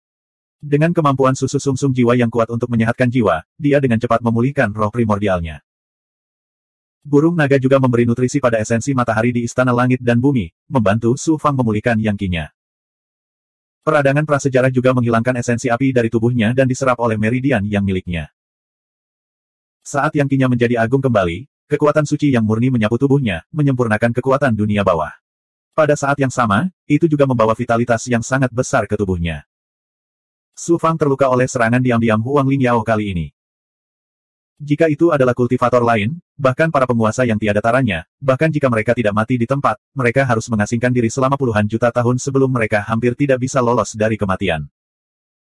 Dengan kemampuan susu sumsum jiwa yang kuat untuk menyehatkan jiwa, dia dengan cepat memulihkan roh primordialnya. Burung naga juga memberi nutrisi pada esensi matahari di Istana Langit dan Bumi, membantu Su Fang memulihkan yang-qinya. Peradangan prasejarah juga menghilangkan esensi api dari tubuhnya dan diserap oleh meridian yang miliknya. Saat yang-qinya menjadi agung kembali, kekuatan suci yang murni menyapu tubuhnya, menyempurnakan kekuatan dunia bawah. Pada saat yang sama, itu juga membawa vitalitas yang sangat besar ke tubuhnya. Su Fang terluka oleh serangan diam-diam Huang Lingyao kali ini. Jika itu adalah kultivator lain, bahkan para penguasa yang tiada taranya, bahkan jika mereka tidak mati di tempat, mereka harus mengasingkan diri selama puluhan juta tahun sebelum mereka hampir tidak bisa lolos dari kematian.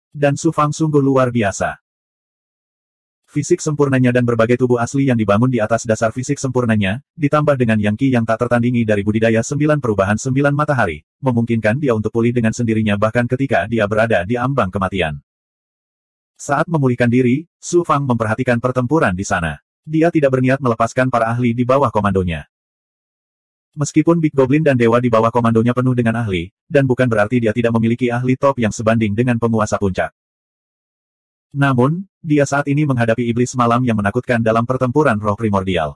Dan Su Fang sungguh luar biasa. Fisik sempurnanya dan berbagai tubuh asli yang dibangun di atas dasar fisik sempurnanya, ditambah dengan yang-qi yang tak tertandingi dari budidaya 9 perubahan 9 matahari, memungkinkan dia untuk pulih dengan sendirinya bahkan ketika dia berada di ambang kematian. Saat memulihkan diri, Su Fang memperhatikan pertempuran di sana. Dia tidak berniat melepaskan para ahli di bawah komandonya. Meskipun Big Goblin dan Dewa di bawah komandonya penuh dengan ahli, dan bukan berarti dia tidak memiliki ahli top yang sebanding dengan penguasa puncak. Namun, dia saat ini menghadapi iblis malam yang menakutkan dalam pertempuran roh primordial.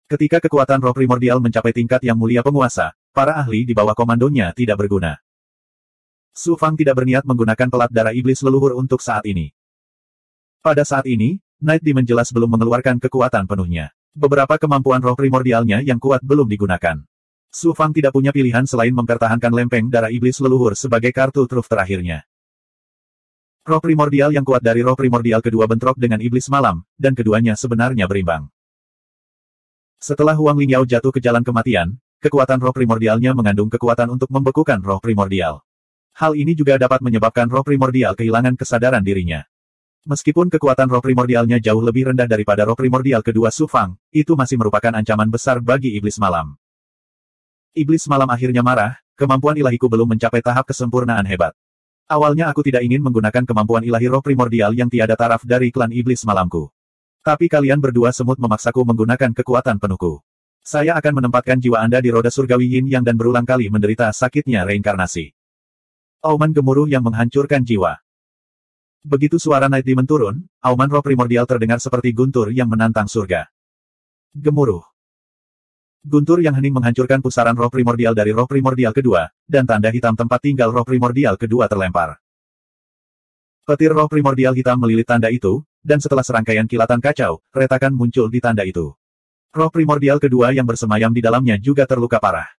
Ketika kekuatan roh primordial mencapai tingkat yang mulia penguasa, para ahli di bawah komandonya tidak berguna. Su Fang tidak berniat menggunakan pelat darah iblis leluhur untuk saat ini. Pada saat ini, Night Demon jelas belum mengeluarkan kekuatan penuhnya. Beberapa kemampuan roh primordialnya yang kuat belum digunakan. Su Fang tidak punya pilihan selain mempertahankan lempeng darah iblis leluhur sebagai kartu truf terakhirnya. Roh primordial yang kuat dari roh primordial kedua bentrok dengan iblis malam, dan keduanya sebenarnya berimbang. Setelah Huang Lingyao jatuh ke jalan kematian, kekuatan roh primordialnya mengandung kekuatan untuk membekukan roh primordial. Hal ini juga dapat menyebabkan roh primordial kehilangan kesadaran dirinya. Meskipun kekuatan roh primordialnya jauh lebih rendah daripada roh primordial kedua Su Fang, itu masih merupakan ancaman besar bagi iblis malam. Iblis malam akhirnya marah, kemampuan ilahiku belum mencapai tahap kesempurnaan hebat. Awalnya aku tidak ingin menggunakan kemampuan ilahi roh primordial yang tiada taraf dari klan iblis malamku. Tapi kalian berdua semut memaksaku menggunakan kekuatan penuhku. Saya akan menempatkan jiwa Anda di roda surgawi Yin Yang dan berulang kali menderita sakitnya reinkarnasi. Auman gemuruh yang menghancurkan jiwa. Begitu suara Night Demon turun, auman roh primordial terdengar seperti guntur yang menantang surga. Gemuruh. Guntur yang hening menghancurkan pusaran roh primordial dari roh primordial kedua, dan tanda hitam tempat tinggal roh primordial kedua terlempar. Petir roh primordial hitam melilit tanda itu, dan setelah serangkaian kilatan kacau, retakan muncul di tanda itu. Roh primordial kedua yang bersemayam di dalamnya juga terluka parah.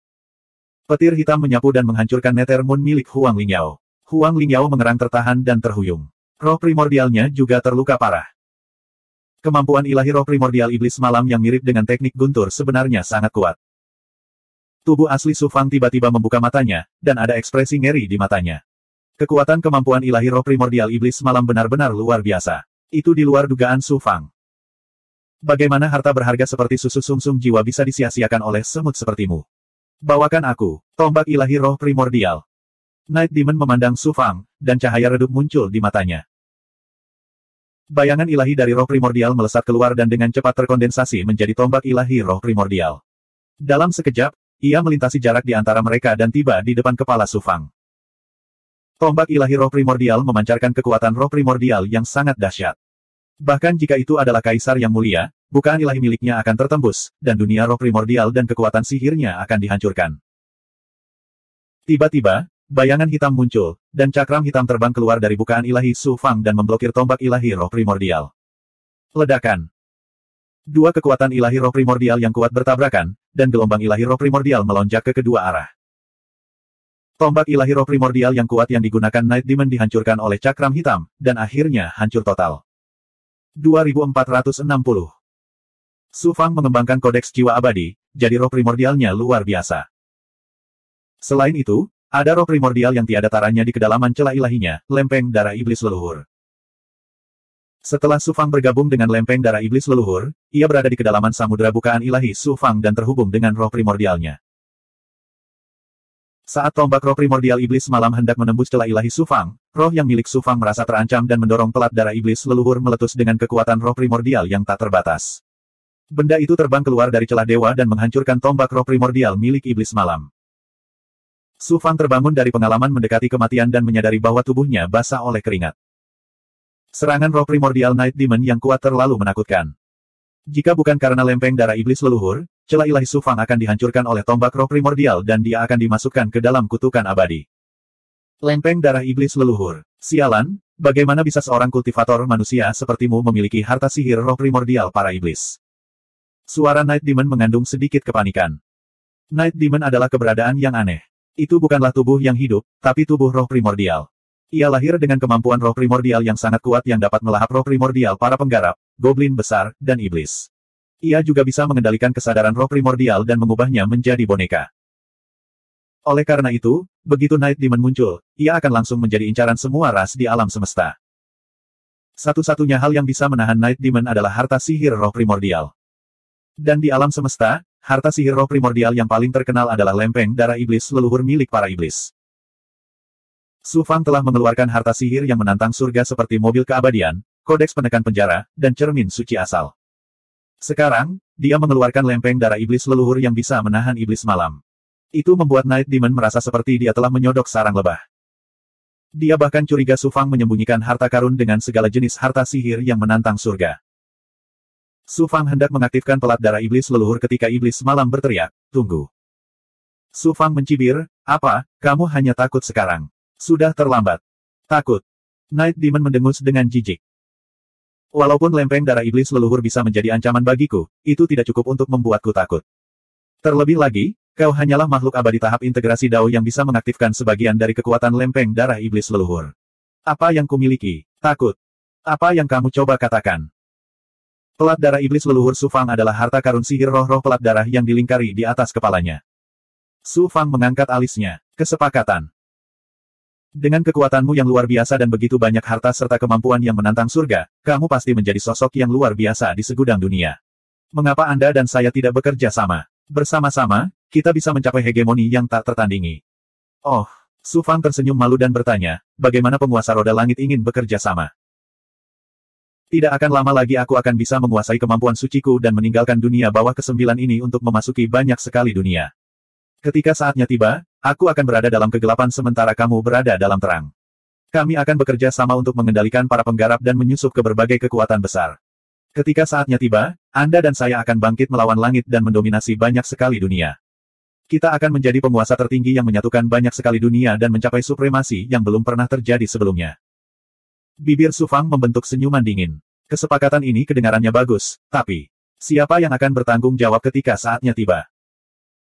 Petir hitam menyapu dan menghancurkan Nether Moon milik Huang Lingyao. Huang Lingyao mengerang tertahan dan terhuyung. Roh primordialnya juga terluka parah. Kemampuan ilahi roh primordial iblis malam yang mirip dengan teknik guntur sebenarnya sangat kuat. Tubuh asli Su Fang tiba-tiba membuka matanya, dan ada ekspresi ngeri di matanya. Kekuatan kemampuan ilahi roh primordial iblis malam benar-benar luar biasa. Itu di luar dugaan Su Fang. Bagaimana harta berharga seperti susu sumsum jiwa bisa disia-siakan oleh semut sepertimu? Bawakan aku, tombak ilahi roh primordial. Night Demon memandang Su Fang, dan cahaya redup muncul di matanya. Bayangan ilahi dari roh primordial melesat keluar dan dengan cepat terkondensasi menjadi tombak ilahi roh primordial. Dalam sekejap, ia melintasi jarak di antara mereka dan tiba di depan kepala Su Fang. Tombak ilahi roh primordial memancarkan kekuatan roh primordial yang sangat dahsyat. Bahkan jika itu adalah kaisar yang mulia, bukaan ilahi miliknya akan tertembus, dan dunia roh primordial dan kekuatan sihirnya akan dihancurkan. Tiba-tiba, bayangan hitam muncul, dan cakram hitam terbang keluar dari bukaan ilahi Su Fang dan memblokir tombak ilahi roh primordial. Ledakan. Dua kekuatan ilahi roh primordial yang kuat bertabrakan, dan gelombang ilahi roh primordial melonjak ke kedua arah. Tombak ilahi roh primordial yang kuat yang digunakan Night Demon dihancurkan oleh cakram hitam, dan akhirnya hancur total. 2460. Su Fang mengembangkan kodeks jiwa abadi, jadi roh primordialnya luar biasa. Selain itu, ada roh primordial yang tiada taranya di kedalaman celah ilahinya, lempeng darah iblis leluhur. Setelah Su Fang bergabung dengan lempeng darah iblis leluhur, ia berada di kedalaman samudera bukaan ilahi Su Fang dan terhubung dengan roh primordialnya. Saat tombak roh primordial iblis malam hendak menembus celah ilahi Su Fang, roh yang milik Su Fang merasa terancam dan mendorong pelat darah iblis leluhur meletus dengan kekuatan roh primordial yang tak terbatas. Benda itu terbang keluar dari celah dewa dan menghancurkan tombak roh primordial milik iblis malam. Su Fang terbangun dari pengalaman mendekati kematian dan menyadari bahwa tubuhnya basah oleh keringat. Serangan roh primordial Night Demon yang kuat terlalu menakutkan. Jika bukan karena lempeng darah iblis leluhur, celah ilahi Su Fang akan dihancurkan oleh tombak roh primordial dan dia akan dimasukkan ke dalam kutukan abadi. Lempeng darah iblis leluhur. Sialan, bagaimana bisa seorang kultivator manusia sepertimu memiliki harta sihir roh primordial para iblis? Suara Night Demon mengandung sedikit kepanikan. Night Demon adalah keberadaan yang aneh. Itu bukanlah tubuh yang hidup, tapi tubuh roh primordial. Ia lahir dengan kemampuan roh primordial yang sangat kuat yang dapat melahap roh primordial para penggarap, goblin besar, dan iblis. Ia juga bisa mengendalikan kesadaran roh primordial dan mengubahnya menjadi boneka. Oleh karena itu, begitu Night Demon muncul, ia akan langsung menjadi incaran semua ras di alam semesta. Satu-satunya hal yang bisa menahan Night Demon adalah harta sihir roh primordial. Dan di alam semesta, harta sihir roh primordial yang paling terkenal adalah lempeng darah iblis leluhur milik para iblis. Su Fang telah mengeluarkan harta sihir yang menantang surga seperti mobil keabadian, kodeks penekan penjara, dan cermin suci asal. Sekarang, dia mengeluarkan lempeng darah iblis leluhur yang bisa menahan iblis malam. Itu membuat Night Demon merasa seperti dia telah menyodok sarang lebah. Dia bahkan curiga Su Fang menyembunyikan harta karun dengan segala jenis harta sihir yang menantang surga. Su Fang hendak mengaktifkan pelat darah iblis leluhur ketika iblis malam berteriak, "Tunggu." Su Fang mencibir, "Apa, kamu hanya takut sekarang? Sudah terlambat." "Takut?" Night Demon mendengus dengan jijik. "Walaupun lempeng darah iblis leluhur bisa menjadi ancaman bagiku, itu tidak cukup untuk membuatku takut. Terlebih lagi, Kau hanyalah makhluk abadi tahap integrasi Dao yang bisa mengaktifkan sebagian dari kekuatan lempeng darah iblis leluhur. Apa yang kumiliki? Takut. Apa yang kamu coba katakan? Pelat darah iblis leluhur Su Fang adalah harta karun sihir roh-roh pelat darah yang dilingkari di atas kepalanya. Su Fang mengangkat alisnya. Kesepakatan. Dengan kekuatanmu yang luar biasa dan begitu banyak harta serta kemampuan yang menantang surga, kamu pasti menjadi sosok yang luar biasa di segudang dunia. Mengapa Anda dan saya tidak bekerja sama? Bersama-sama, kita bisa mencapai hegemoni yang tak tertandingi. Oh, Su Fang tersenyum malu dan bertanya, bagaimana penguasa roda langit ingin bekerja sama? Tidak akan lama lagi aku akan bisa menguasai kemampuan suciku dan meninggalkan dunia bawah ke-9 ini untuk memasuki banyak sekali dunia. Ketika saatnya tiba, aku akan berada dalam kegelapan sementara kamu berada dalam terang. Kami akan bekerja sama untuk mengendalikan para penggarap dan menyusup ke berbagai kekuatan besar. Ketika saatnya tiba, Anda dan saya akan bangkit melawan langit dan mendominasi banyak sekali dunia. Kita akan menjadi penguasa tertinggi yang menyatukan banyak sekali dunia dan mencapai supremasi yang belum pernah terjadi sebelumnya. Bibir Su Fang membentuk senyuman dingin. Kesepakatan ini kedengarannya bagus, tapi siapa yang akan bertanggung jawab ketika saatnya tiba?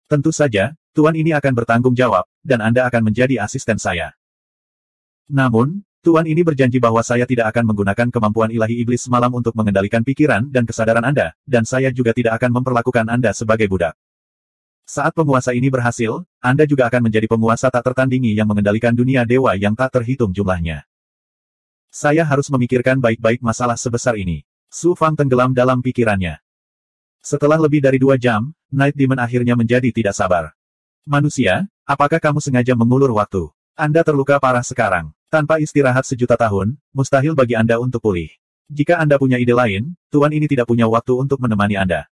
Tentu saja, Tuan ini akan bertanggung jawab, dan Anda akan menjadi asisten saya. Namun, Tuan ini berjanji bahwa saya tidak akan menggunakan kemampuan ilahi iblis malam untuk mengendalikan pikiran dan kesadaran Anda, dan saya juga tidak akan memperlakukan Anda sebagai budak. Saat penguasa ini berhasil, Anda juga akan menjadi penguasa tak tertandingi yang mengendalikan dunia dewa yang tak terhitung jumlahnya. Saya harus memikirkan baik-baik masalah sebesar ini. Su Fang tenggelam dalam pikirannya. Setelah lebih dari 2 jam, Night Demon akhirnya menjadi tidak sabar. Manusia, apakah kamu sengaja mengulur waktu? Anda terluka parah sekarang. Tanpa istirahat sejuta tahun, mustahil bagi Anda untuk pulih. Jika Anda punya ide lain, Tuan ini tidak punya waktu untuk menemani Anda.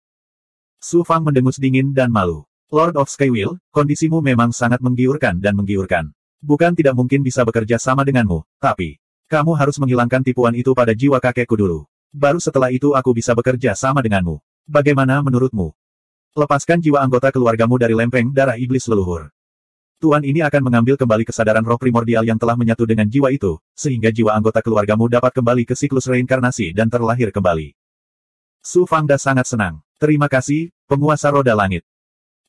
Su Fang mendengus dingin dan malu. Lord of Skywheel, kondisimu memang sangat menggiurkan dan menggiurkan. Bukan tidak mungkin bisa bekerja sama denganmu, tapi kamu harus menghilangkan tipuan itu pada jiwa kakekku dulu. Baru setelah itu aku bisa bekerja sama denganmu. Bagaimana menurutmu? Lepaskan jiwa anggota keluargamu dari lempeng darah iblis leluhur. Tuan ini akan mengambil kembali kesadaran roh primordial yang telah menyatu dengan jiwa itu, sehingga jiwa anggota keluargamu dapat kembali ke siklus reinkarnasi dan terlahir kembali. Su Fangda sangat senang. Terima kasih, penguasa roda langit.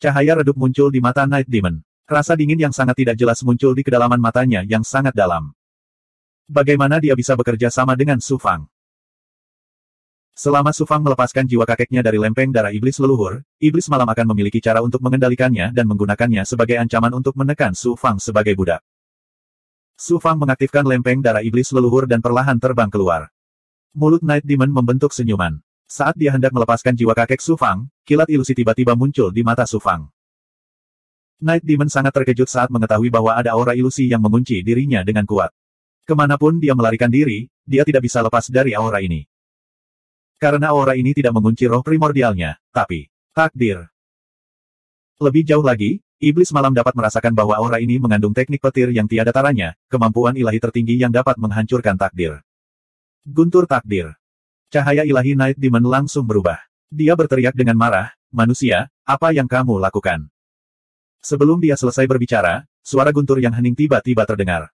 Cahaya redup muncul di mata Night Demon. Rasa dingin yang sangat tidak jelas muncul di kedalaman matanya yang sangat dalam. Bagaimana dia bisa bekerja sama dengan Su Fang? Selama Su Fang melepaskan jiwa kakeknya dari lempeng darah iblis leluhur, iblis malam akan memiliki cara untuk mengendalikannya dan menggunakannya sebagai ancaman untuk menekan Su Fang sebagai budak. Su Fang mengaktifkan lempeng darah iblis leluhur dan perlahan terbang keluar. Mulut Night Demon membentuk senyuman. Saat dia hendak melepaskan jiwa kakek Su Fang, kilat ilusi tiba-tiba muncul di mata Su Fang. Night Demon sangat terkejut saat mengetahui bahwa ada aura ilusi yang mengunci dirinya dengan kuat. Kemanapun dia melarikan diri, dia tidak bisa lepas dari aura ini. Karena aura ini tidak mengunci roh primordialnya, tapi takdir. Lebih jauh lagi, iblis malam dapat merasakan bahwa aura ini mengandung teknik petir yang tiada taranya, kemampuan ilahi tertinggi yang dapat menghancurkan takdir. Guntur takdir. Cahaya ilahi Night Demon langsung berubah. Dia berteriak dengan marah, manusia, apa yang kamu lakukan? Sebelum dia selesai berbicara, suara guntur yang hening tiba-tiba terdengar.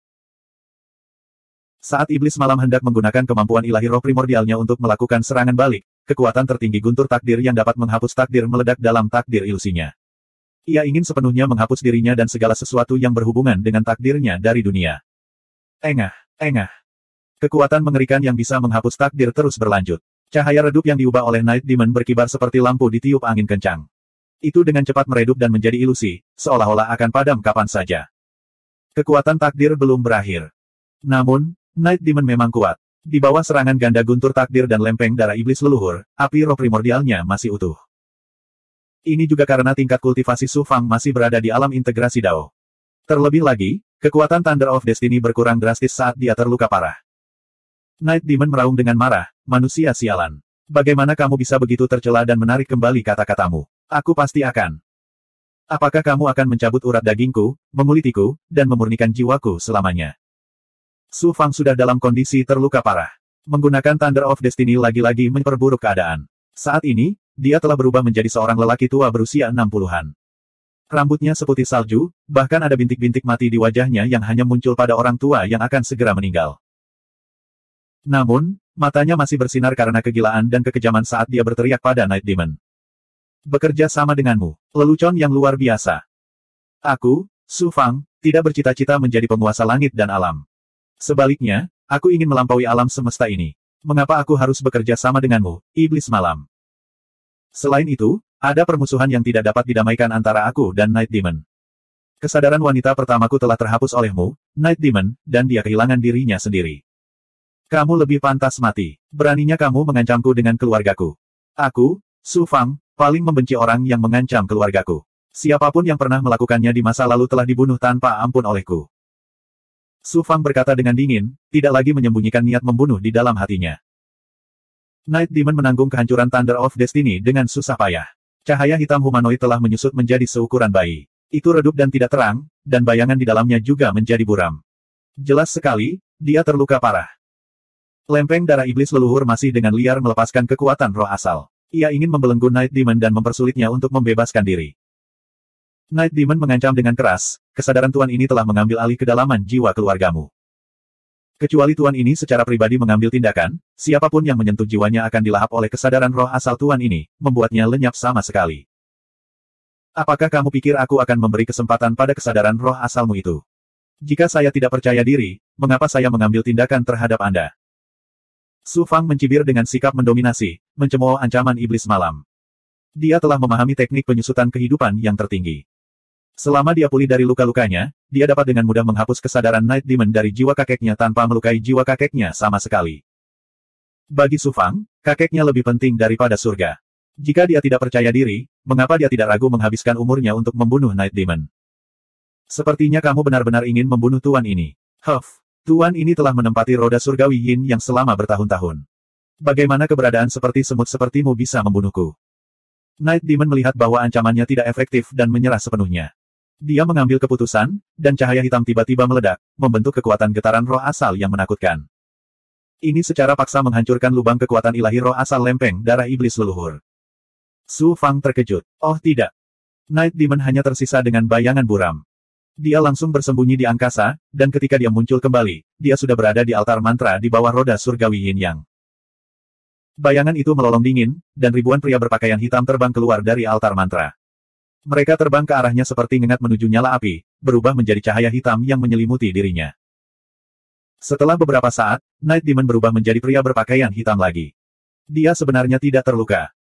Saat iblis malam hendak menggunakan kemampuan ilahi roh primordialnya untuk melakukan serangan balik, kekuatan tertinggi guntur takdir yang dapat menghapus takdir meledak dalam takdir ilusinya. Ia ingin sepenuhnya menghapus dirinya dan segala sesuatu yang berhubungan dengan takdirnya dari dunia. Engah, engah. Kekuatan mengerikan yang bisa menghapus takdir terus berlanjut. Cahaya redup yang diubah oleh Night Demon berkibar seperti lampu ditiup angin kencang. Itu dengan cepat meredup dan menjadi ilusi, seolah-olah akan padam kapan saja. Kekuatan takdir belum berakhir. Namun, Night Demon memang kuat. Di bawah serangan ganda guntur takdir dan lempeng darah iblis leluhur, api roh primordialnya masih utuh. Ini juga karena tingkat kultivasi Su Fang masih berada di alam integrasi Dao. Terlebih lagi, kekuatan Thunder of Destiny berkurang drastis saat dia terluka parah. Night Demon meraung dengan marah, manusia sialan. Bagaimana kamu bisa begitu tercela dan menarik kembali kata-katamu? Aku pasti akan. Apakah kamu akan mencabut urat dagingku, mengulitiku, dan memurnikan jiwaku selamanya? Su Fang sudah dalam kondisi terluka parah. Menggunakan Thunder of Destiny lagi-lagi memperburuk keadaan. Saat ini, dia telah berubah menjadi seorang lelaki tua berusia 60-an. Rambutnya seputih salju, bahkan ada bintik-bintik mati di wajahnya yang hanya muncul pada orang tua yang akan segera meninggal. Namun, matanya masih bersinar karena kegilaan dan kekejaman saat dia berteriak pada Night Demon. Bekerja sama denganmu. Lelucon yang luar biasa. Aku, Su Fang, tidak bercita-cita menjadi penguasa langit dan alam. Sebaliknya, aku ingin melampaui alam semesta ini. Mengapa aku harus bekerja sama denganmu, iblis malam? Selain itu, ada permusuhan yang tidak dapat didamaikan antara aku dan Night Demon. Kesadaran wanita pertamaku telah terhapus olehmu, Night Demon, dan dia kehilangan dirinya sendiri. Kamu lebih pantas mati. Beraninya kamu mengancamku dengan keluargaku. Aku, Su Fang, paling membenci orang yang mengancam keluargaku. Siapapun yang pernah melakukannya di masa lalu telah dibunuh tanpa ampun olehku. Su Fang berkata dengan dingin, tidak lagi menyembunyikan niat membunuh di dalam hatinya. Night Demon menanggung kehancuran Thunder of Destiny dengan susah payah. Cahaya hitam humanoid telah menyusut menjadi seukuran bayi. Itu redup dan tidak terang, dan bayangan di dalamnya juga menjadi buram. Jelas sekali, dia terluka parah. Lempeng darah iblis leluhur masih dengan liar melepaskan kekuatan roh asal. Ia ingin membelenggu Night Demon dan mempersulitnya untuk membebaskan diri. Night Demon mengancam dengan keras, kesadaran Tuan ini telah mengambil alih kedalaman jiwa keluargamu. Kecuali Tuan ini secara pribadi mengambil tindakan, siapapun yang menyentuh jiwanya akan dilahap oleh kesadaran roh asal Tuan ini, membuatnya lenyap sama sekali. Apakah kamu pikir aku akan memberi kesempatan pada kesadaran roh asalmu itu? Jika saya tidak percaya diri, mengapa saya mengambil tindakan terhadap Anda? Su Fang mencibir dengan sikap mendominasi, mencemooh ancaman iblis malam. Dia telah memahami teknik penyusutan kehidupan yang tertinggi. Selama dia pulih dari luka-lukanya, dia dapat dengan mudah menghapus kesadaran Night Demon dari jiwa kakeknya tanpa melukai jiwa kakeknya sama sekali. Bagi Su Fang, kakeknya lebih penting daripada surga. Jika dia tidak percaya diri, mengapa dia tidak ragu menghabiskan umurnya untuk membunuh Night Demon? Sepertinya kamu benar-benar ingin membunuh Tuan ini. Huff, Tuan ini telah menempati roda surgawi Yin yang selama bertahun-tahun. Bagaimana keberadaan seperti semut sepertimu bisa membunuhku? Night Demon melihat bahwa ancamannya tidak efektif dan menyerah sepenuhnya. Dia mengambil keputusan, dan cahaya hitam tiba-tiba meledak, membentuk kekuatan getaran roh asal yang menakutkan. Ini secara paksa menghancurkan lubang kekuatan ilahi roh asal lempeng darah iblis leluhur. Su Fang terkejut. Oh tidak. Night Demon hanya tersisa dengan bayangan buram. Dia langsung bersembunyi di angkasa, dan ketika dia muncul kembali, dia sudah berada di altar mantra di bawah roda surgawi Yin Yang. Bayangan itu melolong dingin, dan ribuan pria berpakaian hitam terbang keluar dari altar mantra. Mereka terbang ke arahnya seperti ngengat menuju nyala api, berubah menjadi cahaya hitam yang menyelimuti dirinya. Setelah beberapa saat, Night Demon berubah menjadi pria berpakaian hitam lagi. Dia sebenarnya tidak terluka.